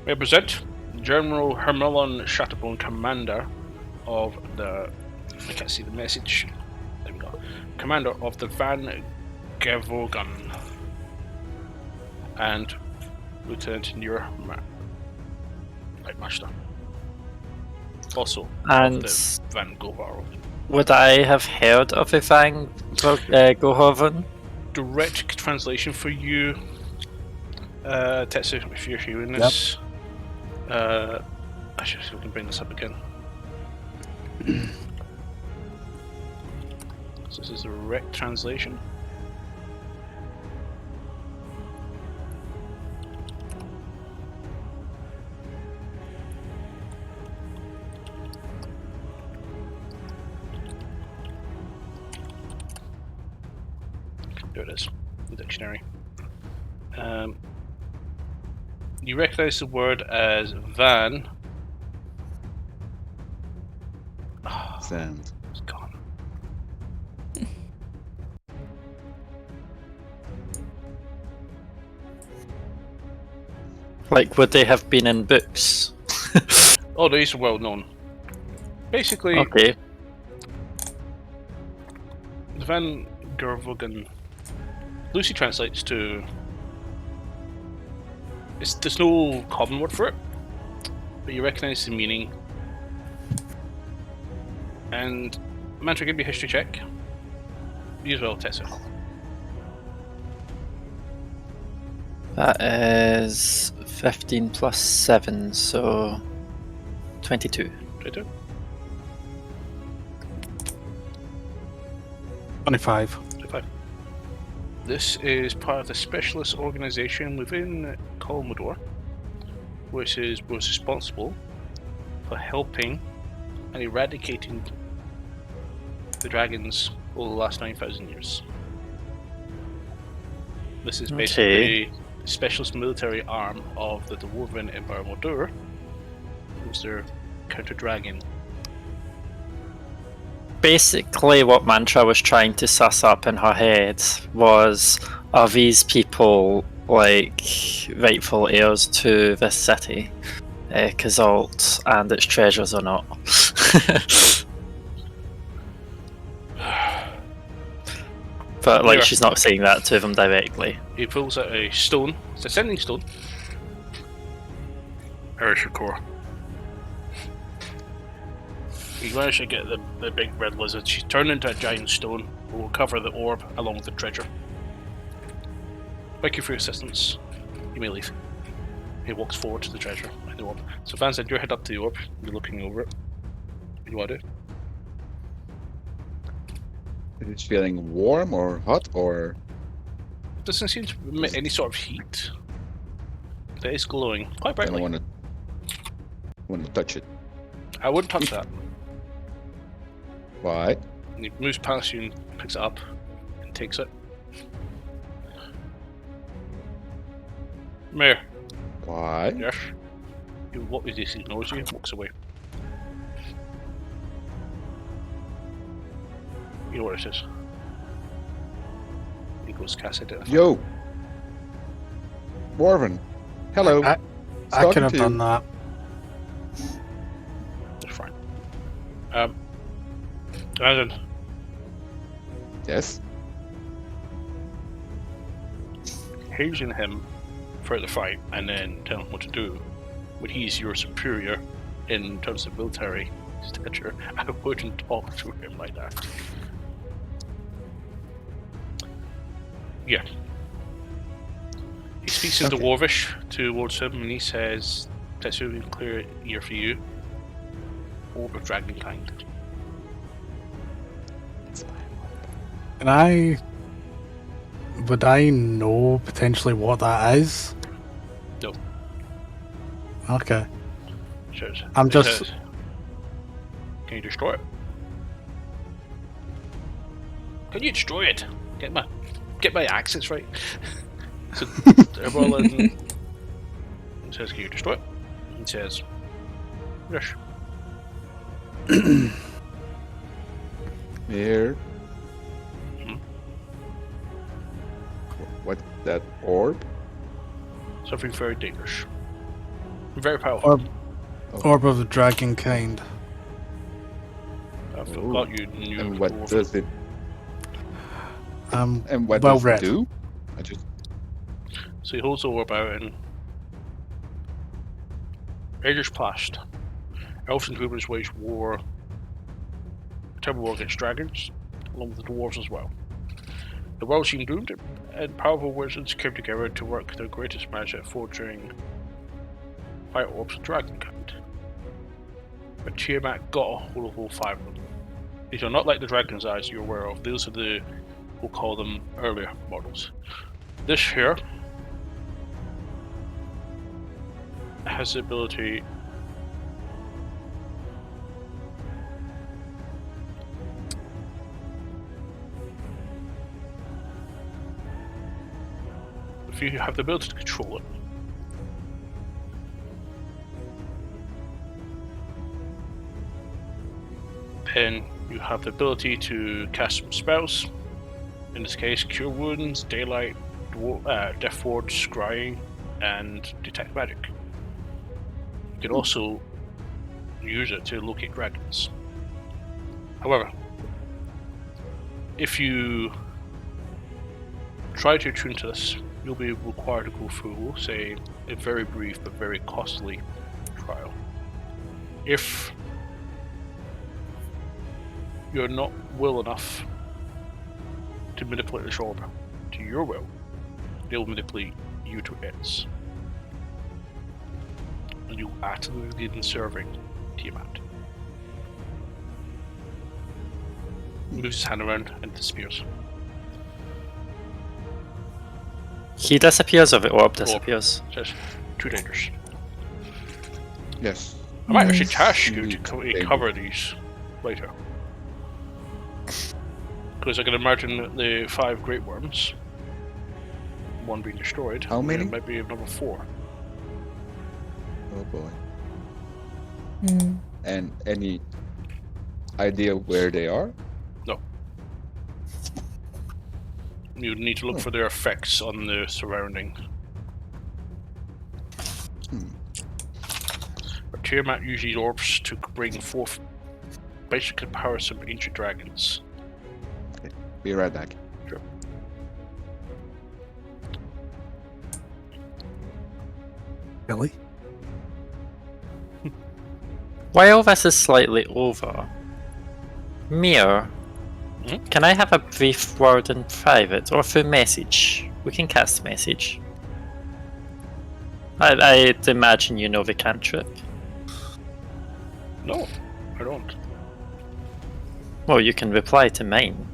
may I present General Hermelon Shatterbone, Commander of the... I can't see the message. There we go. Commander of the Van Gevogan. And Lieutenant Nir Light Master. Also, And the Van Govaro. would I have heard of a Van Gohoven? Direct translation for you, Tetsu, if you're hearing this. Actually, we can bring this up again. So this is a direct translation. There it is, the dictionary. You recognize the word as van Sand. It's gone. Like, would they have been in books? Oh, these are well known. Basically, Okay. the Van Gervogen loosely translates to. There's no common word for it, but you recognise the meaning. And Mantra, give me a history check. You as well, Tessa. That is 15 plus 7, so 22. 22. 25. 25. This is part of the specialist organisation within Colmodor, which was responsible for helping and eradicating the dragons over the last 9,000 years. This is basically the specialist military arm of the Dwarven Empire Mordur, who's their counter-dragon. Basically, what Mantra was trying to suss up in her head was, are these people like rightful heirs to this city, Kazalt, and its treasures or not? But like, Yeah. she's not saying that to them directly. He pulls out a stone. It's a sending stone. Erishakor. You managed to get the big red lizard. She's turned into a giant stone. Will cover the orb along with the treasure. Thank you for your assistance. You may leave. He walks forward to the treasure and the orb. So Van said, you head up to the orb. You're looking over it. What do you want to do? Is it feeling warm or hot or? Doesn't seem to emit any sort of heat. But it is glowing quite I brightly. don't want to touch it. I wouldn't touch that. Why? And he moves past you and picks it up and takes it. Mayor, Why? yes. What is this? He ignores you and walks away. You know what it is. He goes cast it. Yo, Warven. Hello. I Talking could have to done you. that. That's fine. Brandon, Yes. hazing him for the fight and then tell him what to do when he's your superior in terms of military stature. I wouldn't talk to him like that. Yeah. He speaks in Okay. Dwarvish towards him and he says, Tetsu, clear ear for you. Orb of Dragonkind. And would I know potentially what that is? No. Okay. Says, I'm it just- says, can you destroy it? Can you destroy it? Get my accents right. So Roland says, can you destroy it? He says, yes. Here. Mhm. What? That orb? Something very dangerous. Very powerful. Orb of the dragon kind. I forgot you knew. And what dwarf. does it? Um, And what well does read. it do? I just. So he holds the orb out and ages passed. Elves and humans waged war, a terrible war against dragons, along with the dwarves as well. The world seemed doomed, and powerful wizards came together to work their greatest magic at forging white orbs of dragonkind. But Tiamat got a hold of all 5 of them. These are not like the dragon's eyes you're aware of. These are we'll call them earlier models. This here has the ability if you have the ability to control it. Then you have the ability to cast some spells. In this case, Cure Wounds, Daylight, Death Ward, Scrying, and Detect Magic. You can also use it to locate dragons. However, if you try to attune to this, you'll be required to go through, say, a very brief but very costly trial. If you're not well enough to manipulate the orb to your will, they'll manipulate you to its. And you actively begin serving Tiamat. He moves his hand around and disappears. He disappears or the orb disappears? Says, 2 dangers. Yes. I might actually task you Indeed. to cover these later. Because I can imagine that the 5 Great Worms, one being destroyed, How many? there might be another 4. Oh boy. Hmm. And any idea where they are? No. You need to look for their effects on the surrounding. But Tiamat uses orbs to bring forth basic powers of ancient dragons. Be right back. Sure. Really? While this is slightly over, Mir, can I have a brief word in private or through message? We can cast message. I'd imagine you know the cantrip. No, I don't. Well, you can reply to mine.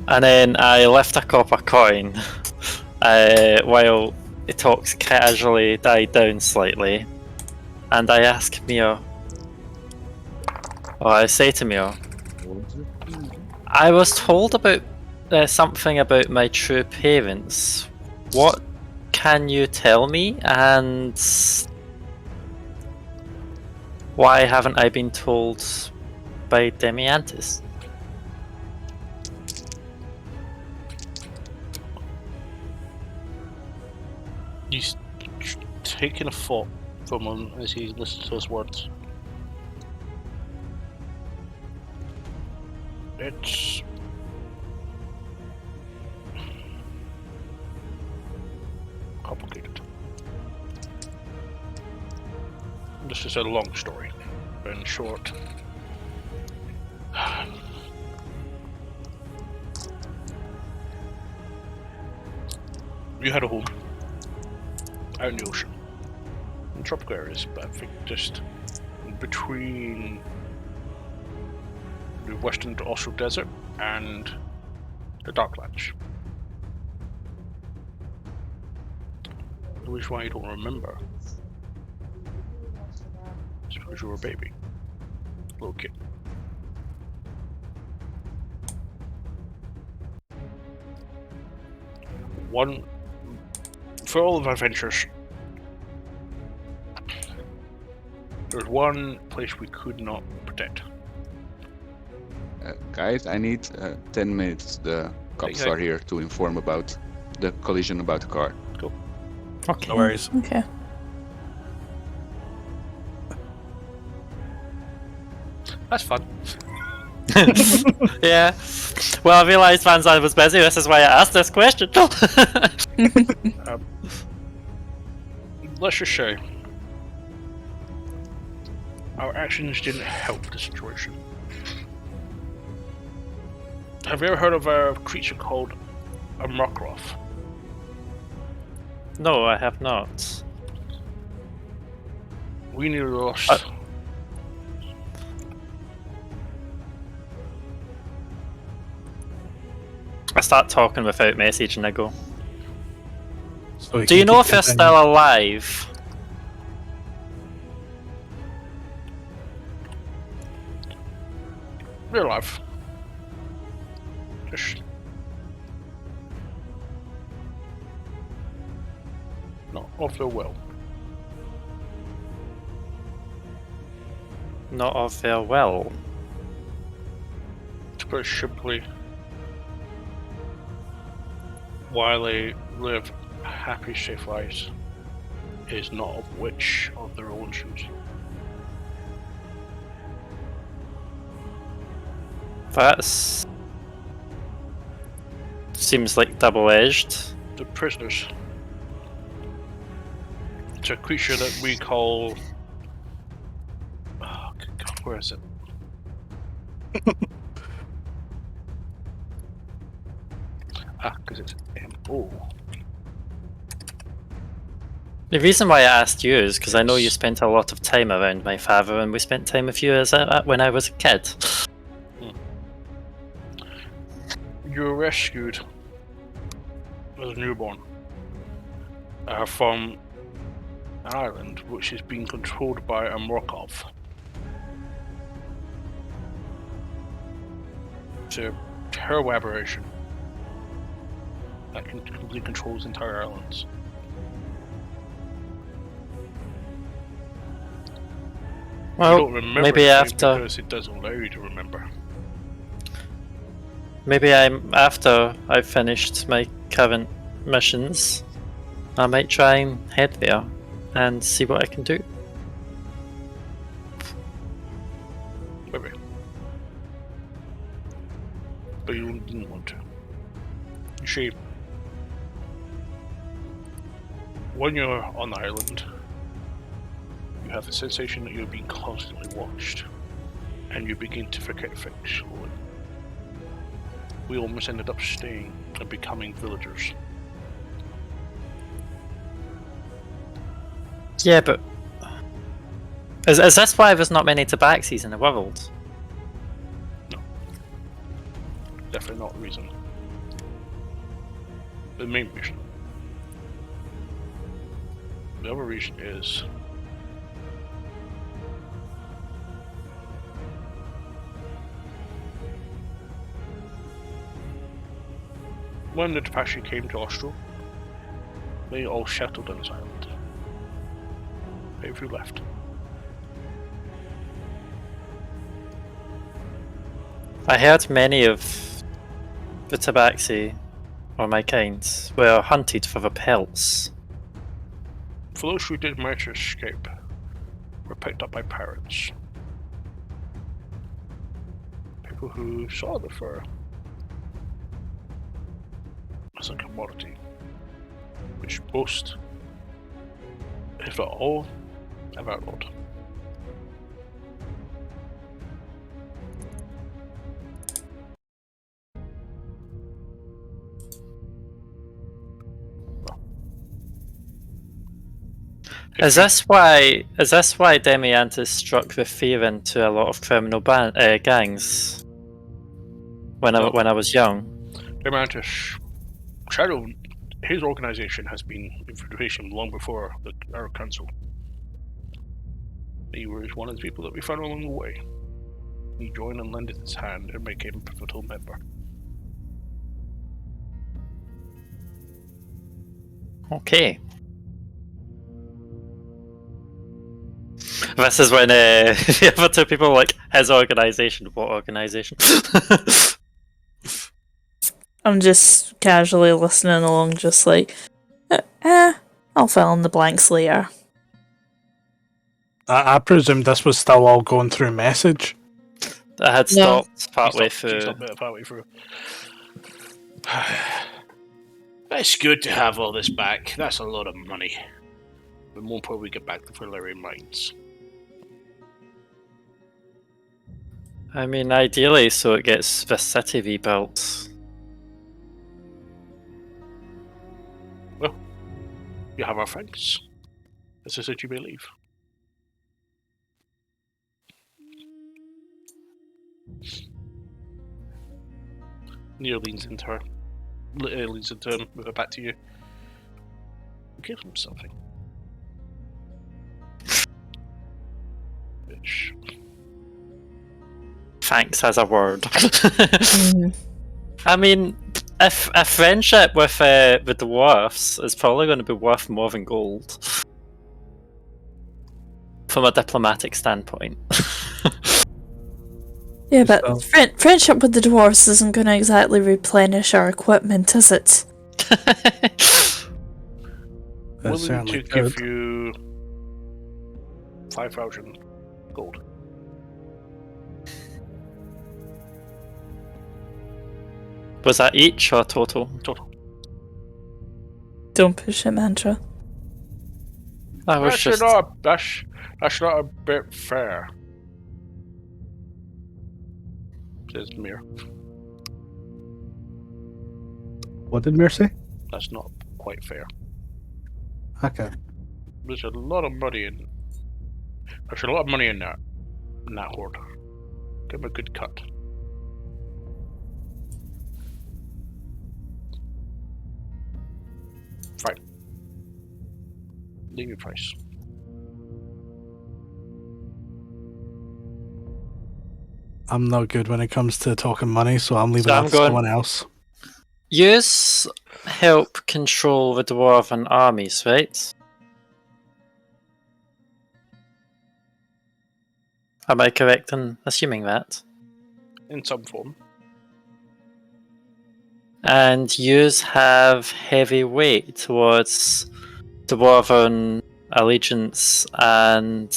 And then I lift a copper coin while it talks casually died down slightly. And I ask Mir, or I say to Mir, I was told about something about my true parents. What can you tell me? And why haven't I been told by Demiantis? He's taking a thought from him as he listens to his words. It's complicated. This is a long story, but in short, you had a home out in the ocean, in tropical areas, but I think just between the western Austral Desert and the Darklands. The reason why you don't remember is because you were a baby, little kid. For all of my adventures, there's one place we could not protect. Guys, I need 10 minutes. The cops Okay. are here to inform about the collision about the car. Okay. No worries. Okay. That's fun. Yeah. Well, I realised Van Zandt was busy, this is why I asked this question. Let's just say our actions didn't help the situation. Have you ever heard of a creature called a Murkroth? No, I have not. We nearly lost. I start talking without message and I go, So do you know if they're still alive? Real life. Just not of their will. not of their will. To put it simply, while they live happy, safe lives, it is not of which of their own choosing. That's seems like double-edged. The prisoners. It's a creature that we call. Oh, good God, where is it? Because it's M-O. The reason why I asked you is because I know you spent a lot of time around my father, and we spent time with you when I was a kid. You were rescued as a newborn from an island which is being controlled by a Morkov. It's a terrible aberration that can completely control entire islands. Well, you don't remember maybe anything after. because it doesn't allow you to remember. Maybe after I've finished my current missions, I might try and head there and see what I can do. Maybe. But you didn't want to. You see, when you're on the island, you have the sensation that you're being constantly watched, and you begin to forget things slowly. We almost ended up staying and becoming villagers. Yeah, but is this why there's not many tabaxis in the world? No. Definitely not the reason. The main reason. The other reason is when the Tabaxi came to Austral, they all settled on this island. Very few left. I heard many of the tabaxi, or my kind, were hunted for their pelts. For those who did manage to escape, were picked up by pirates. People who saw the fur as a commodity, which most, if not all, have outlawed. Is this why Demiantis struck with fear into a lot of criminal gangs when I was young? Demantis, Shadow, his organization has been in Federation long before our council. He was one of the people that we found along the way. He joined and lended his hand and became a pivotal member. Okay. This is when the other two people were like, his organization. What organization? I'm just casually listening along, just like, I'll fill in the blanks later. I presume this was still all going through message. I had No. stopped partway through. Partway through. It's good to have all this back. That's a lot of money. But more probably get back to Valerian mines. I mean, ideally, so it gets the city rebuilt. Well, you have our thanks. As I said, you may leave. Neil leans into her. Leans into him with her back to you. Give him something. Bitch. Thanks as a word. Mhm. I mean, if a friendship with the dwarfs is probably going to be worth more than gold. from a diplomatic standpoint. Yeah, but So- friendship with the dwarves isn't going to exactly replenish our equipment, is it? Willing certainly to give could. you 5,000 gold. Was that each or total? Total. Don't push it, Mantra. That was just. That's not a bit fair. Says Mir. What did Mir say? That's not quite fair. Okay. There's a lot of money in. There's a lot of money in that horde. Give him a good cut. Fine. Name your price. I'm not good when it comes to talking money, so I'm leaving So that I'm to going- someone else. Use help control the dwarven armies, right? Am I correct in assuming that? In some form. And yous have heavy weight towards dwarven allegiance and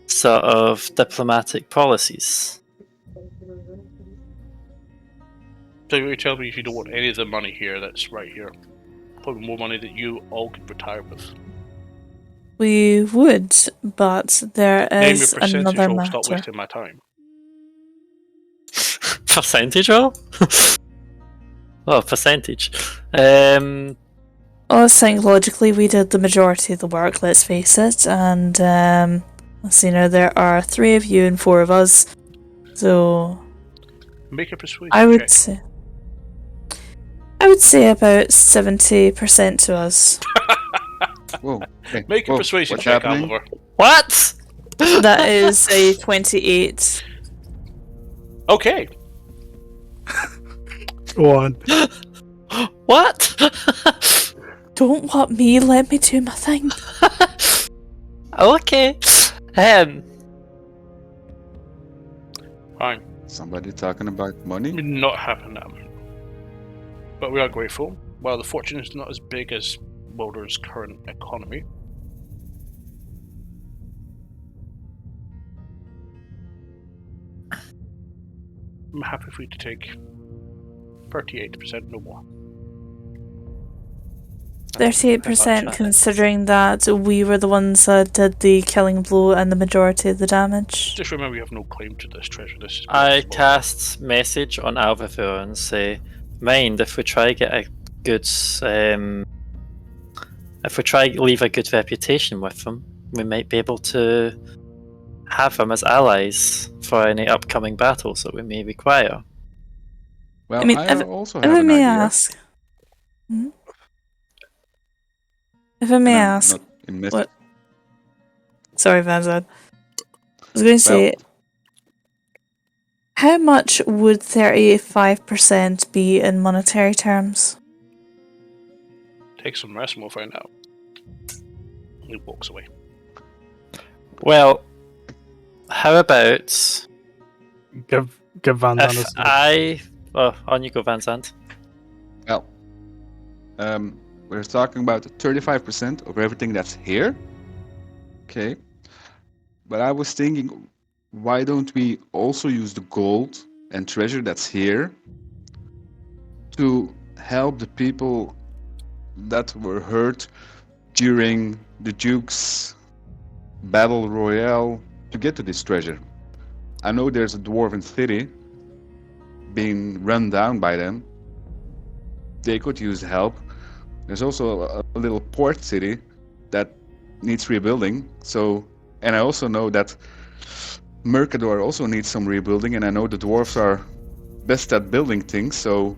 sort of diplomatic policies. So you tell me if you don't want any of the money here that's right here. Probably more money that you all could retire with. We would, but there Name your is percentage another or stop matter. wasting my time. Percentage roll? Oh, percentage. I was think logically we did the majority of the work, let's face it, and let's see now, there are 3 of you and 4 of us, so Make a persuasion I would check. say about 70% to us. Whoa. Hey, Make a whoa, persuasion what's check, happening? Oliver. What? That is a 28. Okay. Go on. What? Don't want me, let me do my thing. Okay. Fine. Somebody talking about money? Not happen now. But we are grateful. While the fortune is not as big as Boulder's current economy, I'm happy for you to take 38%, no more. 38% considering that we were the ones that did the killing blow and the majority of the damage. Just remember you have no claim to this treasure. This is I Boulder's. cast message on Alvaville and say, mind if we try get a good if we try leave a good reputation with them, we might be able to have them as allies for any upcoming battles that we may require. Well, I mean, also If have I an may idea. ask. If I may And I'm ask. not in mis- What? Sorry, Vanzad. I was going to say, how much would 35% be in monetary terms? Take some rest and we'll find out. He walks away. Well, how about Give Van Zandt if I... Oh, on you go, Van Zandt. Well, we're talking about 35% of everything that's here. Okay. But I was thinking, why don't we also use the gold and treasure that's here to help the people that were hurt during the Duke's battle royale to get to this treasure? I know there's a dwarven city being run down by them. They could use help. There's also a little port city that needs rebuilding. So, and I also know that Mercador also needs some rebuilding, and I know the dwarves are best at building things. So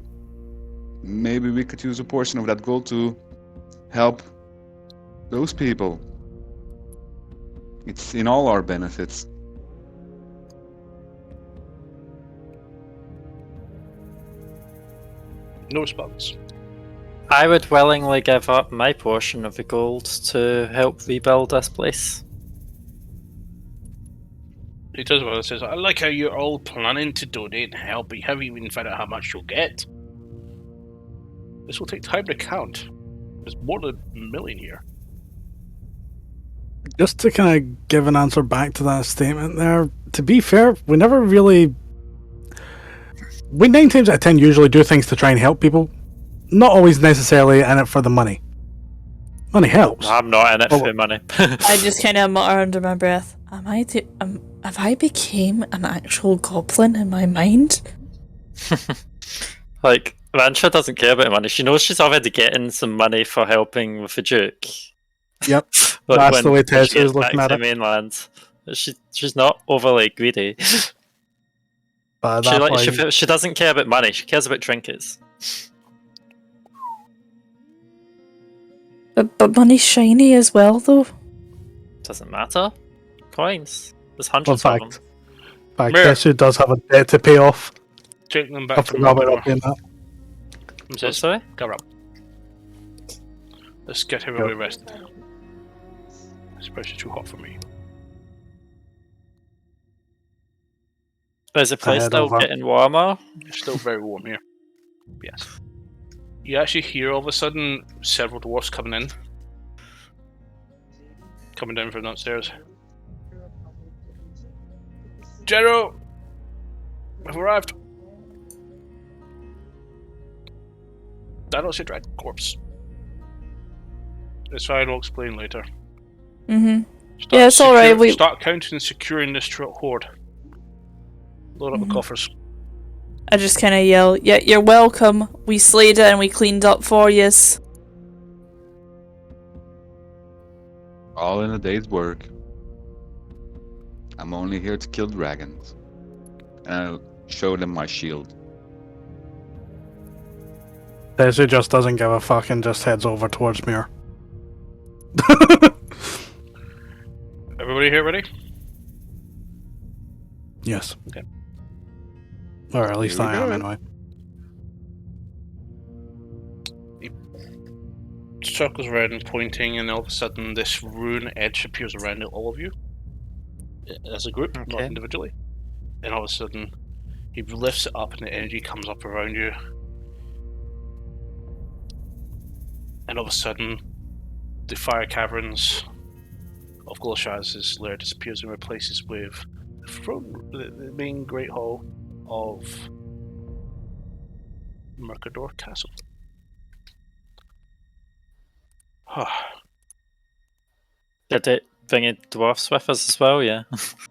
maybe we could use a portion of that gold to help those people. It's in all our benefits. No response. I would willingly give up my portion of the gold to help rebuild this place. He turns around and says, I like how you're all planning to donate and help, but you haven't even found out how much you'll get. This will take time to count. There's more than a million here. Just to kind of give an answer back to that statement there, to be fair, we never really... We 9 times out of 10 usually do things to try and help people. Not always necessarily in it for the money. Money helps. I'm not in it for money. I just kind of mutter under my breath. Have I became an actual goblin in my mind? Like, Rancha doesn't care about money. She knows she's already getting some money for helping with the Duke. Yep. But That's when the way she Tessa gets is looking back at to it. the mainland, she's not overly greedy. But at that point, She doesn't care about money. She cares about trinkets. But money's shiny as well, though. Doesn't matter. Coins. There's in hundreds of them. fact, Mayor. Tessa does have a debt to pay off. Take them I back to forgot about Mordor. not paying that. And Oh, says, sorry? Come up. Let's get everybody rested. This place is too hot for me. Is the place head still over. getting warmer? It's still very warm here. Yes. You actually hear all of a sudden several dwarfs coming in. Coming down from downstairs. General! I've arrived. I don't see a dragon corpse. It's fine, I'll explain later. Mm-hmm. Start Yeah, it's alright, Start counting and securing this hoard. Load up the coffers. I just kind of yell, yeah, you're welcome. We slayed it and we cleaned up for yous. All in a day's work. I'm only here to kill dragons. And I'll show them my shield. Tessa just doesn't give a fuck and just heads over towards Muir. Everybody here ready? Yes. Okay. Or at least Here we I am, go. anyway. Circles around and pointing, and all of a sudden this rune edge appears around all of you. As a group, not Okay. individually. And all of a sudden, he lifts it up and the energy comes up around you. And all of a sudden, the fire caverns of Glashaz's lair disappears and replaces with the main Great Hall of Mercador Castle. Did it bring in dwarfs with us as well? Yeah.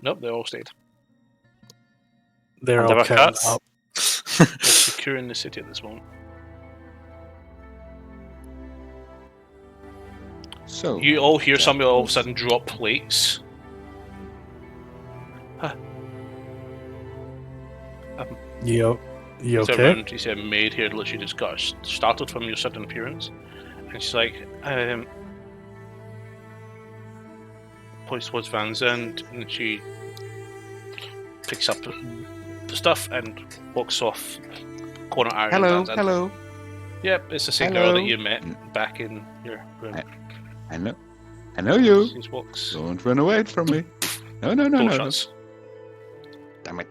Nope, they all stayed. They're And all there were counting cuts. up. They're securing the city at this moment. So, You all hear that somebody all of a was- sudden drop plates. You You turn okay? around, you see a maid here literally just got startled from your sudden appearance. And she's like, points towards Van's end, and she picks up the stuff and walks off corner eye. Hello, Van's end. hello. Yep, it's the same girl that Hello. you met back in your room. I know you. She just walks. Don't run away from me. No, no, no, Door no, no. shuts. Damn it.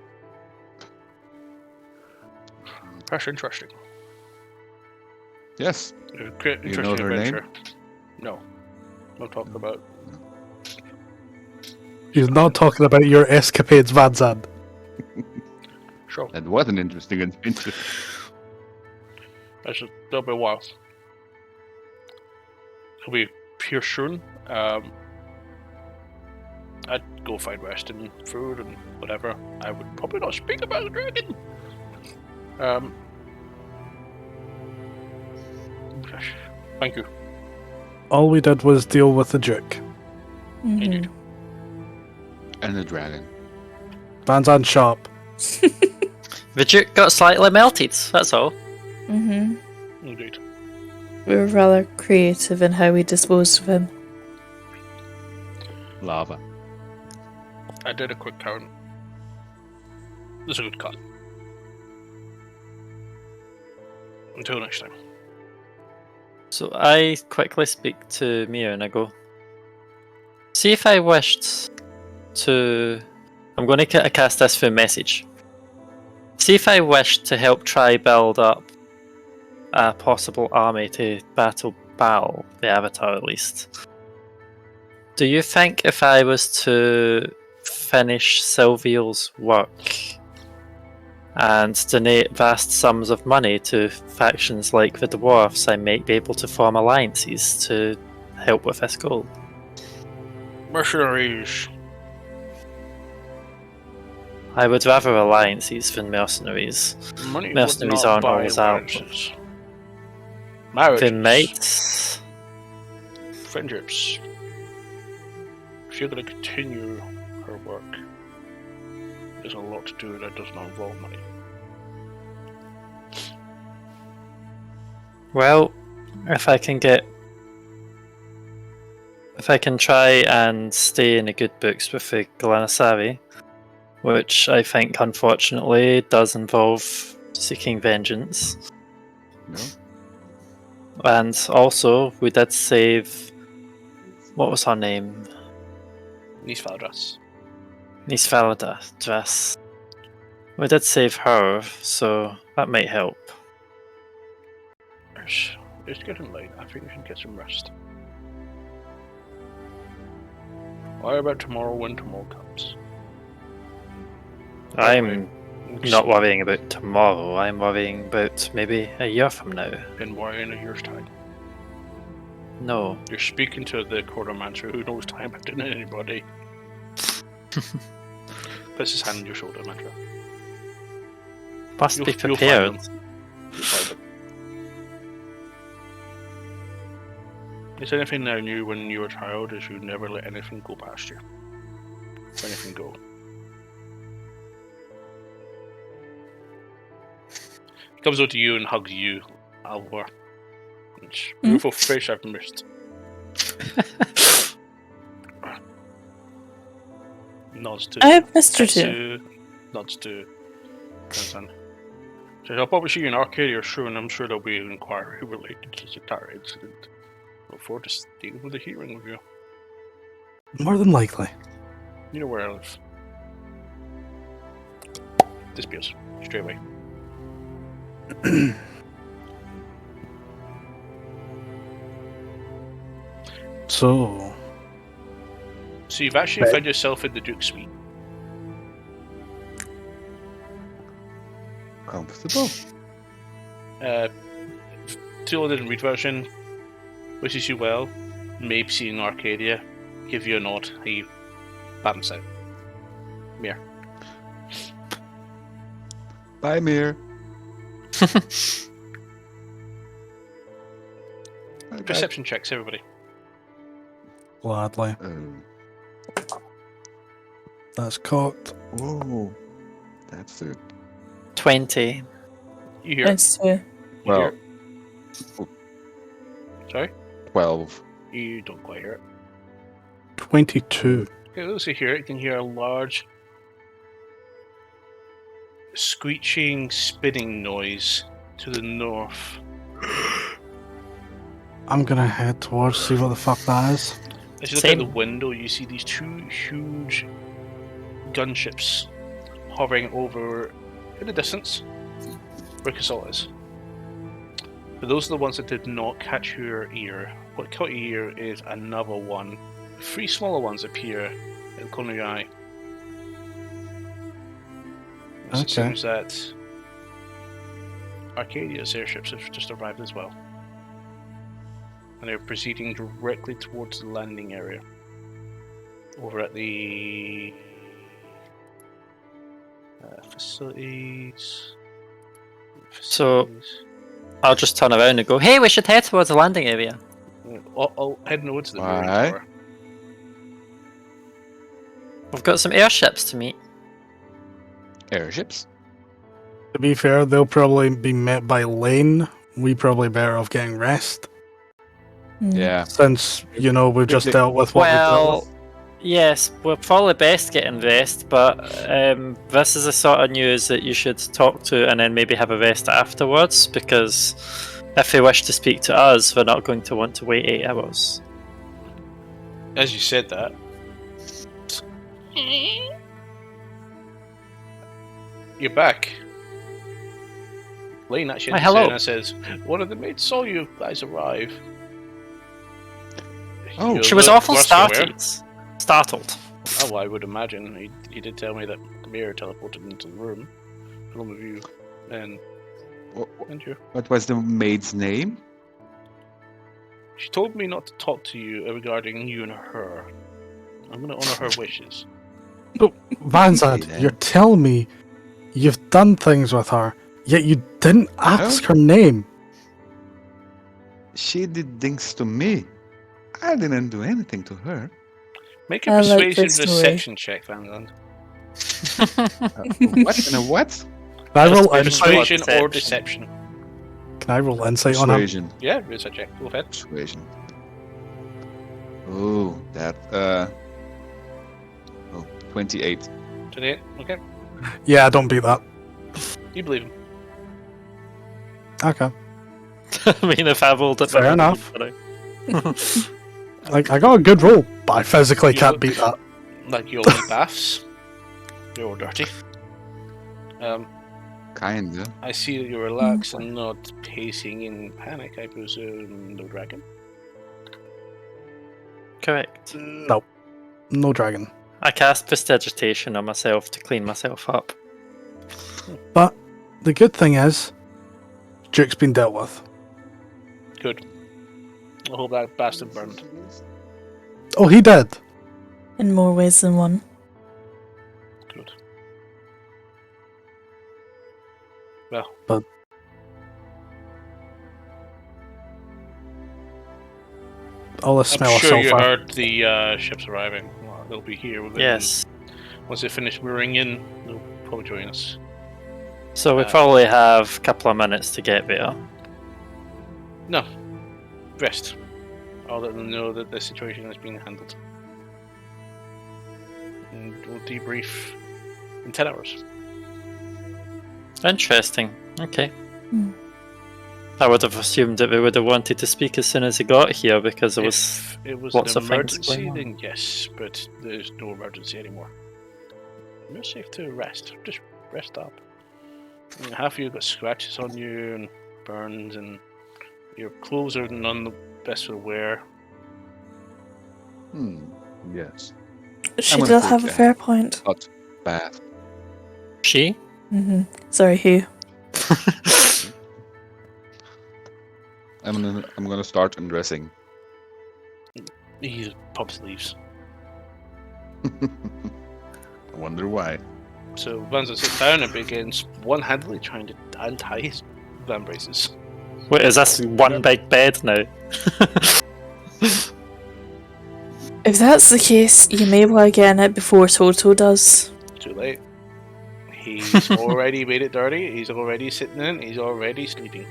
Pressure interesting. Yes. Great, You know interesting her name? adventure. No. No talk about. She's not talking about your escapades, Vanzan. Sure. That was an interesting adventure. That's a little bit wild. It'll be pure soon. I'd go find rest and food and whatever. I would probably not speak about the dragon. Gosh, thank you. All we did was deal with the Duke. Mhm. And the dragon. Vanzan sharp. The Duke got slightly melted, that's all. Mhm. Indeed. We were rather creative in how we disposed of him. Lava. I did a quick count. This is a good cut. Until next time. So I quickly speak to Mia and I go, see if I wished to I'm going to cast this through message. See if I wish to help try build up a possible army to battle Baal, the Avatar at least. Do you think if I was to finish Silviel's work and donate vast sums of money to factions like the Dwarfs, I might be able to form alliances to help with this goal? Mercenaries. I would rather alliances than mercenaries. Money Mercenaries would not aren't buy always out. alliances. Marriages. They might. Friendships. If you're going to continue her work, there's a lot to do that does not involve money. Well, if I can try and stay in the good books with the Galanasari, which I think unfortunately does involve seeking vengeance. No. And also, we did save. What was her name? Nisfaldras. Nisvaladras. We did save her, so that might help. It's getting late. I think we should get some rest. Why about tomorrow when tomorrow comes? I'm not worrying about tomorrow, I'm worrying about maybe a year from now. Then why in a year's time? No. You're speaking to the quartermaster who knows time better than anybody. Puts his hand on your shoulder, Mantra. Must be You'll prepared. find them. Is anything I knew when you were a child is you never let anything go past you. Let anything go. He comes over to you and hugs you, Alvar. It's a beautiful fish I've missed. Nods to I have missed her too. Tetsu, nods to Kansan. Says, I'll probably see you in Arcadia soon, and I'm sure there'll be an inquiry related to the entire incident. Look forward to dealing with the hearing with you. More than likely. You know where I live. Disappears. Straight away. So, So you've actually found yourself in the Duke's suite. Comfortable. Till didn't read version. Wishes you well. Maybe see you in Arcadia. Give you a nod. He bams out. Mir. Bye, Mir. Bye, Perception checks, everybody. gladly. bye. That's cocked. Whoa. That's it. 20. You hear? Thanks to You Well, hear? Sorry? 12. You don't quite hear it. 22. Okay, those who hear it can hear a large screeching, spinning noise to the north. I'm gonna head towards, see what the fuck that is. As you look Same. out the window, you see these two huge gunships hovering over in the distance where Casal is. But those are the ones that did not catch your ear. What caught your ear is another one. 3 smaller ones appear in the corner of your eye. It Okay. seems that Arcadia's airships have just arrived as well. And they're proceeding directly towards the landing area. Over at the facilities. So- I'll just turn around and go, hey, we should head towards the landing area. I'll head over to the Why? mooring bar. We've got some airships to meet. Airships? To be fair, they'll probably be met by Lane. We probably better off getting rest. Yeah. Since, you know, we've just dealt with what we've dealt Well, with. yes, we're probably best getting rest, but this is the sort of news that you should talk to and then maybe have a rest afterwards, because if they wish to speak to us, they're not going to want to wait 8 hours. As you said that, you're back. Lane actually Why, enters hello. in and says, "One of the maids saw you guys arrive." Oh. You She was look awful worse for wear. startled. Oh, I would imagine. He did tell me that Mir teleported into the room, along with you, and you. What was the maid's name? She told me not to talk to you regarding you and her. I'm going to honor her wishes. Vanzad, Okay, then. you're telling me you've done things with her, yet you didn't ask her name. She did things to me. I didn't do anything to her. Make a I like persuasion this story. deception check, Van Land. What? And a what? Can I roll Persuasion insight? or deception. Can I roll insight on him? Persuasion. Yeah, it's a check. Go ahead. Persuasion. Oh, that 28. 28. Okay. Yeah, I don't beat that. You believe him. Okay. I mean, if I rolled it, Fair I enough. would've- Like, I got a good roll, but I physically You can't look- beat that. Like you all need baths. You're all dirty. Kinda. I see that you're relaxed and not pacing in panic. I presume no dragon. Correct. No dragon. I cast Prestidigitation on myself to clean myself up. But the good thing is, Duke's been dealt with. Good. I hope that bastard burned. Oh, he did. In more ways than one. Good. Well, All the smell I'm of sure you sulfur. heard the ships arriving. Well, they'll be here within. Yes. Once they finish mooring in, they'll probably join us. So we probably have a couple of minutes to get there. No. Rest. I'll let them know that the situation has been handled. And we'll debrief in 10 hours. Interesting. Okay. Hmm. I would have assumed that we would have wanted to speak as soon as he got here because there was. If it was lots an of things emergency, going on. then yes, but there's no emergency anymore. You're safe to rest. Just rest up. I mean, half of you got scratches on you and burns, and your clothes are none the best for wear. Yes. She gonna did take have a that. fair point. Not bad. She? Sorry, who? I'm gonna start undressing. He pumps leaves. I wonder why. So Vanza sits down and begins one-handedly trying to untie his van braces. Wait, is this one big bed now? If that's the case, you may want to get in it before Toto does. Too late. He's already made it dirty. He's already sitting in. He's already sleeping.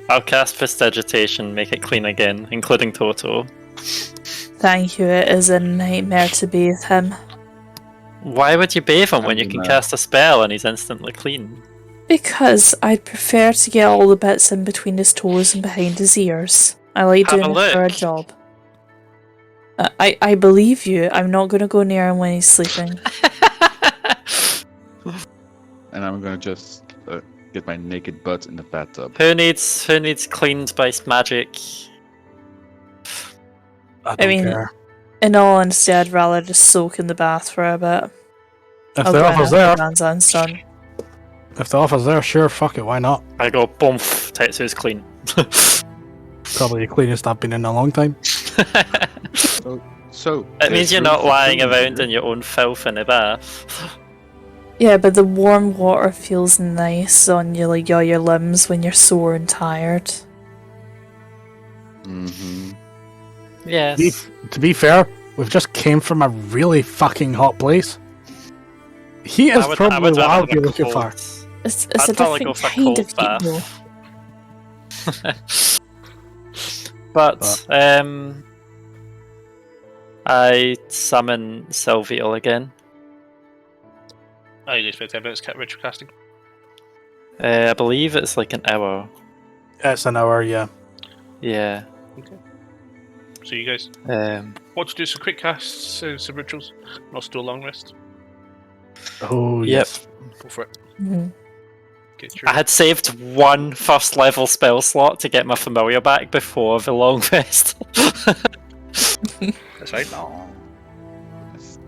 I'll cast Prestidigitation, make it clean again, including Toto. Thank you, it is a nightmare to bathe him. Why would you bathe him when you I'm can gonna- cast a spell and he's instantly clean? Because I'd prefer to get all the bits in between his toes and behind his ears. I like Have a doing it for a look. job. I believe you. I'm not going to go near him when he's sleeping. And I'm gonna just get my naked butt in the bathtub. Who needs cleaned by magic? I don't mean, care. In all honesty, I'd rather just soak in the bath for a bit. If I'll the go in offer's after there, Vanzan's done. if the offer's there, sure, fuck it, why not? I go, boom, Tetsu's clean. Probably the cleanest I've been in a long time. So It means there's you're room not for lying cleaning around here. in your own filth in a bath. Yeah, but the warm water feels nice on you, like your limbs when you're sore and tired. Mhm. Yes. To be fair, we've just came from a really fucking hot place. Heat is probably what I would be looking for. It's I'd a probably go different for kind cold of heat, bath. though. But I summon Sylvial again. I just spent 10 minutes ritual casting. I believe it's like an hour. It's an hour, yeah. Yeah. So you guys want to do some quick casts, some rituals, not do a long rest? Oh, Yep. yes. Go for it. Mhm. Get your I had saved one first level spell slot to get my familiar back before the long rest. That's right. Let's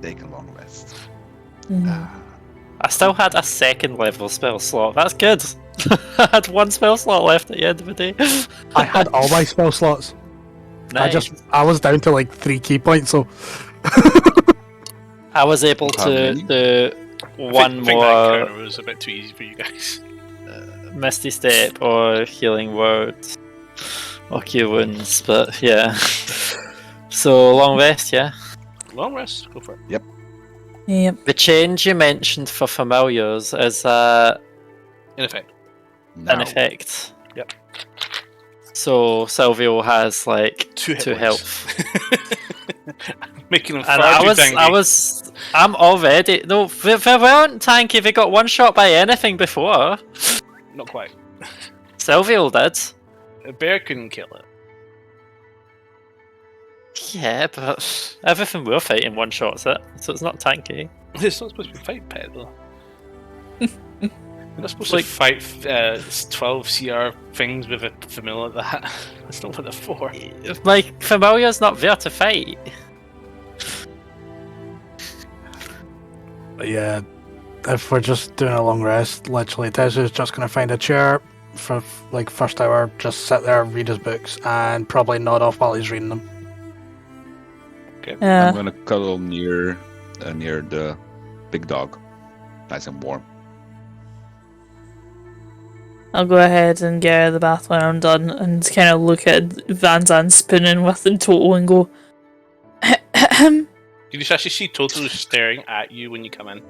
take a long rest. Mhm. I still had a second level spell slot. That's good. I had one spell slot left at the end of the day. I had all my spell slots. Nice. I was down to like 3 key points, so I was able How to many? do I one think that more encounter was a bit too easy for you guys. Misty Step or Healing Word or Cure Wounds, but yeah. So, long rest, yeah. Long rest, go for it. Yep. The change you mentioned for familiars is In effect. Now. in effect. Yep. So, Silvio has like 2 hit 2 points. health. Making him And far too tanky. I'm already. No, they weren't tanky, they got one shot by anything before. Not quite. Silvio did. A bear couldn't kill it. Yeah, but everything we're fighting one shots it, so it's not tanky. It's not supposed to be fight pet though. You're not supposed Like- to fight 12 CR things with a familiar like that. That's not what they're for. My familiar's not there to fight. but yeah. If we're just doing a long rest, literally Tezu's just gonna find a chair for like first hour, just sit there, read his books, and probably nod off while he's reading them. I'm gonna cuddle near the big dog, nice and warm. I'll go ahead and get out of the bath when I'm done and kind of look at Van Zandt spinning with the Toto and go, You just actually see Toto staring at you when you come in.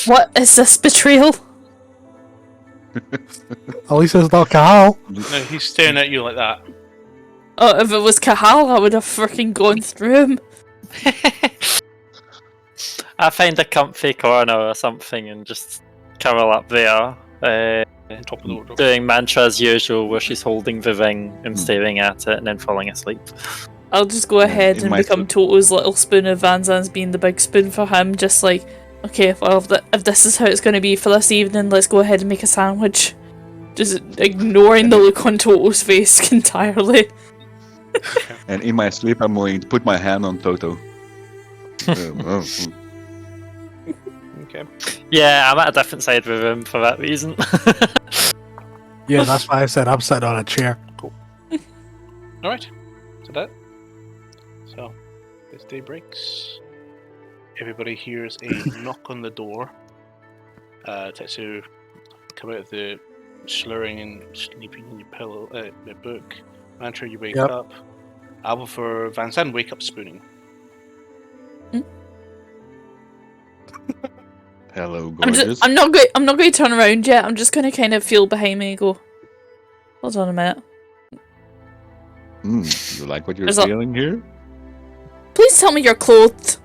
what is this betrayal? At least it's not Kahal. No, he's staring at you like that. Oh, if it was Kahal, I would have freaking gone through him. I find a comfy corner or something and just curl up there. On top of the wardrobe. Doing mantra as usual, where she's holding the ring and staring at it and then falling asleep. I'll just go ahead in and my become Toto's little spoon if Van Zandt's being the big spoon for him. Just like, okay, well, if this is how it's going to be for this evening, let's go ahead and make a sandwich. Just ignoring the look on Toto's face entirely. And in my sleep, I'm going to put my hand on Toto. Okay. Yeah, I'm at a different side of the room for that reason. Yeah, that's why I said I'm sitting on a chair. Alright. So that. So, as day breaks, everybody hears a knock on the door. Tetsu come out of the slurring and sleeping in your pillow, your book. Mantra, you wake Yep. up. Alva for Van Zandt, wake up spooning. Hello, I'm gorgeous. not going to turn around yet. I'm just going to kind of feel behind me and go, hold on a minute. You like what you're There's a- feeling here? Please tell me you're clothed.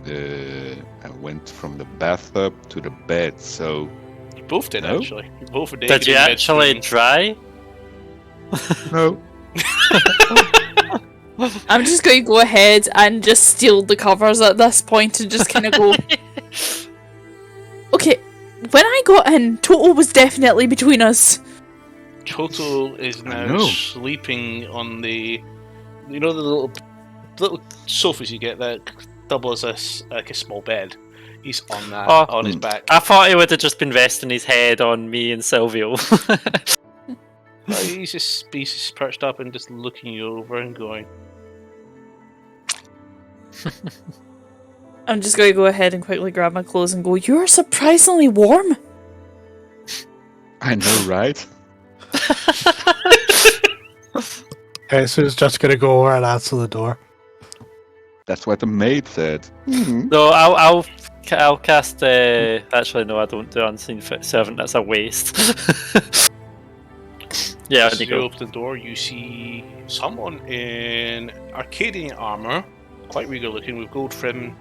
I went from the bathtub to the bed, so You both did, No? actually. You both were Did naked you in bed actually spooning. dry? no. I'm just going to go ahead and just steal the covers at this point and just kind of go, okay, when I got in, Toto was definitely between us. Toto is now know. sleeping on the, you know, the little sofas you get that double as like a small bed. He's on that Oh. on his back. I thought he would have just been resting his head on me and Silvio. He's just perched up and just looking you over and going, I'm just going to go ahead and quickly grab my clothes and go, you're surprisingly warm. I know, right? Jesus just gonna go over and answer the door. That's what the maid said. No, I'll cast. Actually, no, I don't do unseen servant. That's a waste. Yeah, as I you go. open the door, you see someone in Arcadian armor, quite regal looking, with gold trim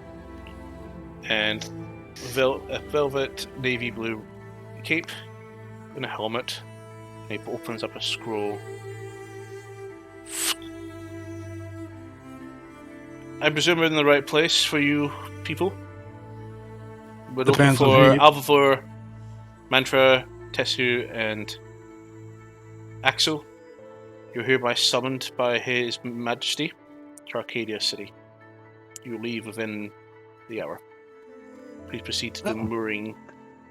and a velvet navy blue cape and a helmet. And he opens up a scroll. I presume we're in the right place for you people? We're looking Depends on for who you- Alvivor, Mantra, Tessu, and Axel. You're hereby summoned by His Majesty to Arcadia City. You leave within the hour. Please proceed to the mooring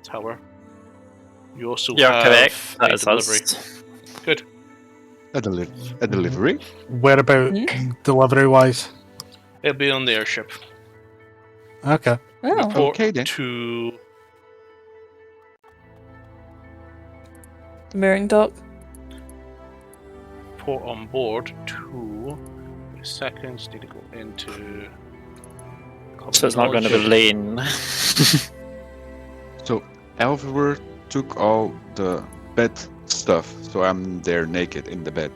tower. You also You're have correct. That a is delivery. us. Good. A delivery? Where about delivery wise? It'll be on the airship. Okay. Oh. Report Okay, then. to Mooring dock. report on board to seconds. Need to go into. So it's not going to be Lane. So Alvor took all the bed stuff, so I'm there naked in the bed.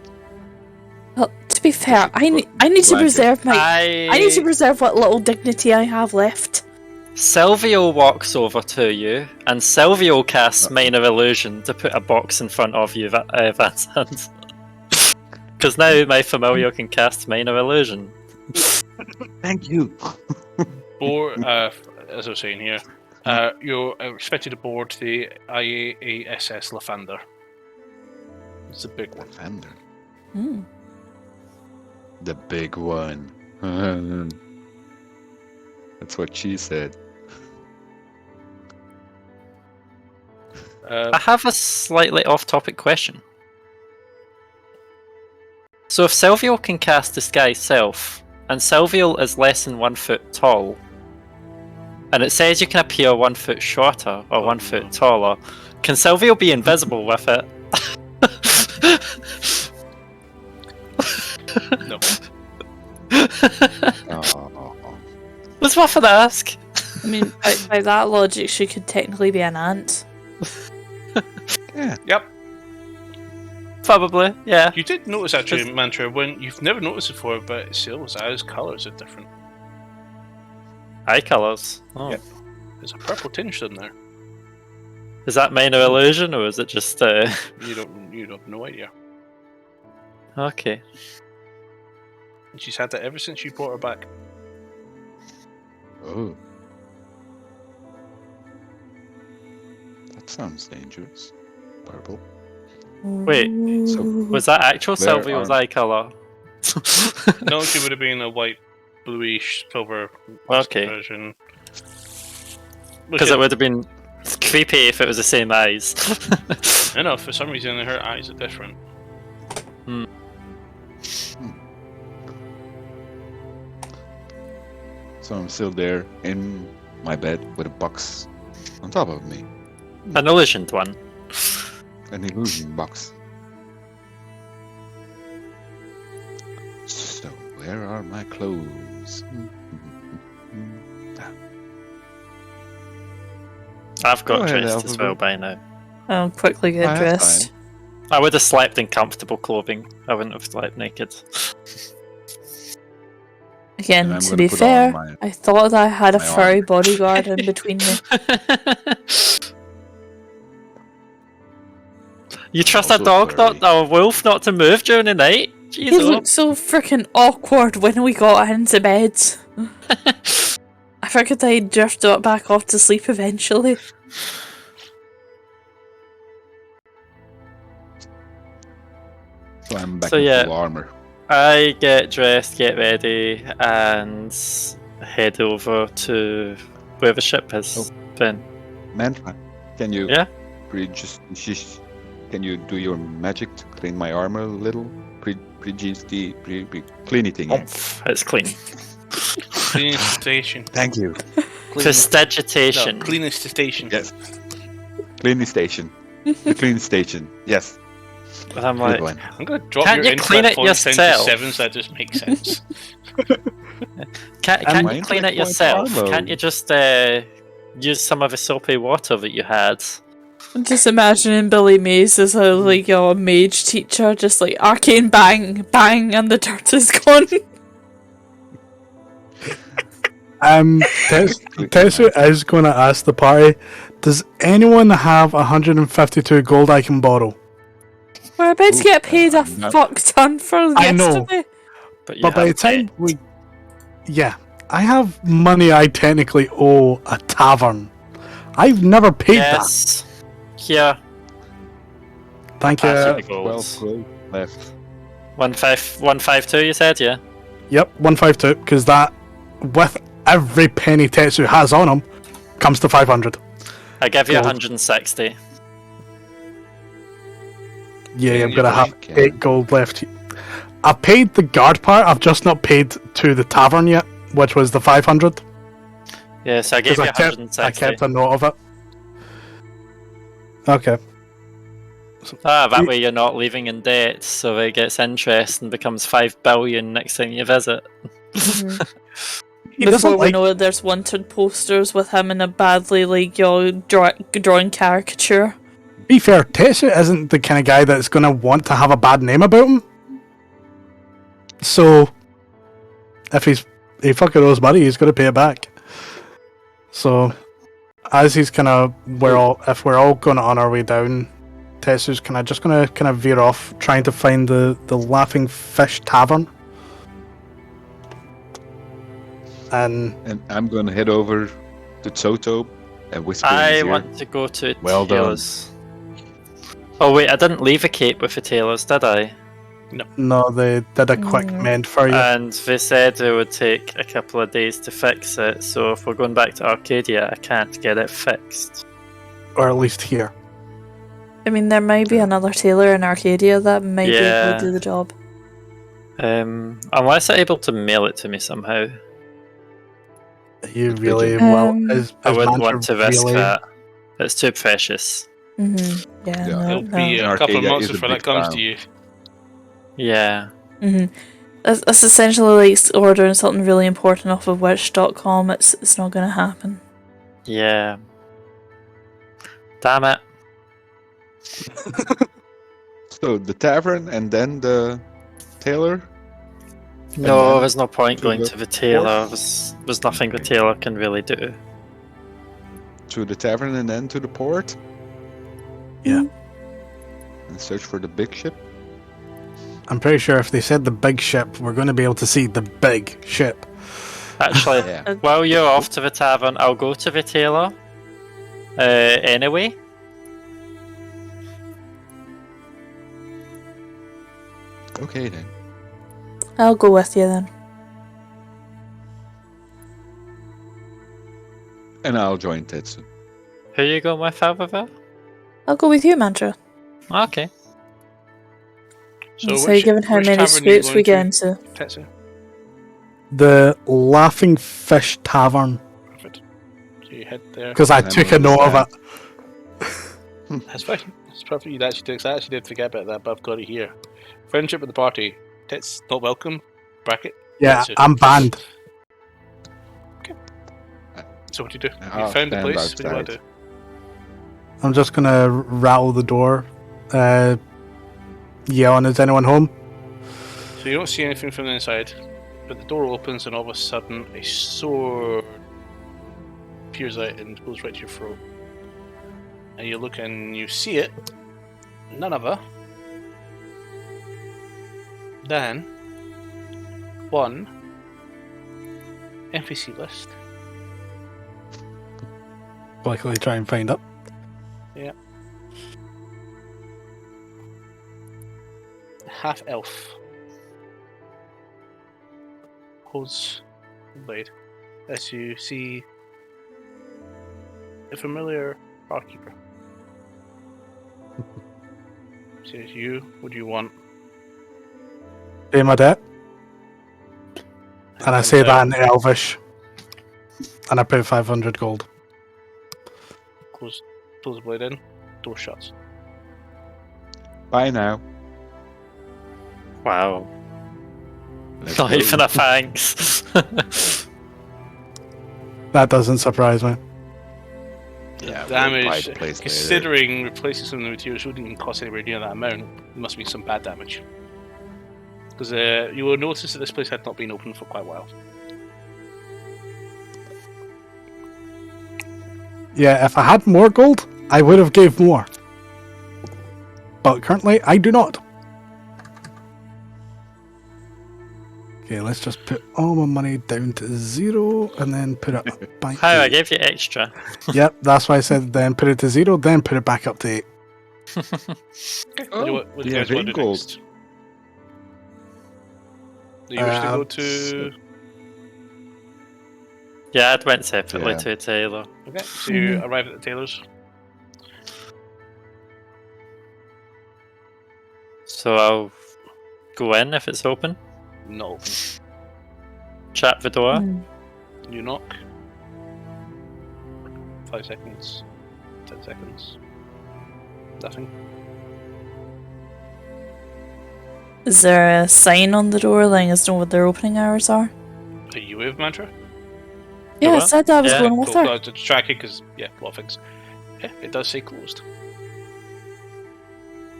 Well, to be fair, I need to Blanket. preserve I need to preserve what little dignity I have left. Silvio walks over to you, and Silvio casts Minor Illusion to put a box in front of you, Vincent. Because now my familiar can cast Minor Illusion. Thank you. Board, as I was saying here, you're expected to board the IASS Lathander. It's a big one. Lavender. Hmm. The big one. That's what she said. I have a slightly off-topic question. So if Silvio can cast Disguise Self, and Silvio is less than 1 foot tall, and it says you can appear 1 foot shorter or 1 foot taller, can Silvio be invisible with it? No. Oh. That's worth an ask. I mean, by that logic, she could technically be an ant. Yeah. Yep. Probably, yeah. You did notice actually, Mantra, when you've never noticed before, but Silver's eyes colours are different. Eye colours. Oh. Yep. There's a purple tinge in there. Is that Minor Illusion, or is it just... You have no idea. Okay. And she's had that ever since you brought her back. Oh. That sounds dangerous. Purple. Wait, So was that actual There Silvio's are- eye colour? No, she would have been a white, bluish, silver Okay. version. Because it would have been creepy if it was the same eyes. I know, for some reason her eyes are different. So I'm still there in my bed with a box on top of me. An illusioned one. An illusion box. So, where are my clothes? I've got Go ahead, dressed as Alpha well Blue. by now. I'll quickly get That's dressed. I would have slept in comfortable clothing. I wouldn't have slept naked. And Again, I'm to gonna be put fair, on my- I thought I had a my furry armor. bodyguard in between me. You trust a Also dog, furry. not a wolf, not to move during the night? He Jeez, looked so freaking awkward when we got into bed. I figured I'd drift back off to sleep eventually. So I'm back So, in yeah. full armor. I get dressed, get ready, and head over to where the ship has been. Mantra, can you Yeah? can you do your magic to clean my armor a little? Clean it again. Oomph, it's clean. Cleanest station. Thank you. Prestigitation. No, cleanest station. Yes. Clean the station. The clean station. Yes. But I'm Good like, one. I'm going to drop Can't your you clean intellect it points down to yourself? 7, so that just makes sense. can't my you clean it intellect points yourself? are low. Can't you just use some of the soapy water that you had? I'm just imagining Billy Mays as a a mage teacher, just like arcane bang, bang, and the dirt is gone. Tetsu is going to ask the party, does anyone have 152 gold I can borrow? We're about to Ooh, get paid a I'm not- fuck ton for I know. yesterday. But, you But by the have time it. I have money I technically owe a tavern. I've never paid Yes. Here. that. Thank you. Pass you the 12 golds. gold left. 152, you said, yeah? Yep, 152, because that, with every penny Tetsu has on him, comes to 500. I give you Gold. 160. Yeah, I'm you gonna have okay. 8 gold left. I paid the guard part, I've just not paid to the tavern yet, which was the 500. Yes, I gave Because you I 160. kept a note of it. Okay. That way you're not leaving in debt, so it gets interest and becomes 5 billion next time you visit. He doesn't Before we like- know it, there's wanted posters with him in a badly drawing caricature. Be fair, Tetsu isn't the kind of guy that's gonna want to have a bad name about him. So, if he fucking owes money, he's gonna pay it back. So, as he's if we're all going on our way down, Tetsu's just gonna veer off, trying to find the Laughing Fish Tavern. And I'm going to head over to Toto and whisper in his I ear. want to go to Well done. Taylor's. Oh wait, I didn't leave a cape with the tailors, did I? no, they did a quick mend for you. And they said it would take a couple of days to fix it, so if we're going back to Arcadia, I can't get it fixed. Or at least here. I mean, there might be another tailor in Arcadia that might be able Yeah. to do the job. Unless I'm able to mail it to me somehow. You really Um, I wouldn't Mantra want to risk really- that. It's too precious. Mm-hmm. Yeah, Yeah. no, It'll be no. a couple of Arcadia months is a before big that comes town. to you. Yeah. Mm-hmm. That's essentially like ordering something really important off of Wish.com. It's not going to happen. Yeah. Damn it. So the tavern and then the tailor? No, then there's no point to going the to the tailor. There's nothing the tailor can really do. To the tavern and then to the port? Yeah. And search for the big ship? I'm pretty sure if they said the big ship, we're going to be able to see the big ship. Actually, Yeah. while you're off to the tavern, I'll go to the tailor. Anyway. Okay then. I'll go with you then. And I'll join Tetsu. Who you going with over there? I'll go with you, Mantra. Okay. So you're given how which many tavern are you scrapes we going get to, into. Tetsu? The Laughing Fish Tavern. Perfect. So you head there. Because I And took a what was note of that? it. That's fine. It's perfect. You actually did. 'Cause I actually did forget about that, but I've got it here. Friendship with the party. Tits not welcome. Bracket. Yeah, That's it. I'm banned. So what do you do? I'll You found the stand place. What do you want to outside. do? I'm just going to rattle the door. Yelling, is anyone home? So you don't see anything from the inside, but the door opens and all of a sudden a sword peers out and goes right to your throat. And you look and you see it. None other than one NPC list. Luckily, try and find it. Half elf holds the blade as you see a familiar barkeeper. Says, "You, what do you want?" Pay my debt. And I say that in Elvish. And I put 500 gold. Close the blade in. Door shuts. Bye now. Wow. Let's Not go. even a thanks. That doesn't surprise me. Yeah, we'll buy Damage, the place later. considering replacing some of the materials wouldn't even cost anywhere near that amount, there must be some bad damage. Because you will notice that this place had not been open for quite a while. Yeah, if I had more gold, I would have gave more. But currently, I do not. Okay, let's just put all my money down to 0 and then put it back How? to I 8. gave you extra. Yep, that's why I said then put it to 0, then put it back up to 8. Oh, what do you yeah, guys want to do rain next? Do you wish to go to... Yeah, I'd went separately Yeah. to a tailor. Okay, so you arrive at the tailor's. So I'll go in if it's open. No. Chat the door. You knock. 5 seconds. 10 seconds. Nothing. Is there a sign on the door letting us know what their opening hours are? Are you with Mantra? Yeah, I what? said that I was Yeah, going with Cool. her. To track it, because, yeah, a lot of things. Yeah, it does say closed.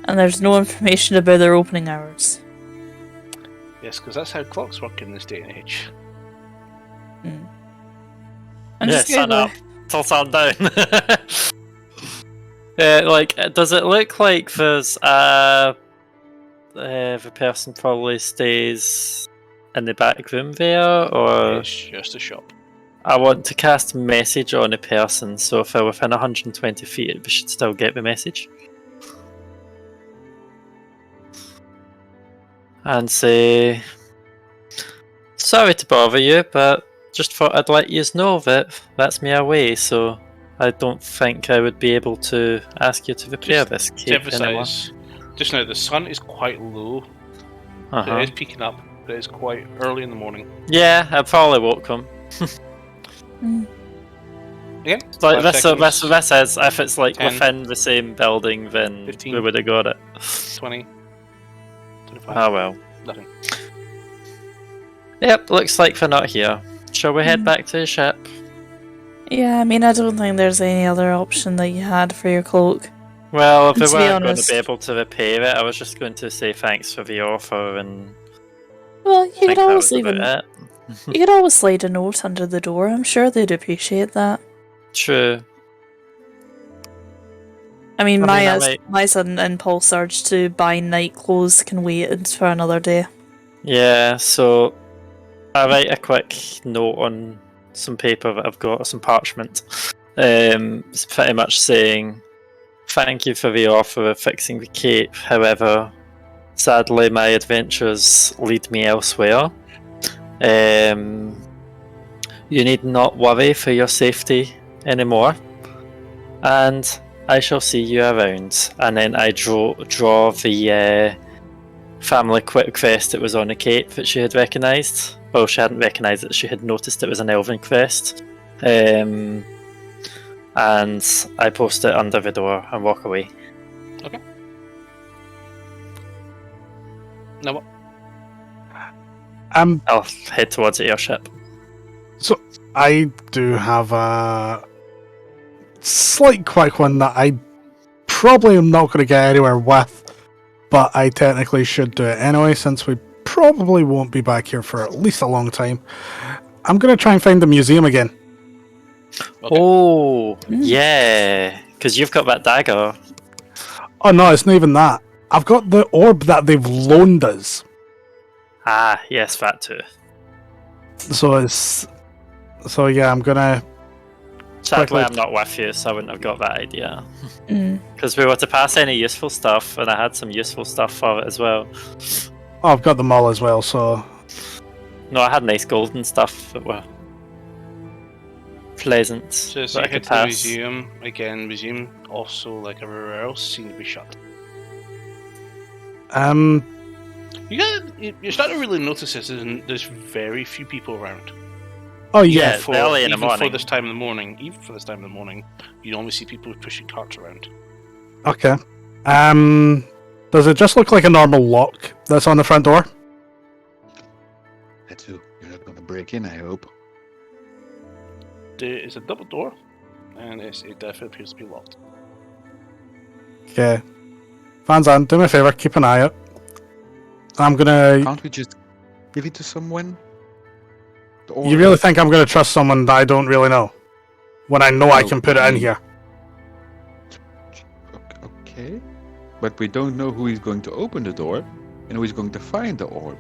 And there's no information about their opening hours. Yes, because that's how clocks work in this day and age. I'm Yeah, just gonna sun go. up till sundown. Does it look like there's the person probably stays in the back room there, or It's just a shop. I want to cast message on a person, so if they're within 120 feet, we should still get the message. And say, sorry to bother you, but just thought I'd let you know that that's me away, so I don't think I would be able to ask you to repair this To cake anymore. emphasise, just now the sun is quite low. Uh-huh. It is peaking up, but it's quite early in the morning. Yeah, I probably woke them. Again, Like 5 this seconds, is if it's like 10, within the same building, then 15. we would have got it. 20, 25, Oh well. nothing. Yep, looks like they're not here. Shall we head back to the ship? Yeah, I mean, I don't think there's any other option that you had for your cloak. Well, if we To be weren't going to honest- be able to repair it, I was just going to say thanks for the offer and Well, you think could that always was leave about a, it. you could always slide a note under the door. I'm sure they'd appreciate that. True. I mean, I my might- sudden impulse urge to buy night clothes can wait for another day. Yeah, so I write a quick note on some paper that I've got, some parchment. It's pretty much saying, thank you for the offer of fixing the cape. However, sadly, my adventures lead me elsewhere. You need not worry for your safety anymore. And I shall see you around. And then I draw the family quick crest that was on the cape that she had recognised. Well, she hadn't recognised it, she had noticed it was an elven crest. And I post it under the door and walk away. Now what? I'll head towards the airship. So I do have a slight quick one that I probably am not going to get anywhere with, but I technically should do it anyway since we probably won't be back here for at least a long time. I'm going to try and find the museum again. Okay. Oh, yeah, because you've got that dagger. Oh no, it's not even that. I've got the orb that they've loaned us. Ah, yes, that too. So yeah, I'm gonna. Sadly, Quickly. I'm not with you, so I wouldn't have got that idea. Mm. Because we were to pass any useful stuff, and I had some useful stuff for it as well. Oh, I've got them all as well. So No, I had nice golden stuff that were pleasant. So as that you I head could to the pass. museum, again, museum also, like everywhere else, seem to be shut. You're starting to really notice this, and there's very few people around. oh yeah, Yeah. early in the even morning. for this time in the morning, you normally see people pushing carts around. okay. Does it just look like a normal lock that's on the front door? That's who. You're not going to break in, I hope. There is a double door, and it definitely appears to be locked. Okay. Fans on, do me a favor, keep an eye out. I'm gonna. Can't we just give it to someone? Or You really think I'm gonna trust someone that I don't really know? When I know I No, can put it in here. Okay. But we don't know who is going to open the door and who is going to find the orb.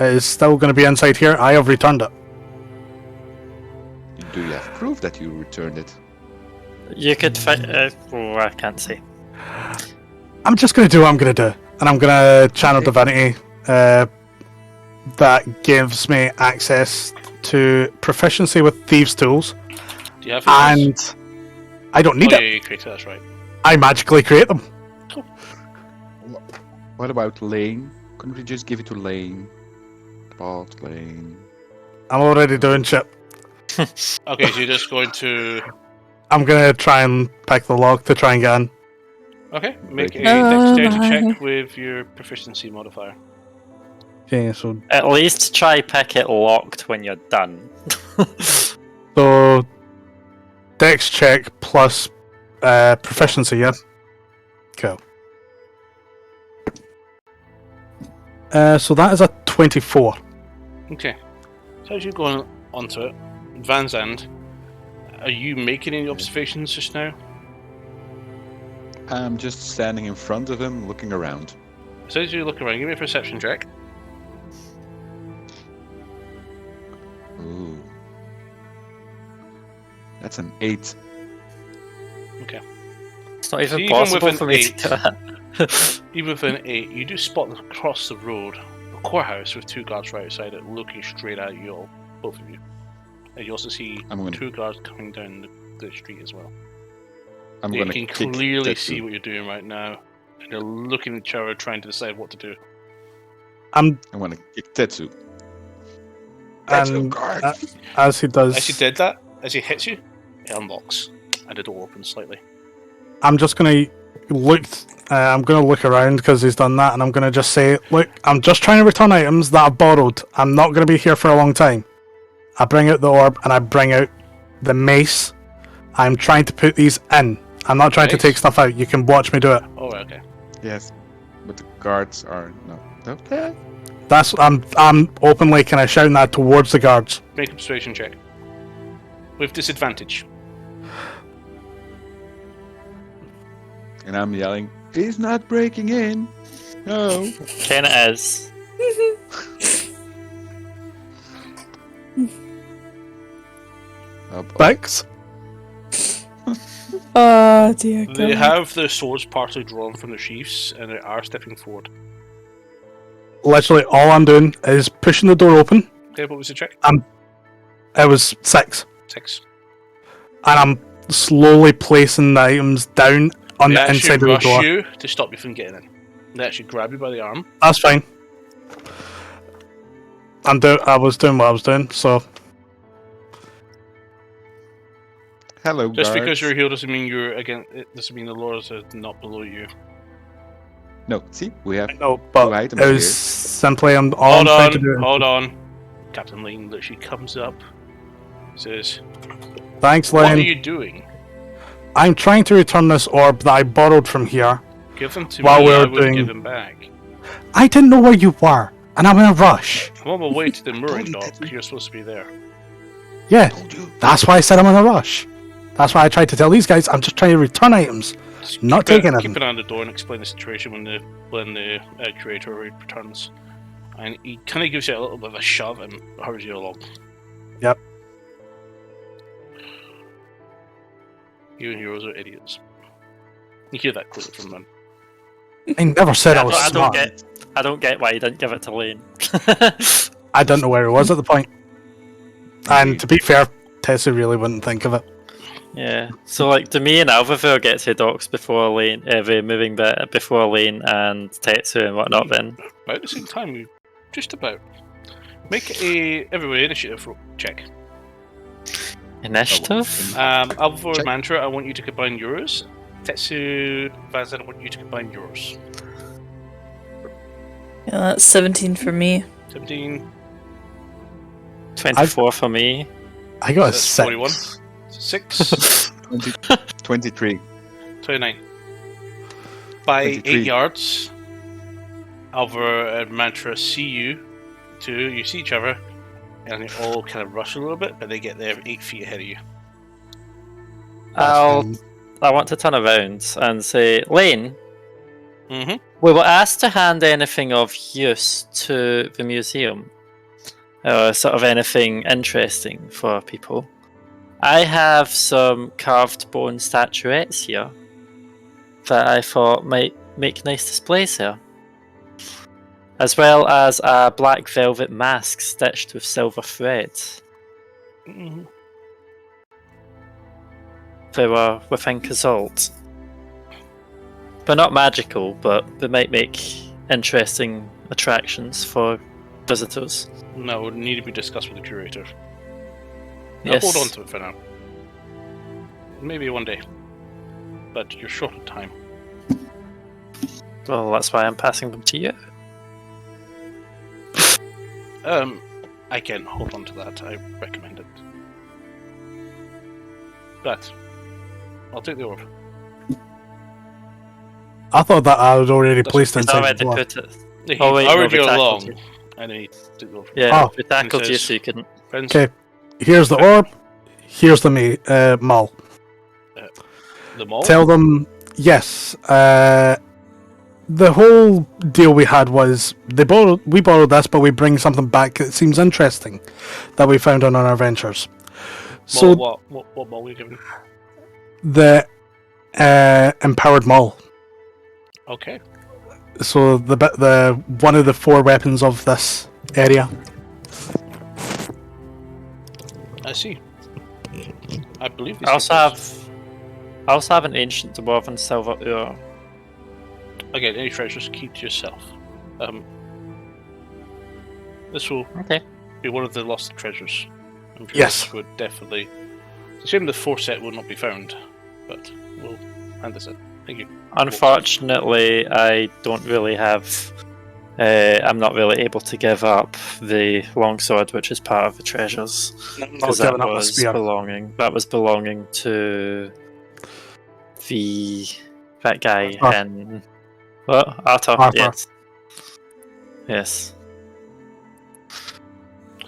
is still going to be inside here. I have returned it. Do you have proof that you returned it? You could I can't say. I'm just going to do what I'm going to do. And I'm going to channel divinity that gives me access to proficiency with thieves' tools. Do you have And I don't need yeah, it. you created, that's right. I magically create them. What about Lane? Couldn't we just give it to Lane? Bald Lane. I'm already doing shit. Okay, so you're just going to... I'm going to try and pick the lock to try and get in. Okay, make a Oh dexterity my. check with your proficiency modifier. Okay, so At least try pick it locked when you're done. So, dex check plus proficiency, yeah? Cool. So that is a 24. Okay, so as you're going onto it, Van Zandt, are you making any observations just now? I'm just standing in front of him, looking around. So as you look around, give me a perception check. Ooh. That's an 8. Okay. It's not even Even possible with an for me 8, to do that. Even with an 8, you do spot across the road a courthouse with 2 guards right outside it, looking straight at you all, both of you. And you also see I'm gonna- 2 guards coming down the street as well. I'm You gonna can kick clearly Tetsu. see what you're doing right now, and they're looking at each other, trying to decide what to do. I'm I want to kick Tetsu. Tetsu, and guard! as he does, As he did that, as he hits you, it unlocks, and the door opens slightly. I'm just gonna look. I'm gonna look around because he's done that, and I'm gonna just say, "Look, I'm just trying to return items that I've borrowed. I'm not gonna be here for a long time." I bring out the orb and I bring out the mace. I'm trying to put these in. I'm not trying to Mace? take stuff out. You can watch me do it. Oh, right, okay. Yes, but the guards are not. Okay. That's I'm openly kind of shouting that towards the guards. Make a persuasion check. With disadvantage. And I'm yelling, he's not breaking in! No! Kinda is. Oh, boy. Thanks. Oh dear They God. have the swords partially drawn from their sheaths, and they are stepping forward. Literally, all I'm doing is pushing the door open. Okay, what was the check? It was 6, 6. and I'm slowly placing the items down on They the actually inside of the rush door. you to stop you from getting in. They actually grab you by the arm. That's fine. I was doing what I was doing, so Hello, Just guards. because you're here doesn't mean you're against. It doesn't mean the lords are not below you. No, see, we have. no. But items it was here. simply all Hold I'm trying to do. on, hold on. Captain Lane literally comes up, says, Thanks, "What are Lane. you doing? I'm trying to return this orb that I borrowed from here. Give them to While me. we're I would doing- give them back. I didn't know where you were, and I'm in a rush. I'm on my way to the mooring you, dock. Tetsu. You're supposed to be there." Yeah, Told you. that's why I said I'm in a rush. That's why I tried to tell these guys I'm just trying to return items. Just Not keep taking Keep them. an eye on the door and explain the situation when the curator returns. And he kind of gives you a little bit of a shove and hurries you along. Yep. You and heroes are idiots. You hear that clearly from them. I never said I I was don't smart. get why you didn't give it to Lane. I didn't know where he was at the point. And to be fair, Tessa really wouldn't think of it. Yeah. So like, do me and Alvavir get to docks before Lane, every moving bit before Lane and Tetsu and whatnot? Then About the same time, just about. Make a everybody initiative check. initiative. Alvor Check. Mantra, I want you to combine yours. Tetsu Vazan, I want you to combine yours. Yeah, that's 17 for me. 17, 24 for me. I got a that's 6. 41. 6, 23. 29. By 23. 8 yards, Alvor and Mantra see you two, you see each other, and they all kind of rush a little bit, but they get there 8 feet ahead of you. I want to turn around and say, Lane, Mm-hmm. We were asked to hand anything of use to the museum, or sort of anything interesting for people. I have some carved bone statuettes here that I thought might make nice displays here, as well as a black velvet mask stitched with silver thread. Mm-hmm. They were within Kazalt. They're not magical, but they might make interesting attractions for visitors. No, it would need to be discussed with the curator. I'll Yes. hold on to it for now. Maybe one day. But you're short of time. Well, that's why I'm passing them to you. I can hold on to that. I recommend it. But I'll take the order. I thought that I had already That's- placed He's inside already the door. put it. He Oh, wait, no, already we tackled along, you. and he took the order. Yeah, Oh. we tackled you Says- so you couldn't. Friends, Okay, here's the orb. Here's the mall. the mall. Tell them yes. The whole deal we had was we borrowed this, but we bring something back that seems interesting that we found on our ventures. So what mall are you giving? the empowered mall. Okay. So the one of the 4 weapons of this area. I see. I believe this I is- also have an ancient dwarven silver ore. Again, any treasures keep to yourself. This will Okay. be one of the lost treasures. I'm sure Yes. this would definitely. It's a shame the 4 set will not be found, but we'll hand this in. Thank you. Unfortunately, I don't really have. I'm not really able to give up the longsword, which is part of the treasures, Not because that giving up the was spear. belonging to that guy Arthur. in Arthur. Arthur. Yes. Yes.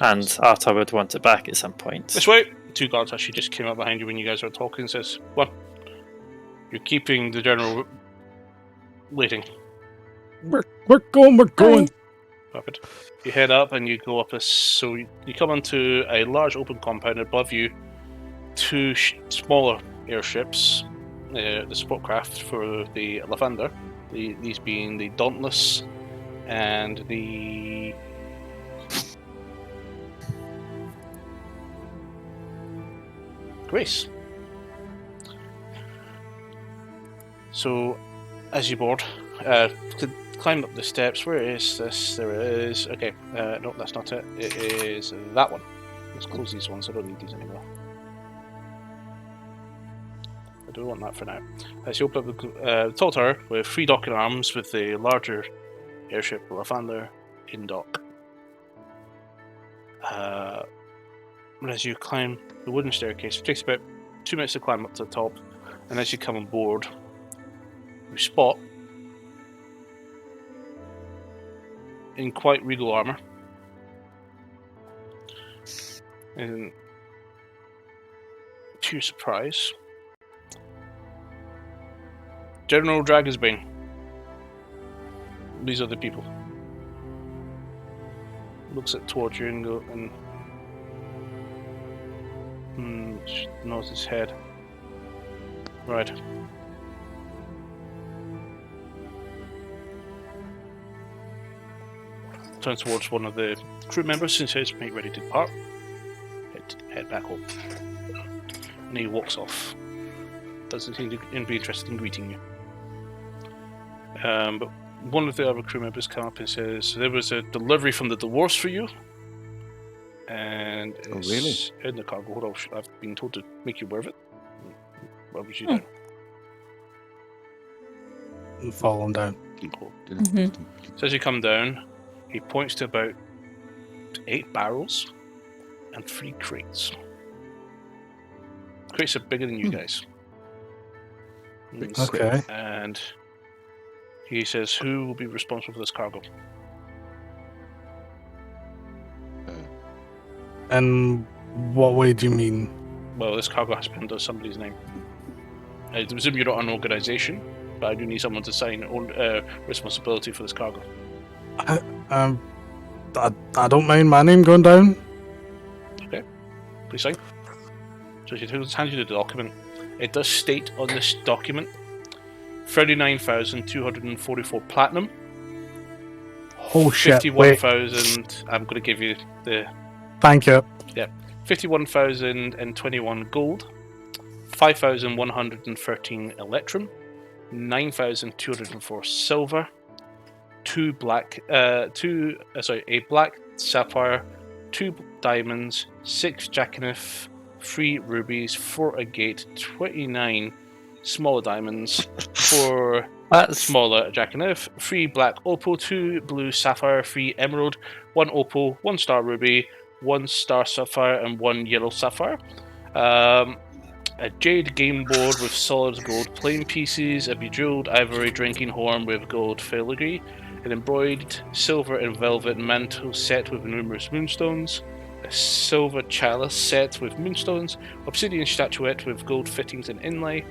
And Arthur would want it back at some point. This way! 2 guards actually just came up behind you when you guys were talking and says, "One, you're keeping the general waiting." We're going. Perfect. You head up and you go up so you come onto a large open compound above you. 2 smaller airships, the support craft for the Lavender. These being the Dauntless and the Grace. So, as you board, to climb up the steps. Where is this? There it is. Okay, no, that's not it. It is that one. Let's close these ones. I don't need these anymore. I don't want that for now. As you open up the tall tower with 3 docking arms with the larger airship Lathander in dock. And as you climb the wooden staircase, it takes about 2 minutes to climb up to the top, and as you come on board, you spot in quite regal armor, and to your surprise, General Dragonsbane. These are the people. Looks it towards you and go and nods his head. Right. Turns towards one of the crew members and says, "Make ready to depart. Head back home." And he walks off. Doesn't seem to be interested in greeting you. But one of the other crew members come up and says, "There was a delivery from the dwarves for you." And Oh, it's really? in the cargo hold. I've been told to make you aware of it. What would you do? Fall him down. Cool. Mhm. So as you come down, he points to about 8 barrels and 3 crates. Crates are bigger than you guys. Okay. And he says, "Who will be responsible for this cargo?" In what way do you mean? Well, this cargo has been under somebody's name. I presume you're not an organization, but I do need someone to sign responsibility for this cargo. I don't mind my name going down. Please sign. So she hands you the document. It does state on this document 39,244 platinum. Oh shit! Wait, 51,000. I'm going to give you the thank you. 51,021 gold, 5,113 electrum, 9,204 silver, a black sapphire, 2 diamonds, 6 jackanath, 3 rubies, 4 agate, 29 smaller diamonds, 4 smaller jackanath, 3 black opal, 2 blue sapphire, 3 emerald, 1 opal, 1 star ruby, 1 star sapphire, and 1 yellow sapphire. A jade game board with solid gold plain pieces, a bejeweled ivory drinking horn with gold filigree, an embroidered silver and velvet mantle set with numerous moonstones, a silver chalice set with moonstones, obsidian statuette with gold fittings and inlay,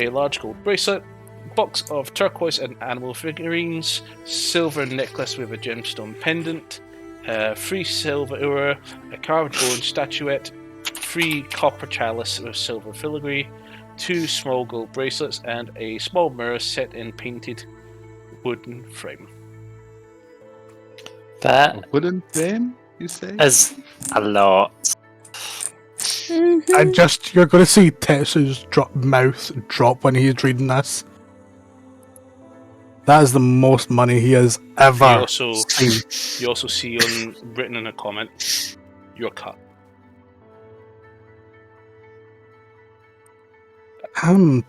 a large gold bracelet, box of turquoise and animal figurines, silver necklace with a gemstone pendant, 3 silver ura, a carved bone statuette, 3 copper chalice with silver filigree, 2 small gold bracelets, and a small mirror set in painted wooden frame. That Wooden frame, you say? is a lot. You're going to see Tetsu's mouth drop when he's reading this. That is the most money he has ever seen. You also see written in a comment, your cut. I'm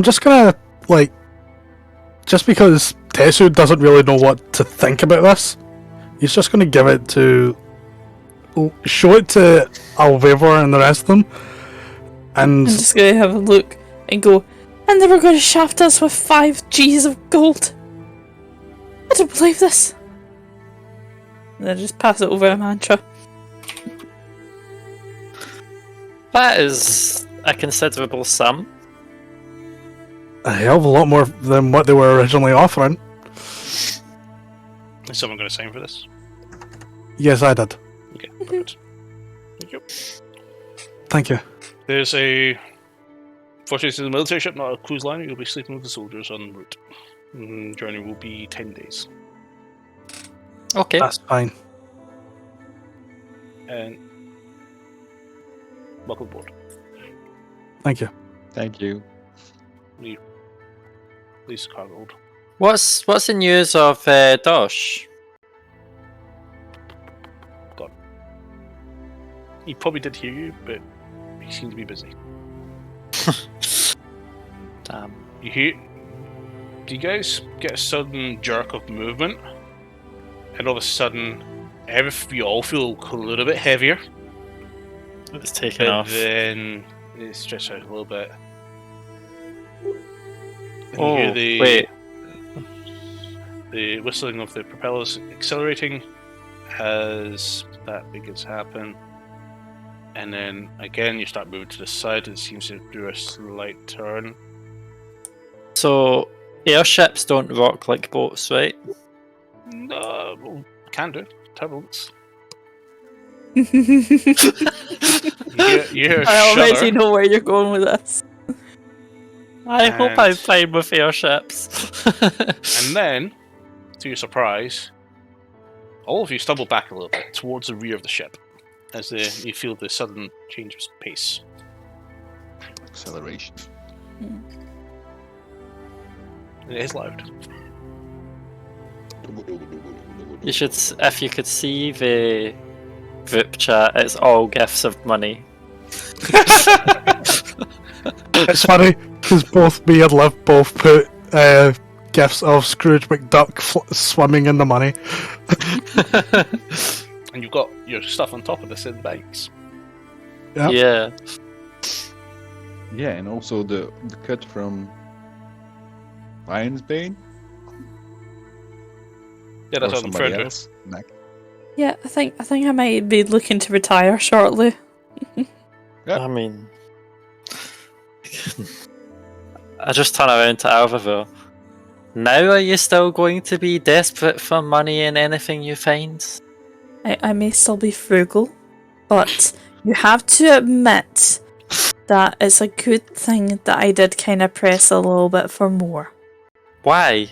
just gonna, just because Tetsu doesn't really know what to think about this, he's just gonna show it to Alvivor and the rest of them, and I'm just gonna have a look and go, and they were going to shaft us with 5 G's of gold. I don't believe this. And then just pass it over a mantra. That is a considerable sum. a hell of a lot more than what they were originally offering. Is someone going to sign for this? Yes, I did. Okay, perfect. Thank you. Thank you. There's a... Fortunately, it's a military ship, not a cruise liner. You'll be sleeping with the soldiers en route. Journey will be 10 days. Okay. That's fine. And welcome aboard. Thank you. Thank you. Leave the cargo hold. What's the news of Dosh? God. He probably did hear you, but he seemed to be busy. Damn. You hear? Do you guys get a sudden jerk of movement? And all of a sudden, you all feel a little bit heavier. It's taken But off. then it stretches out a little bit. And Oh, you hear wait. the whistling of the propellers accelerating as that begins to happen. And then again, you start moving to the side. It seems to do a slight turn. So, airships don't rock like boats, right? No, well, can do. Turbulence. I You hear a already shudder. know where you're going with this. I hope And- I'm fine with airships. And then, to your surprise, all of you stumble back a little bit towards the rear of the ship as you feel the sudden change of pace. Acceleration. It is loud. You should, if you could see the group chat, it's all gifts of money. It's funny because both me and Liv both put gifts of Scrooge McDuck swimming in the money. And you've got your stuff on top of this in bags. Yep. Yeah. Yeah, and also the cut from Lion's Bane. Yeah, that's or what I'm somebody referring to. else. Neck. Yeah, I think I might be looking to retire shortly. Yeah. I mean, I just turn around to Alvaro. Now are you still going to be desperate for money in anything you find? I may still be frugal, but you have to admit that it's a good thing that I did kind of press a little bit for more. Why?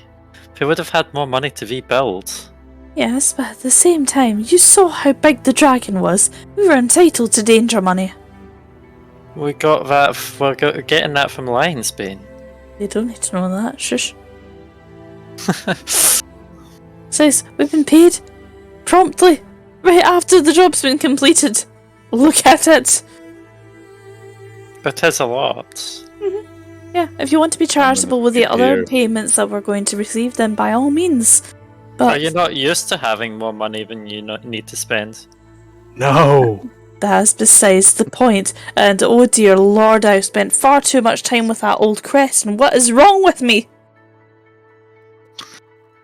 We would have had more money to rebuild. Yes, but at the same time, you saw how big the dragon was. We were entitled to danger money. We got that. We're getting that from Lionsbane. They don't need to know that. Shush. Says we've been paid promptly, right after the job's been completed. Look at it. But it's a lot. Yeah, if you want to be charitable with the skip other here. payments that we're going to receive, then by all means. Are But you not used to having more money than you need to spend? No. that's besides the point. And oh dear lord, I've spent far too much time with that old crest, and what is wrong with me?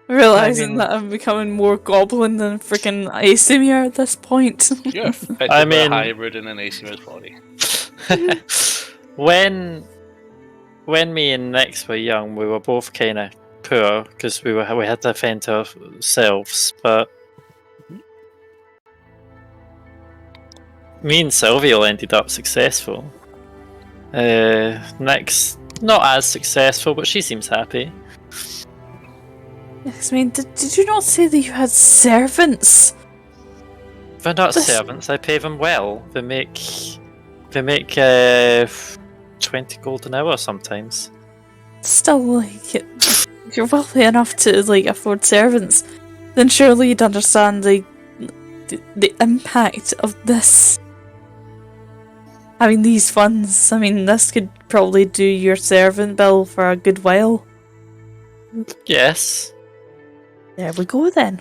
Realising that I'm becoming more goblin than freaking Asimir at this point. You're effectively I mean- a hybrid in an Asimir's body. when me and Nix were young, we were both kind of poor because we had to fend ourselves. But me and Sylvia ended up successful. Nix not as successful, but she seems happy. Yes, I mean, did you not say that you had servants? They're not This- servants. I pay them well. They make 20 gold an hour sometimes. Still, like, if you're wealthy enough to like afford servants, then surely you'd understand the impact of this. Having these funds, I mean, this could probably do your servant bill for a good while. Yes. There we go then.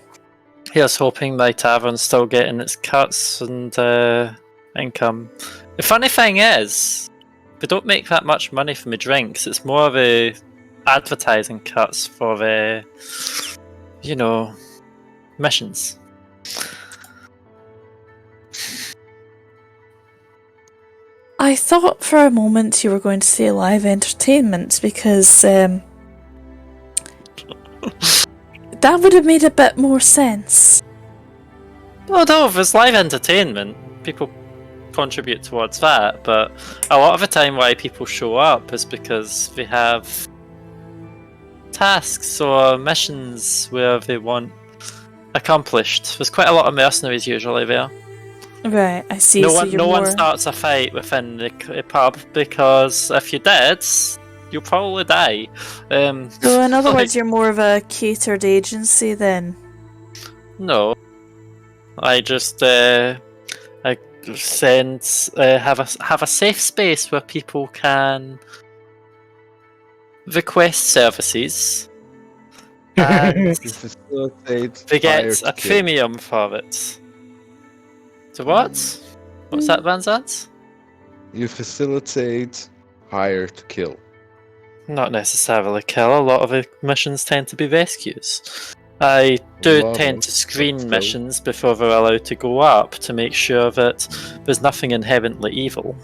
Here's hoping my tavern's still getting its cuts and income. The funny thing is, we don't make that much money from the drinks. It's more of a advertising cuts for the, missions. I thought for a moment you were going to say live entertainment because that would have made a bit more sense. Oh no, if it's live entertainment, people contribute towards that, but a lot of the time why people show up is because they have tasks or missions where they want accomplished. There's quite a lot of mercenaries usually there. Right, I see. No so one, you're no one more- starts a fight within the pub because if you did, you'll probably die. So in other like- words, you're more of a catered agency then. No, I just I have a safe space where people can request services. And You facilitate they fire get to a kill. premium for it. So what? What's that, Vanzant? You facilitate hire to kill. Not necessarily kill. A lot of the missions tend to be rescues. I do Lot tend of, to but screen still. missions before they're allowed to go up to make sure that there's nothing inherently evil.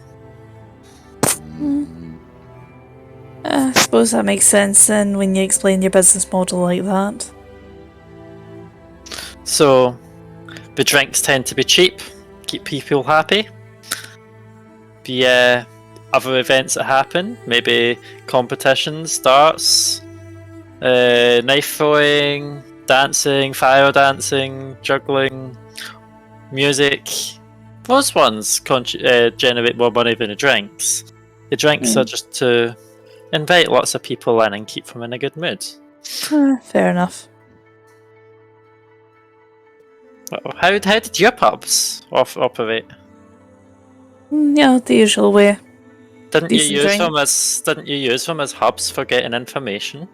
I suppose that makes sense then when you explain your business model like that. So, the drinks tend to be cheap, keep people happy. The other events that happen, maybe competitions, darts, knife throwing, dancing, fire dancing, juggling, music. Those ones generate more money than the drinks. The drinks are just to invite lots of people in and keep them in a good mood. Fair enough. How did your pubs operate? Yeah, the usual way. Didn't you Decent use them as hubs for getting information?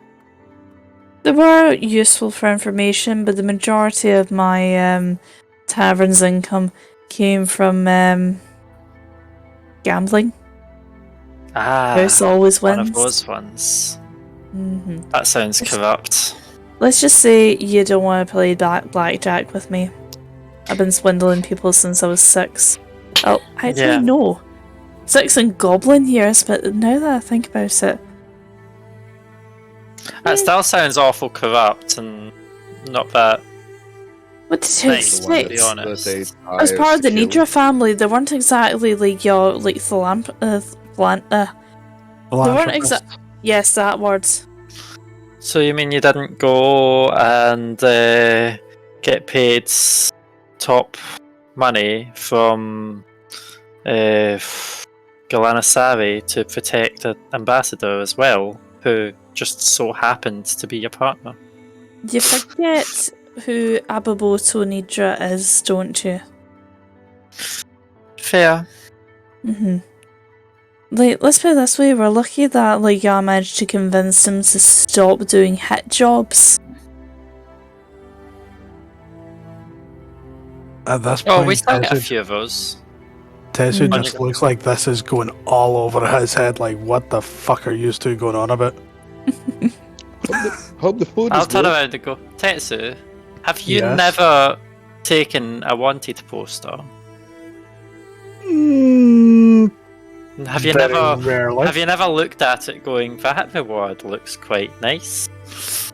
They were useful for information, but the majority of my tavern's income came from gambling. House always one wins. of those ones. hmm That sounds corrupt. Let's just say you don't want to play blackjack with me. I've been swindling people since I was 6. Oh, actually Yeah. no. 6 and goblin years, but now that I think about it, That still sounds awful corrupt and not that What did you nice, to be expect? honest. As part of the Nidra family, they weren't exactly like your like they weren't Philanthropist. Yes, that word. So you mean you didn't go and get paid top money from Galanasari to protect the ambassador as well, who just so happened to be your partner? You forget who Ababoto Nidra is, don't you? Fair. Like, let's put it this way, we're lucky that like I managed to convince him to stop doing hit jobs. At this Oh, point, we still get a Tezu, few of those. Tezu Mm. just looks like this is going all over his head. Like, what the fuck are you two going on about? Hope the food I'll is turn good. around and go, Tetsu, have you Yes? never taken a wanted poster? Mm, Have you very never rarely. have you never looked at it going, that reward looks quite nice?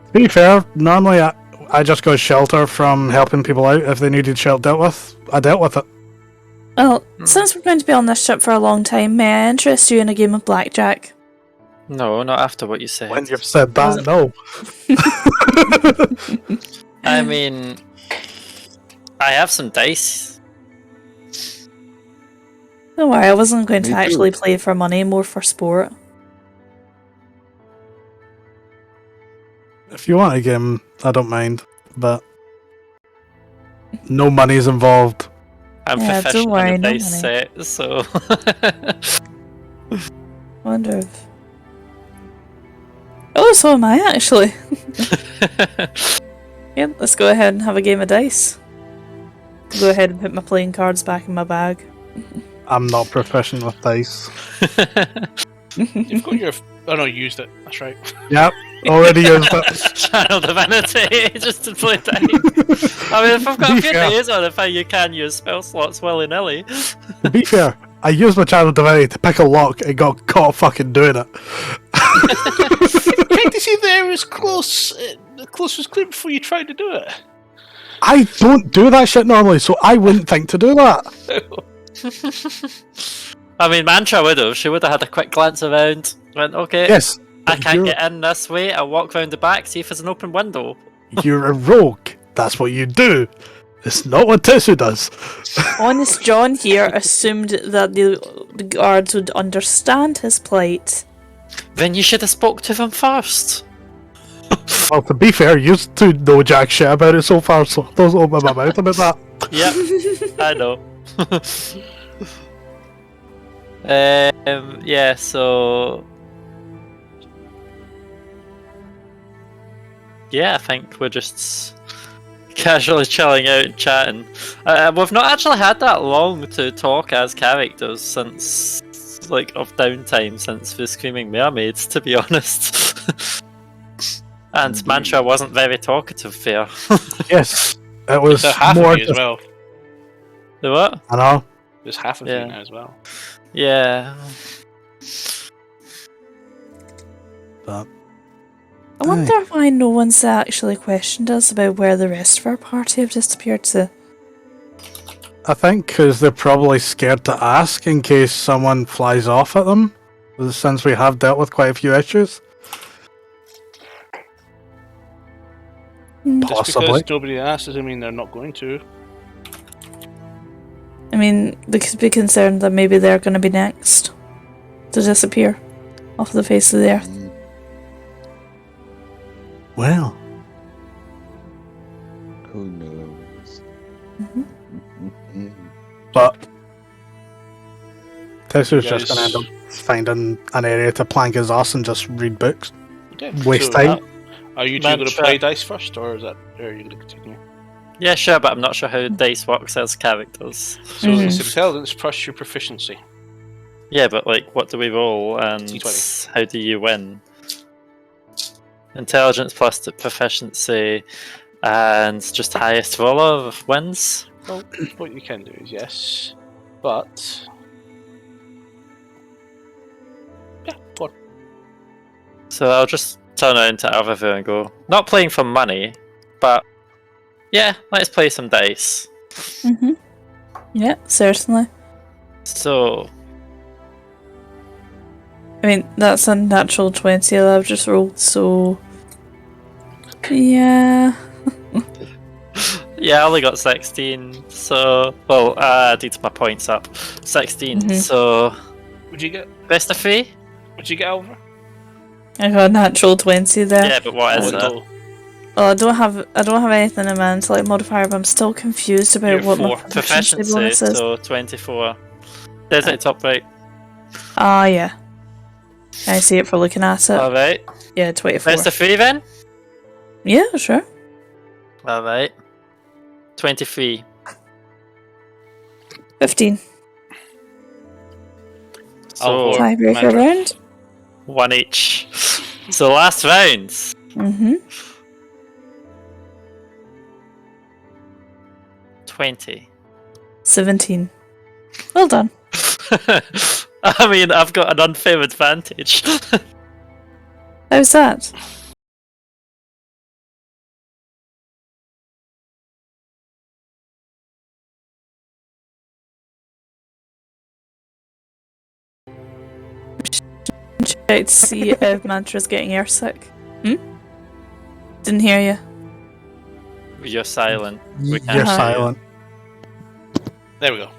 To be fair, normally I just got shelter from helping people out if they needed shelter dealt with. I dealt with it. Well, since we're going to be on this ship for a long time, may I interest you in a game of blackjack? No, not after what you said. When you've said that, no. I mean, I have some dice. Don't worry, I wasn't going to Me too. actually play for money, more for sport. If you want a game, I don't mind, but no money's involved. I'm Yeah, don't proficient worry, in no a dice money. set, so Wonder if... Oh, so am I actually. Yep, let's go ahead and have a game of dice. Go ahead and put my playing cards back in my bag. I'm not proficient with dice. You've got your. Oh no, you used it. That's right. Yep, already used it. Channel Divinity just to play dice. I mean, if I've got a few Yeah. days on it, you can use spell slots willy-nilly. To be fair, I used my channel divinity to pick a lock and got caught fucking doing it. Check to see if the area was close. The close was clear before you tried to do it. I don't do that shit normally, so I wouldn't think to do that. I mean, Mantra would have. She would have had a quick glance around. Went, okay, Yes, I can't you're, get in this way. I'll walk round the back, see if there's an open window. you're a rogue. That's what you do. It's not what Tetsu does. Honest John here assumed that the guards would understand his plight. Then you should have spoke to them first. Well, to be fair, you two know jack shit about it so far, so don't open my mouth about that. Yep, I know. Yeah, so... Yeah, I think we're just casually chilling out and chatting. We've not actually had that long to talk as characters since, like, of downtime since the Screaming Mermaids, to be honest. And Mantra wasn't very talkative there. Yes, it was There's half more. of you as well. The what? I know. There's half of Yeah. you now as well. Yeah. But I wonder why no one's actually questioned us about where the rest of our party have disappeared to. I think because they're probably scared to ask in case someone flies off at them, since we have dealt with quite a few issues. Just Possibly. because nobody asks doesn't mean they're not going to. I mean, they could be concerned that maybe they're going to be next to disappear off the face of the earth. Well, Who knows? but Tetsu's You just guys- going to end up finding an area to plank his ass and just read books. Okay, Waste so, time. Are you two going to Mantra. play dice first, or are you going to continue? Yeah, sure, but I'm not sure how dice works as characters. So Mhm. it's intelligence plus your proficiency. Yeah, but like, what do we roll, and D20. how do you win? Intelligence plus the proficiency, and just highest roller wins. Well, what you can do is yes, but yeah, go on. So I'll just turn around to Alvavu and go, not playing for money, but yeah, let's play some dice. Mm-hmm. Yeah, certainly. So, I mean, that's a natural 20 that I've just rolled, so... Yeah... yeah, I only got 16, so... Well, I added my points up. 16, Mhm. so... Would you get? Best of 3? Would you get over? I got a natural 20 there. Yeah, but what is What it? total? Well, I don't have anything in my intellect modifier, but I'm still confused about You're what my 4. proficiency Proficiency, bonus is. so 24. There's it top right. Ah, yeah. I see it for looking at it. Alright. Yeah, 24. Best of 3 then? Yeah, sure. Alright. 23. 15. So, Alvor. Tiebreaker Mantra. round. 1 each. So last round. Mm-hmm. 20. 17. Well done. I mean, I've got an unfair advantage. How's that? Check to see if Mantra's getting airsick. Didn't hear you. You're silent. We can't You're hear you. silent. There we go.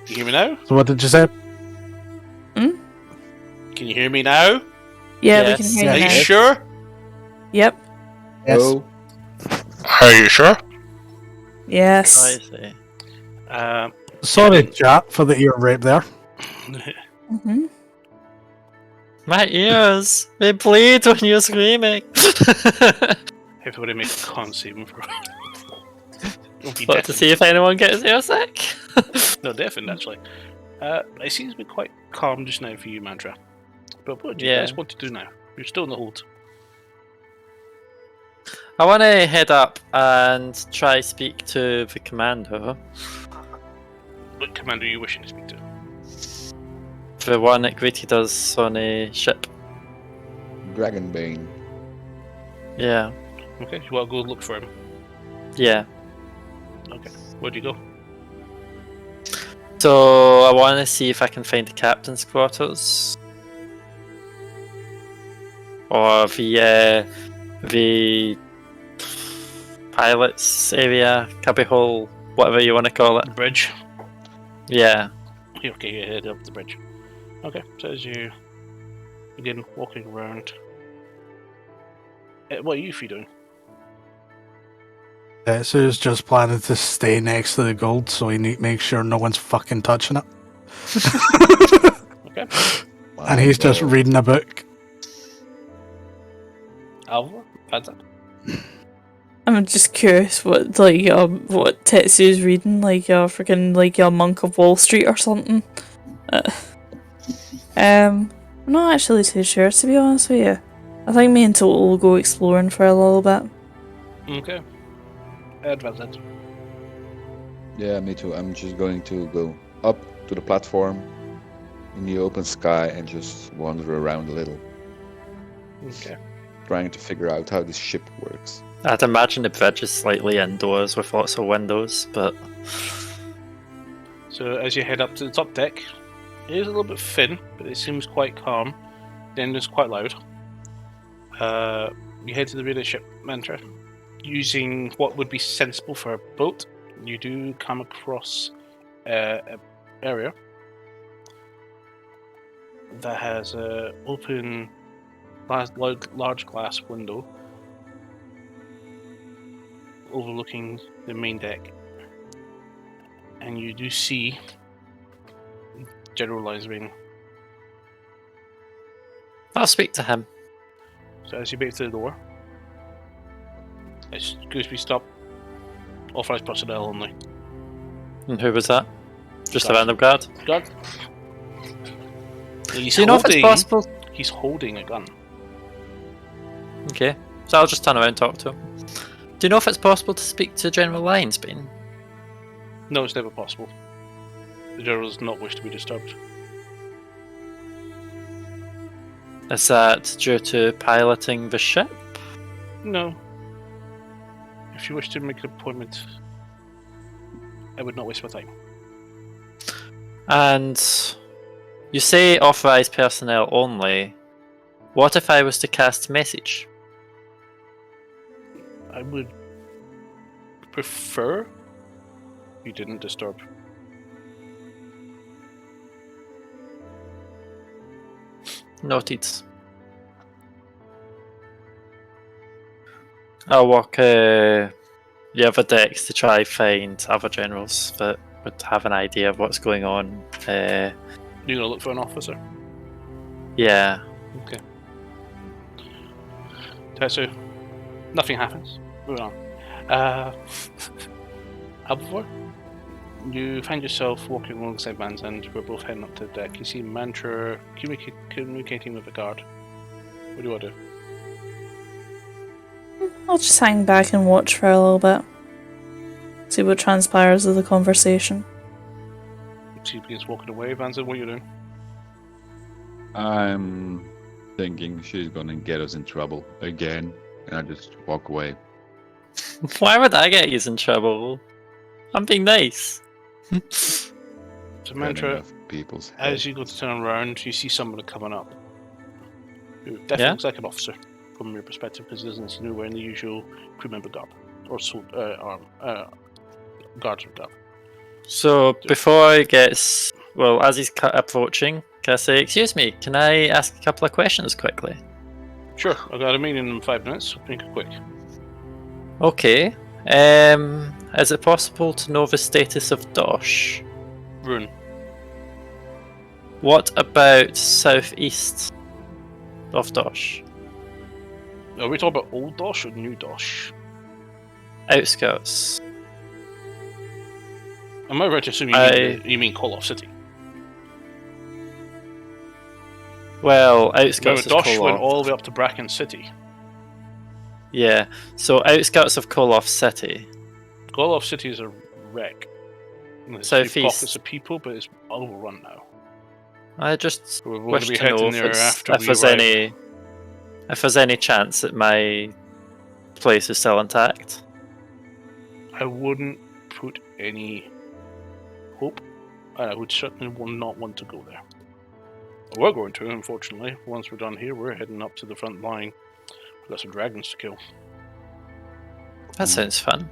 You hear me now? So what did you say? Can you hear me now? Yeah, Yes. we can hear Are you you now. sure? Yep. Yes. Oh, Are you sure? Yes. I see. Sorry, chat, for the ear rape there. Mm-hmm. My ears! They bleed when you're screaming! Everybody make a con saving throw. It'll be What, to deafened. see if anyone gets airsick? No, definitely, actually. It seems to be quite calm just now for you, Mantra. But what do you Yeah. guys want to do now? You're still in the hold. I want to head up and try speak to the commander. What commander are you wishing to speak to? The one that greeted us on a ship. Dragonbane. Yeah. Okay, you want to go look for him? Yeah. Okay, where do you go? So I want to see if I can find the captain's quarters. Or the pilot's area, cubbyhole, whatever you want to call it. The bridge? Yeah. Okay, you head up the bridge. Okay, so as you begin walking around... what are you three doing? Tetsu's just planning to stay next to the gold so he makes sure no one's fucking touching it. Okay. And he's just Wow. reading a book. Alva? That's it. I'm just curious what Tetsu's reading, like a freaking a Monk of Wall Street or something. I'm not actually too sure, to be honest with you. I think me and Total will go exploring for a little bit. Okay. Advantage. Yeah, me too. I'm just going to go up to the platform in the open sky and just wander around a little, Okay. trying to figure out how this ship works. I'd imagine the bridge is slightly indoors with lots of windows, but So as you head up to the top deck, it is a little bit thin, but it seems quite calm. The engine's quite loud. You head to the rear of the ship, Mantra. Using what would be sensible for a boat, you do come across an area that has an open, large glass window overlooking the main deck. And you do see General Linesbane. I'll speak to him. So as you break through the door, it's Gooseby stop. Authorized personnel only. And who was that? Just a Guard. random guard? Guard. He's Do you know if it's possible? He's holding a gun. Okay, so I'll just turn around and talk to him. Do you know if it's possible to speak to General Linesbane? No, it's never possible. The general does not wish to be disturbed. Is that due to piloting the ship? No. If you wish to make an appointment, I would not waste my time. And you say authorized personnel only. What if I was to cast message? I would prefer you didn't disturb. Noted. I'll walk the other decks to try find other generals that would have an idea of what's going on. You're gonna look for an officer. Yeah. Okay. Tetsu, nothing happens. Moving on. Albivore, you find yourself walking alongside Van's and we're both heading up to the deck. You see Mantra communicating with the guard. What do you want to do? I'll just hang back and watch for a little bit. See what transpires of the conversation. She begins walking away. Van said, what are you doing? I'm thinking she's gonna get us in trouble again, and I just walk away. Why would I get you in trouble? I'm being nice. So Turning Mantra, off people's as heads. you go to turn around, you see somebody coming up. Who definitely looks like an officer from your perspective because he doesn't seem to wear the usual crew member garb or guards garb. So before he gets, well, as he's approaching, can I say, excuse me, can I ask a couple of questions quickly? Sure, I've got a meeting in 5 minutes. Make it quick. Okay. Is it possible to know the status of Dosh? Rune. What about southeast of Dosh? Are we talking about old Dosh or new Dosh? Outskirts. Am I right to assume you mean Koloff City? Well, Remember, outskirts of Dosh went Koloff. all the way up to Bracken City. Yeah, so outskirts of Koloff City. Koloff City is a wreck. There's a few Southeast. pockets of people, but it's overrun now. I just We're going wish to be to know heading if, there after we there's arrive. if there's any chance that my place is still intact. I wouldn't put any hope, and I would certainly not want to go there. We're going to, unfortunately. Once we're done here, we're heading up to the front line. We've got some dragons to kill. That sounds fun.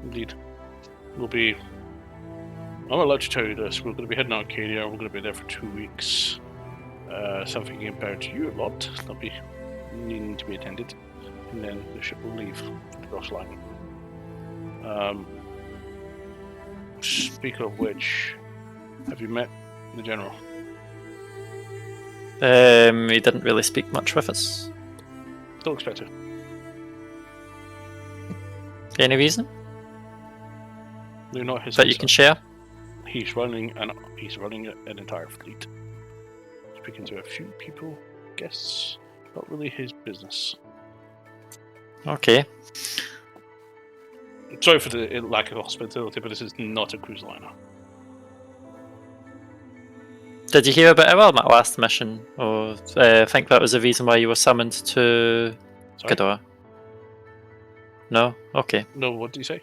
Indeed. I'm allowed to tell you this. We're going to be heading out Arcadia. We're going to be there for 2 weeks. Something compared to you a lot. They'll be needing to be attended. And then the ship will leave for the cross line. Speak of which, have you met the general? He didn't really speak much with us. Don't expect it. Any reason They're not his that you answer. can share? He's running an entire fleet. Speaking to a few people, guests, not really his business. Okay. Sorry for the lack of hospitality, but this is not a cruise liner. Did you hear about our last mission? Or I think that was the reason why you were summoned to Sorry? Ghidorah? No? Okay. No, what did you say?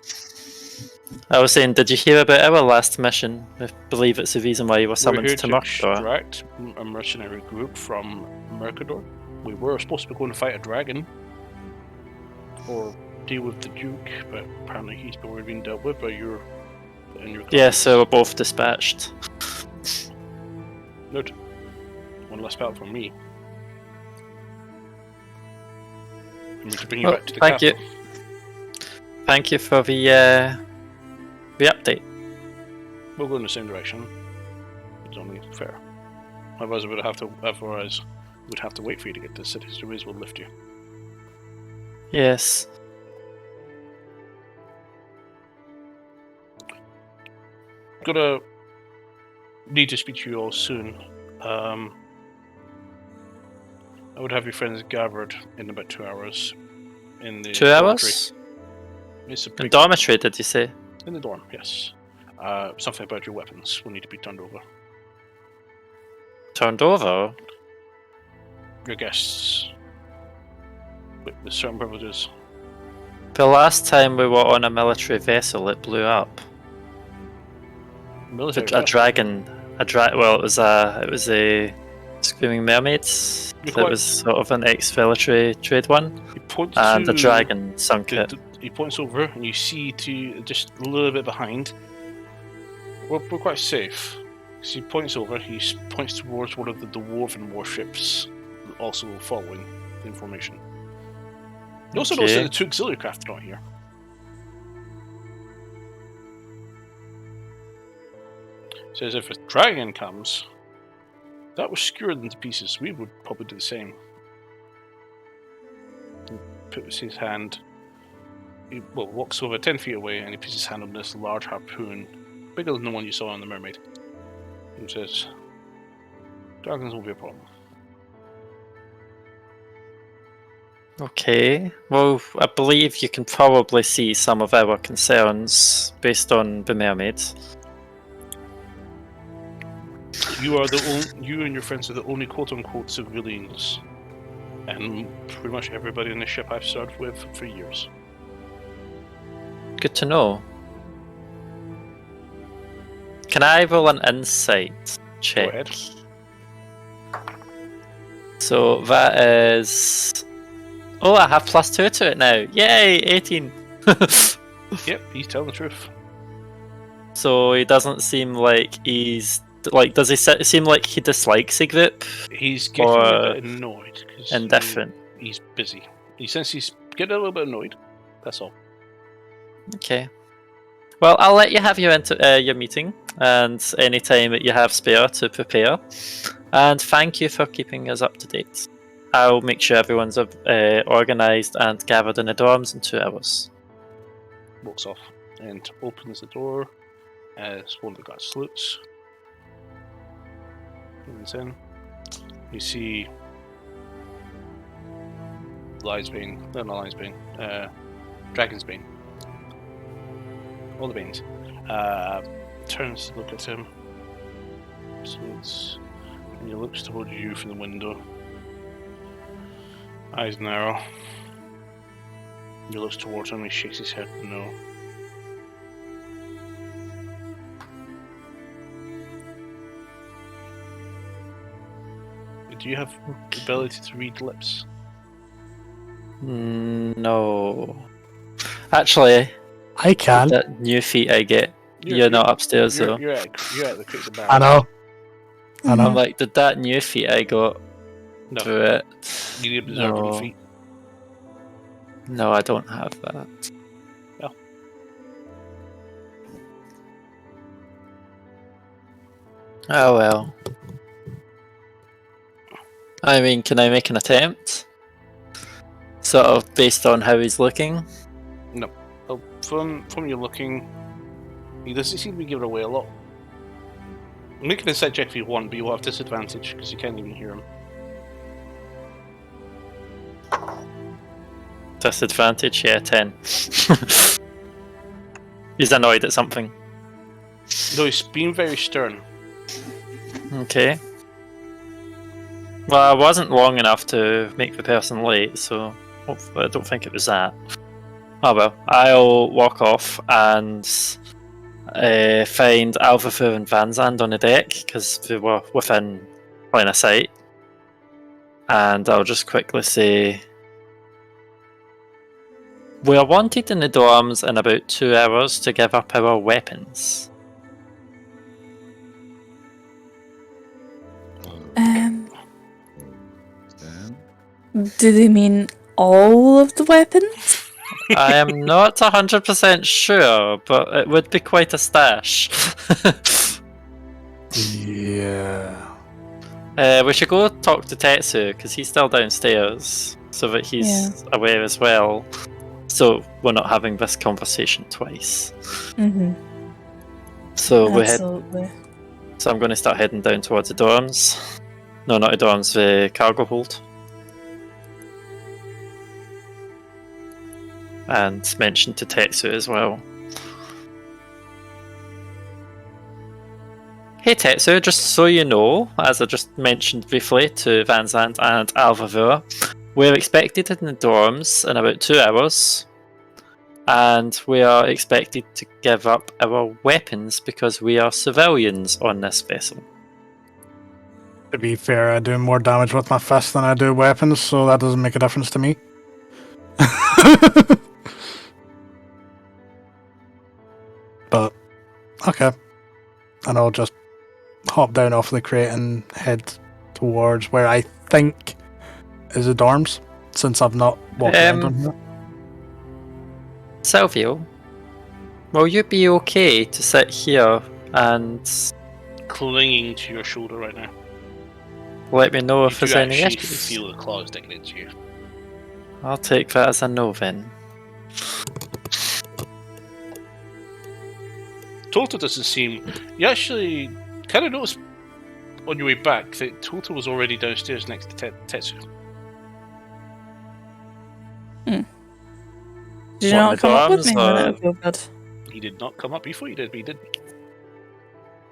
I was saying, did you hear about our last mission? I believe it's the reason why you were We're summoned here to to Mordor. extract a mercenary group from Mercador. We were supposed to be going to fight a dragon or deal with the Duke, but apparently he's already been dealt with by your Yeah, so we're both dispatched. Good. One less battle for me. And we should bring you back to the thank capital. you. Thank you for the update. We'll go in the same direction. It's only fair. Otherwise, we'd have to wait for you to get to the city. So we'll lift you. Yes. Gonna need to speak to you all soon. I would have your friends gathered in about 2 hours. In the 2 dormitory. hours? It's a In big dormitory, did you say? in the dorm, yes. Something about your weapons will need to be turned over. Turned over? your guests with certain privileges. The last time we were on a military vessel, it blew up. Military A vessel. dragon. Well, it was a screaming mermaid. You're That quite- was sort of an ex-military trade one, He points and to the dragon sunk it. He points over, and you see to just a little bit behind. We're quite safe. So he points over. He points towards one of the dwarven warships, also following the information. You also notice that the two auxiliary craft are not here. Says if a dragon comes, that was skewered into pieces. We would probably do the same. He puts his hand. He walks over 10 feet away, and he puts his hand on this large harpoon, bigger than the one you saw on the mermaid. And says, "Dragons will be a problem." Okay. Well, I believe you can probably see some of our concerns based on the mermaid. You and your friends are the only quote-unquote civilians, and pretty much everybody on the ship I've served with for years. Good to know. Can I roll an insight check? Go ahead. So that is. Oh, I have +2 to it now. Yay, 18. Yep, he's telling the truth. So he doesn't seem like he's like. Does he seem like he dislikes the group? He's getting Or a bit annoyed because indifferent? he's busy. He says he's getting a little bit annoyed. That's all. Okay. Well, I'll let you have your meeting, and any time that you have spare to prepare. And thank you for keeping us up to date. I'll make sure everyone's organised and gathered in the dorms in 2 hours. Walks off and opens the door as one of the guards salutes. Opens in. You see Dragon's Bane. All the Banes. Turns to look at him. Salutes. And he looks towards you from the window. Eyes narrow. He looks towards him, he shakes his head no. Do you have the ability to read lips? No. Actually, I can. that new feat I get. You're not upstairs though. You're at the Crate of Barrels. I know. I'm like, did that new feat I got No. through it? You need observing No. feet. No, I don't have that. No. Oh well. I mean, can I make an attempt? Sort of based on how he's looking? No. Well, from your looking, he doesn't seem to be giving away a lot. Make an insight check if you want, but you'll have disadvantage because you can't even hear him. Disadvantage, yeah, 10. He's annoyed at something. No, he's being very stern. Okay. Well, I wasn't long enough to make the person late, so hopefully I don't think it was that. Oh well, I'll walk off and find Alvathur and Vanzand on the deck, because they were within line of sight. And I'll just quickly say, we are wanted in the dorms in about 2 hours to give up our weapons. Do they mean all of the weapons? I am not 100% sure, but it would be quite a stash. Yeah. We should go talk to Tetsu, because he's still downstairs, so that he's aware as well. So we're not having this conversation twice. Mm-hmm. So Absolutely. So I'm going to start heading down towards the dorms. No, not the dorms, the cargo hold. And mention to Tetsu as well. Hey Tetsu, just so you know, as I just mentioned briefly to Van Zandt and Alvavur, we're expected in the dorms in about 2 hours, and we are expected to give up our weapons because we are civilians on this vessel. To be fair, I do more damage with my fist than I do weapons, so that doesn't make a difference to me. But, okay. And I'll just hop down off the crate and head towards where I think is the dorms, since I've not walked around on here. Salvio, will you be okay to sit here and Clinging to your shoulder right now. let me know if You there's do any actually issues? feel the claws digging into you. I'll take that as a no then. Toto doesn't seem. You actually kind of notice on your way back that Toto was already downstairs next to Tetsu. Did you What, not the come up with dorms, me a minute ago, bud? He did not come up before you did, but he did.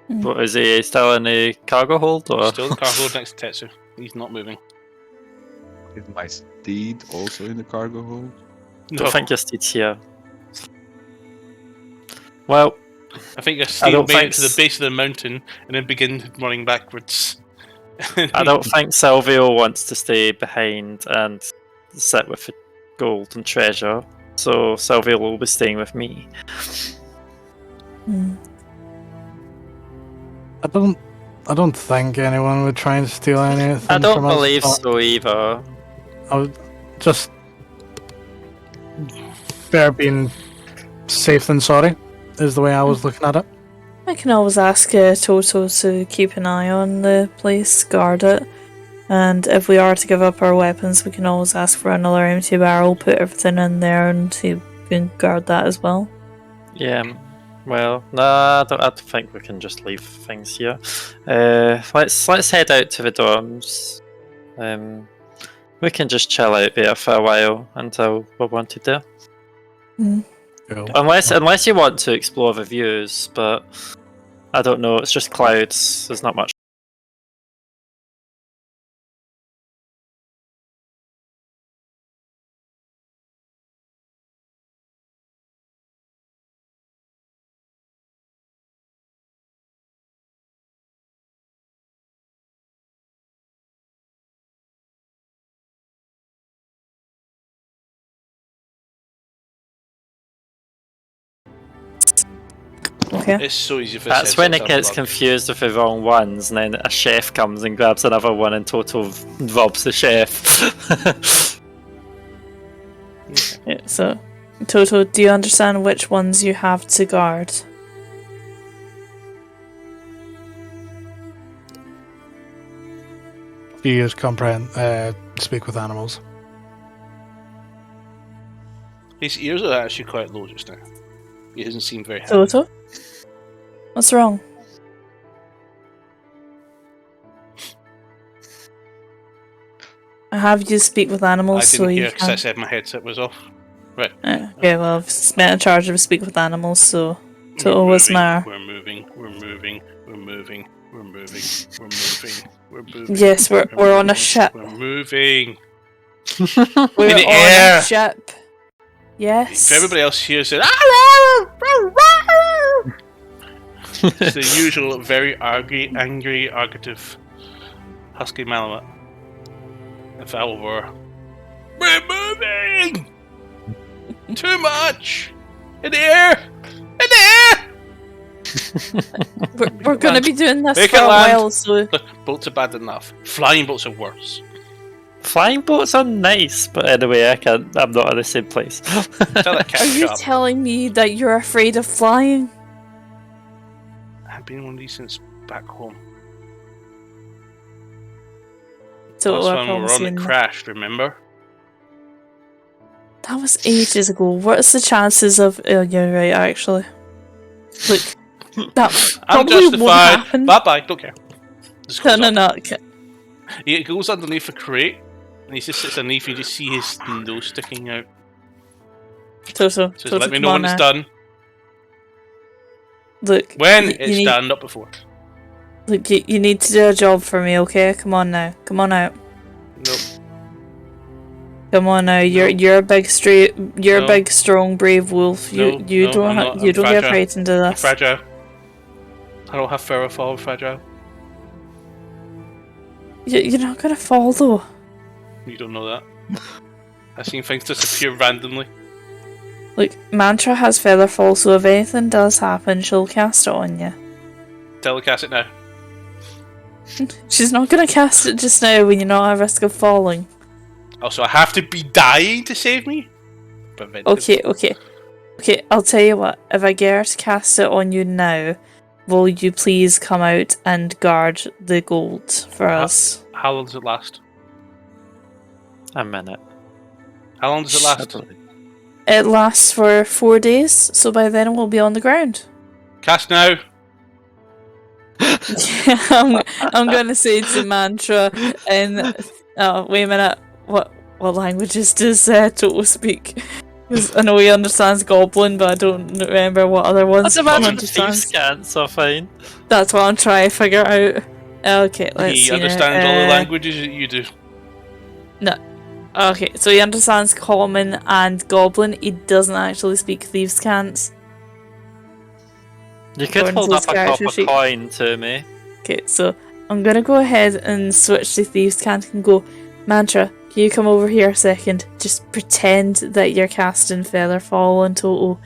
What, is he still in the cargo hold or? Still in the cargo hold next to Tetsu. He's not moving. Is my steed also in the cargo hold? No, Don't think your steed's here. Well, I think your I steed don't made it think to the base of the mountain and then began running backwards. I don't think Salvio wants to stay behind and sit with the gold and treasure, so Salvio will be staying with me. I don't think anyone would try and steal anything I don't from us, believe but so either. I would just better being safe than sorry is the way I was looking at it. I can always ask Toto to keep an eye on the place, guard it, and if we are to give up our weapons, we can always ask for another empty barrel, put everything in there, and he can guard that as well. Yeah. Well, nah, I don't think we can just leave things here. Let's head out to the dorms. We can just chill out there for a while until we're wanted there. Cool. Unless you want to explore the views, but I don't know. It's just clouds. There's not much. Okay. It's so easy for That's this when it headset gets to unplug. confused with the wrong ones, and then a chef comes and grabs another one, and Toto robs the chef. Yeah, so, Toto, do you understand which ones you have to guard? You use comprehend, speak with animals. His ears are actually quite low just now. He doesn't seem very happy. Toto? What's wrong? I have you speak with I animals didn't so hear you because I can... said my headset was off. Right. Okay, well, I've been in charge of speak with animals, so We're Toto was moving, my... We're moving. We're moving. We're moving. We're moving. We're moving. We're moving. Yes, we're on a ship. We're moving. We're In the on air. a ship. Yes. If everybody else hears it, it's the usual very angry, argutive husky Malamet. If I were, we're moving too much in the air, in the air. We're going to be doing this Make for it a land. while, so... Look, boats are bad enough. Flying boats are worse. Flying boats are nice, but anyway, I'm not in the same place. Tell that cat Are you shut up. telling me that you're afraid of flying? I've been one of these since back home. Toto, Last I one we were promise on you. that crashed, remember? That was ages ago. What's the chances of... Oh, you're right, actually. Look, that I'm probably won't justified. happen. Bye bye, don't care. Just No, goes no, off. no. Okay. He goes underneath a crate, and he just sits underneath. You just see his nose sticking out. Toto, Says, Toto, "Let me come know on when it's now. done." Look, When you it's need- done, not before. Look, you need to do a job for me, okay? Come on now. Come on out. Nope. Come on now. You're a big You're a big, strong, brave wolf. You don't get frightened of I'm this. fragile. I don't have feral fall. I'm fragile. You're not gonna fall though. You don't know that. I've seen things disappear randomly. Look, Mantra has feather fall, so if anything does happen, she'll cast it on you. Telecast it now. She's not gonna cast it just now when you're not at risk of falling. Oh, so I have to be dying to save me? Preventive. Okay, I'll tell you what. If I get her to cast it on you now, will you please come out and guard the gold for us? How long does it last? A minute. How long does it last? It lasts for 4 days, so by then it will be on the ground. Cast now! I'm gonna say to Mantra in... Oh, wait a minute. What languages does Toto speak? Because I know he understands Goblin, but I don't remember what other ones I'd he imagine understands. thieves can't, so fine. That's what I'm trying to figure out. Okay, let's see. He understands all the languages that you do. No. Okay, so he understands Common and Goblin. He doesn't actually speak Thieves' Cants. You could According hold to up his a character copper sheet. coin to me. Okay, so I'm gonna go ahead and switch to Thieves' Cant and go, Mantra, can you come over here a second? Just pretend that you're casting Featherfall on Toto.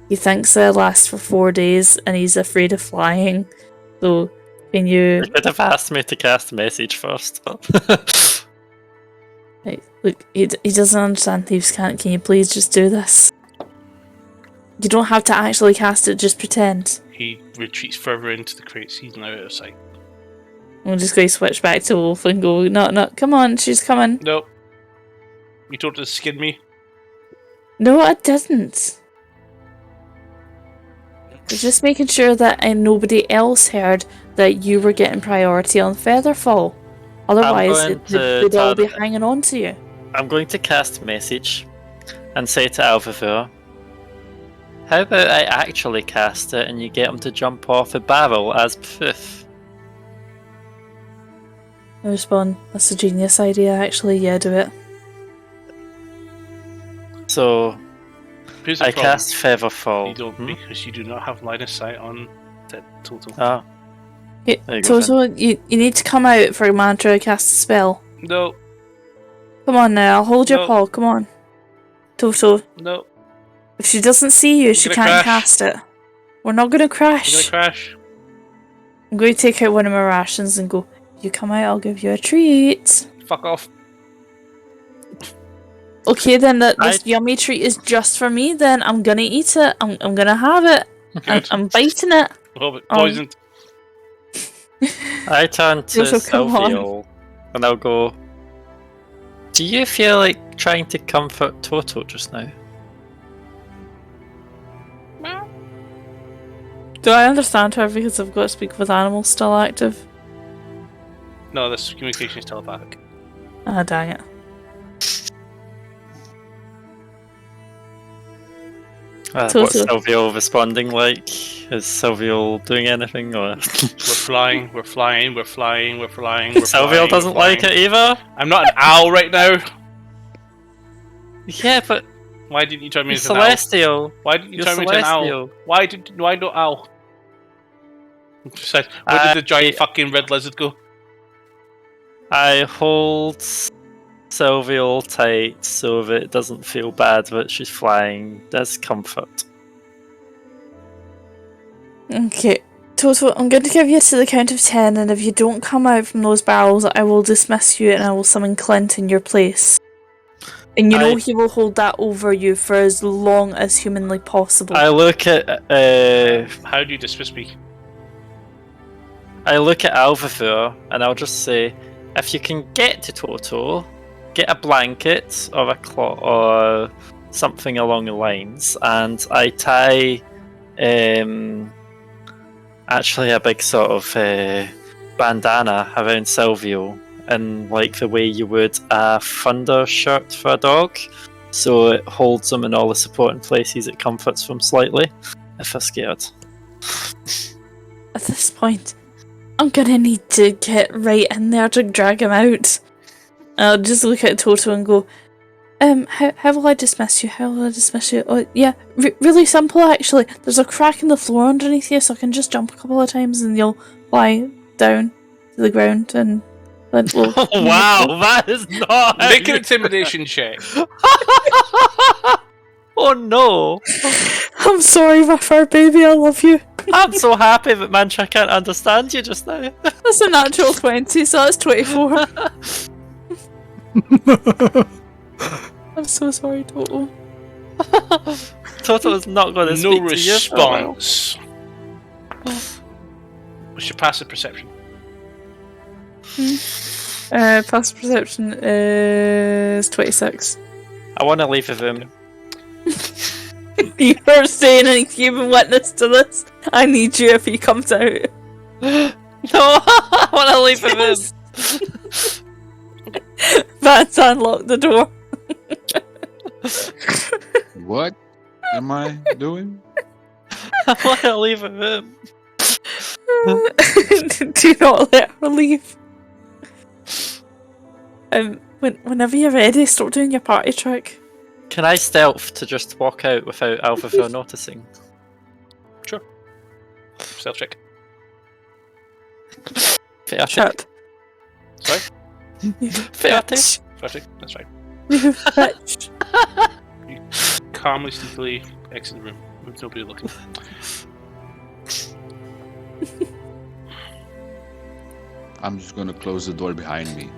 He thinks it'll last for 4 days and he's afraid of flying. So, can you... You could have asked me to cast message first. Right, look, he doesn't understand Thieves' Cant. Can you please just do this? You don't have to actually cast it, just pretend. He retreats further into the crates. He's now out of sight. I'm just going to switch back to Wolf and go, no, come on, she's coming. Nope. You told her to skin me? No, I didn't. I was just making sure that nobody else heard that you were getting priority on Featherfall. Otherwise, they'd all be hanging on to you. I'm going to cast message and say to Alvavur, how about I actually cast it and you get him to jump off a barrel as proof? I respond, that's a genius idea, actually, yeah, do it. So, Here's the I problem. cast Featherfall. You don't, because you do not have line of sight on the total. Oh. Okay, There you go, Toto, you need to come out for Mantra to cast a spell. No, Come on now, I'll hold your No. paw, come on. Toto, no. if she doesn't see you, she gonna can't crash. cast it. We're not gonna You're crash. gonna crash. I'm going to take out one of my rations and go, you come out, I'll give you a treat. Fuck off. Okay, then this yummy treat is just for me, then I'm gonna eat it. I'm gonna have it. Good. I'm biting it. Oh, but poisoned. I turn to Toto, come on. Silvio and I'll go, do you feel like trying to comfort Toto just now? Do I understand her because I've got to speak with animals still active? No, this communication is telepathic. Ah, dang it. What's Toto. Silvio responding like? Is Silvio doing anything or? We're flying, we're flying, we're flying, we're flying, we're Silvio flying, doesn't we're like flying. it either? I'm not an owl right now. Yeah, but Why didn't you turn me you're into an owl? celestial. Why didn't you You're turn me into an owl? celestial. Why no owl? Said, where did the giant fucking red lizard go? I hold Silvio tight so that it doesn't feel bad that she's flying. There's comfort. Okay. Toto, I'm going to give you to the count of 10, and if you don't come out from those barrels, I will dismiss you and I will summon Clint in your place. And you know he will hold that over you for as long as humanly possible. I look at How do you dismiss me? Alvavur and I'll just say, if you can get to Toto, get a blanket or a cloth or something along the lines, and I tie actually a big sort of bandana around Silvio in like the way you would a thunder shirt for a dog, so it holds them in all the supporting places, it comforts them slightly if they're scared. At this point, I'm gonna need to get right in there to drag him out. I'll just look at Toto and go, how will I dismiss you? How will I dismiss you? Oh, yeah, really simple actually. There's a crack in the floor underneath you, so I can just jump a couple of times and you'll fly down to the ground and then we'll... Wow, that is not. Make an intimidation check. Oh no! I'm sorry, my fur baby, I love you. I'm so happy that Mantra can't understand you just now. That's a natural 20, so that's 24. I'm so sorry, Toto. Toto's not going to No speak to you for a while. response. What's your passive perception? Passive perception is 26. I want to leave with him. You're saying a human witness to this. I need you if he comes out. No, I want to leave with him. Vance, unlock the door. What am I doing? I want to leave with him. Do not let her leave. Whenever you're ready, stop doing your party trick. Can I stealth to just walk out without Alphaville noticing? Sure. Stealth check. Fair Shut. Sorry? Fair Bitch. Stealth check. That's right. You bitch. You calmly, sneakily exit the room with nobody looking. I'm just gonna close the door behind me.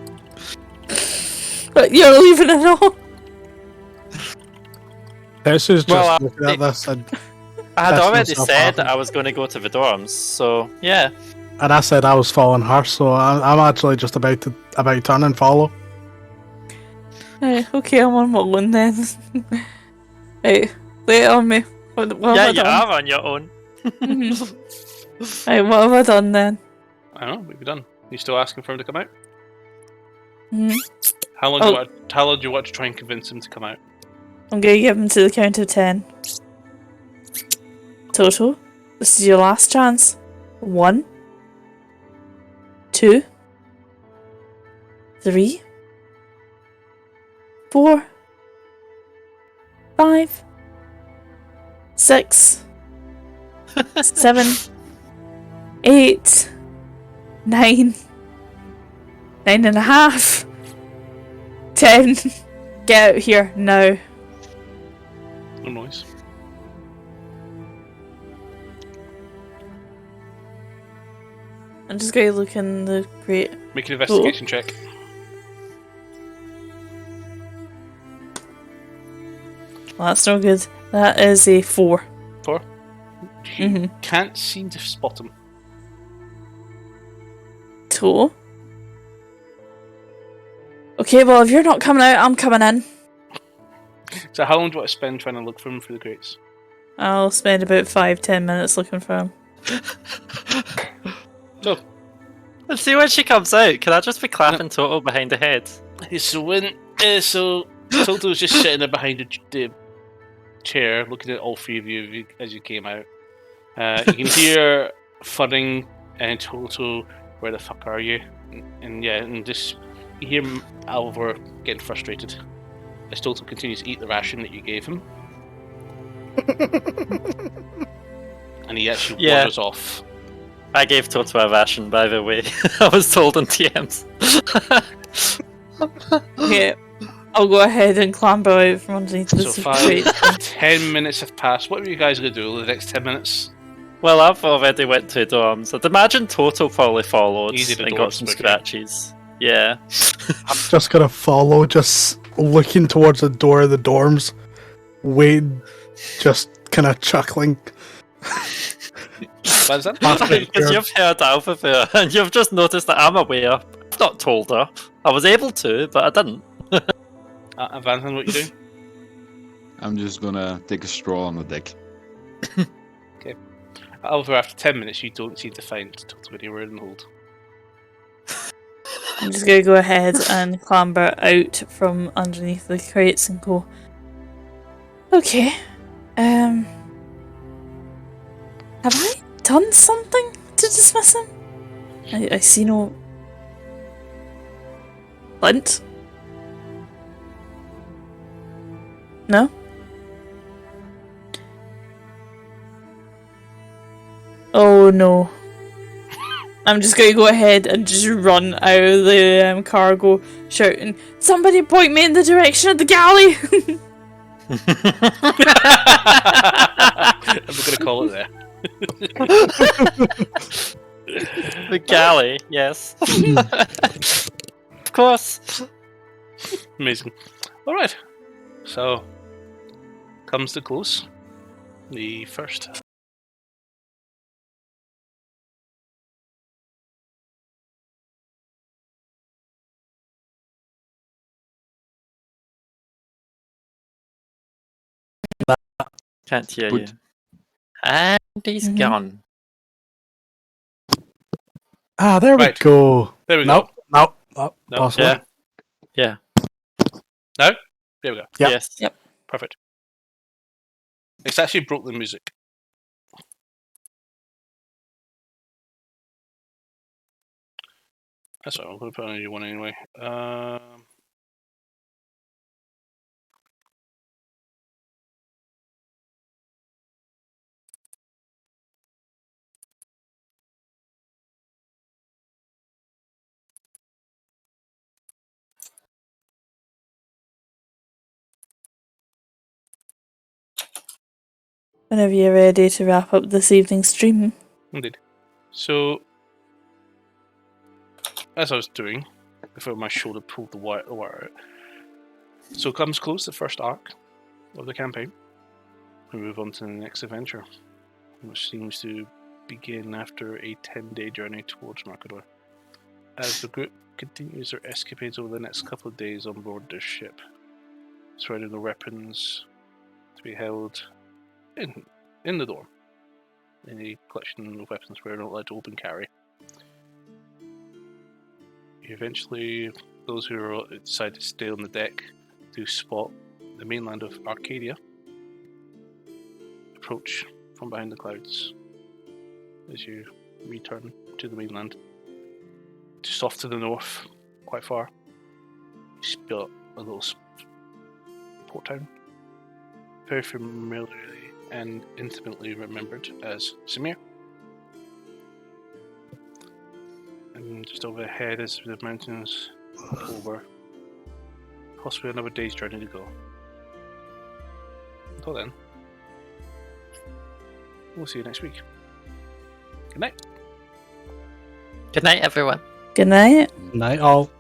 But you're leaving it all. This is just Well, looking at this, and I had That's already myself said laughing. that I was going to go to the dorms, so yeah. I said I was following her, so I'm actually just about to turn and follow. Okay, I'm on my own then. Hey, lay it on me. What Yeah, have you I done? are on your own. Hey, what have I done then? I don't know, what have you done? You still asking for him to come out? Mhm. How long do you want to try and convince him to come out? I'm gonna give him to the count of 10. Toto, this is your last chance. 1, 2, 3, 4, 5, 6, 7, 8, 9, 9.5, 10. Get out here now. No noise. I'm just going to look in the crate. Make an investigation check. Well, that's no good. That is a 4. 4. You Mhm. can't seem to spot him. Toe. Okay, well, if you're not coming out, I'm coming in. So how long do you want to spend trying to look for him through the crates? I'll spend about 5-10 minutes looking for him. So, And see when she comes out, can I just be clapping Toto behind the head? so Toto's just sitting there behind the chair, looking at all three of you as you came out. You can hear fudding and Toto, where the fuck are you? And just you hear Alvar getting frustrated as Toto continues to eat the ration that you gave him. And he actually wanders off. I gave Toto a ration, by the way. I was told on TMs. Okay, I'll go ahead and clamber out from underneath So this 5, crate. 10 minutes have passed. What are you guys going to do over the next 10 minutes? Well, I've already went to dorms. I'd imagine Toto probably followed Easy to and got dorms, some okay. scratches. Yeah. I'm just gonna follow, just looking towards the door of the dorms, waiting, just kind of chuckling. What is that? Because you've heard Alphaville, and you've just noticed that I'm aware. I've not told her. I was able to, but I didn't. Vanson, what you doing? I'm just gonna take a stroll on the deck. Over after 10 minutes, you don't seem to find Toto anywhere in the hold. I'm just going to go ahead and clamber out from underneath the crates and go, okay, have I done something to dismiss him? I see no... Flint? No? Oh no. I'm just gonna go ahead and just run out of the cargo shouting, "Somebody point me in the direction of the galley!" I'm going to call it there. The galley, yes. Of course. Amazing. Alright. So, comes to close. The first. Can't hear Would- you. And he's Mhm. gone. Ah, there Right. we go. There we Nope, go. nope, nope. No, Possible. Yeah. Yeah. No? There we go. Yep. Yes. Yep. Perfect. It's actually broke the music. That's all right, I'm going to put on a new one anyway. Whenever you're ready to wrap up this evening's stream. Indeed. So, as I was doing, before my shoulder pulled the wire out, so comes close the first arc of the campaign. We move on to the next adventure, which seems to begin after a 10-day journey towards Markador. As the group continues their escapades over the next couple of days on board their ship, surrounding the weapons to be held in the dorm, in a collection of weapons we're not allowed to open carry. Eventually, those who decide to stay on the deck do spot the mainland of Arcadia approach from behind the clouds as you return to the mainland. Just off to the north, quite far, you spot a little port town, very familiarly and intimately remembered as Samir. And just overhead is the mountains over. Possibly another day's journey to go. Until then, we'll see you next week. Good night. Good night, everyone. Good night. Night all.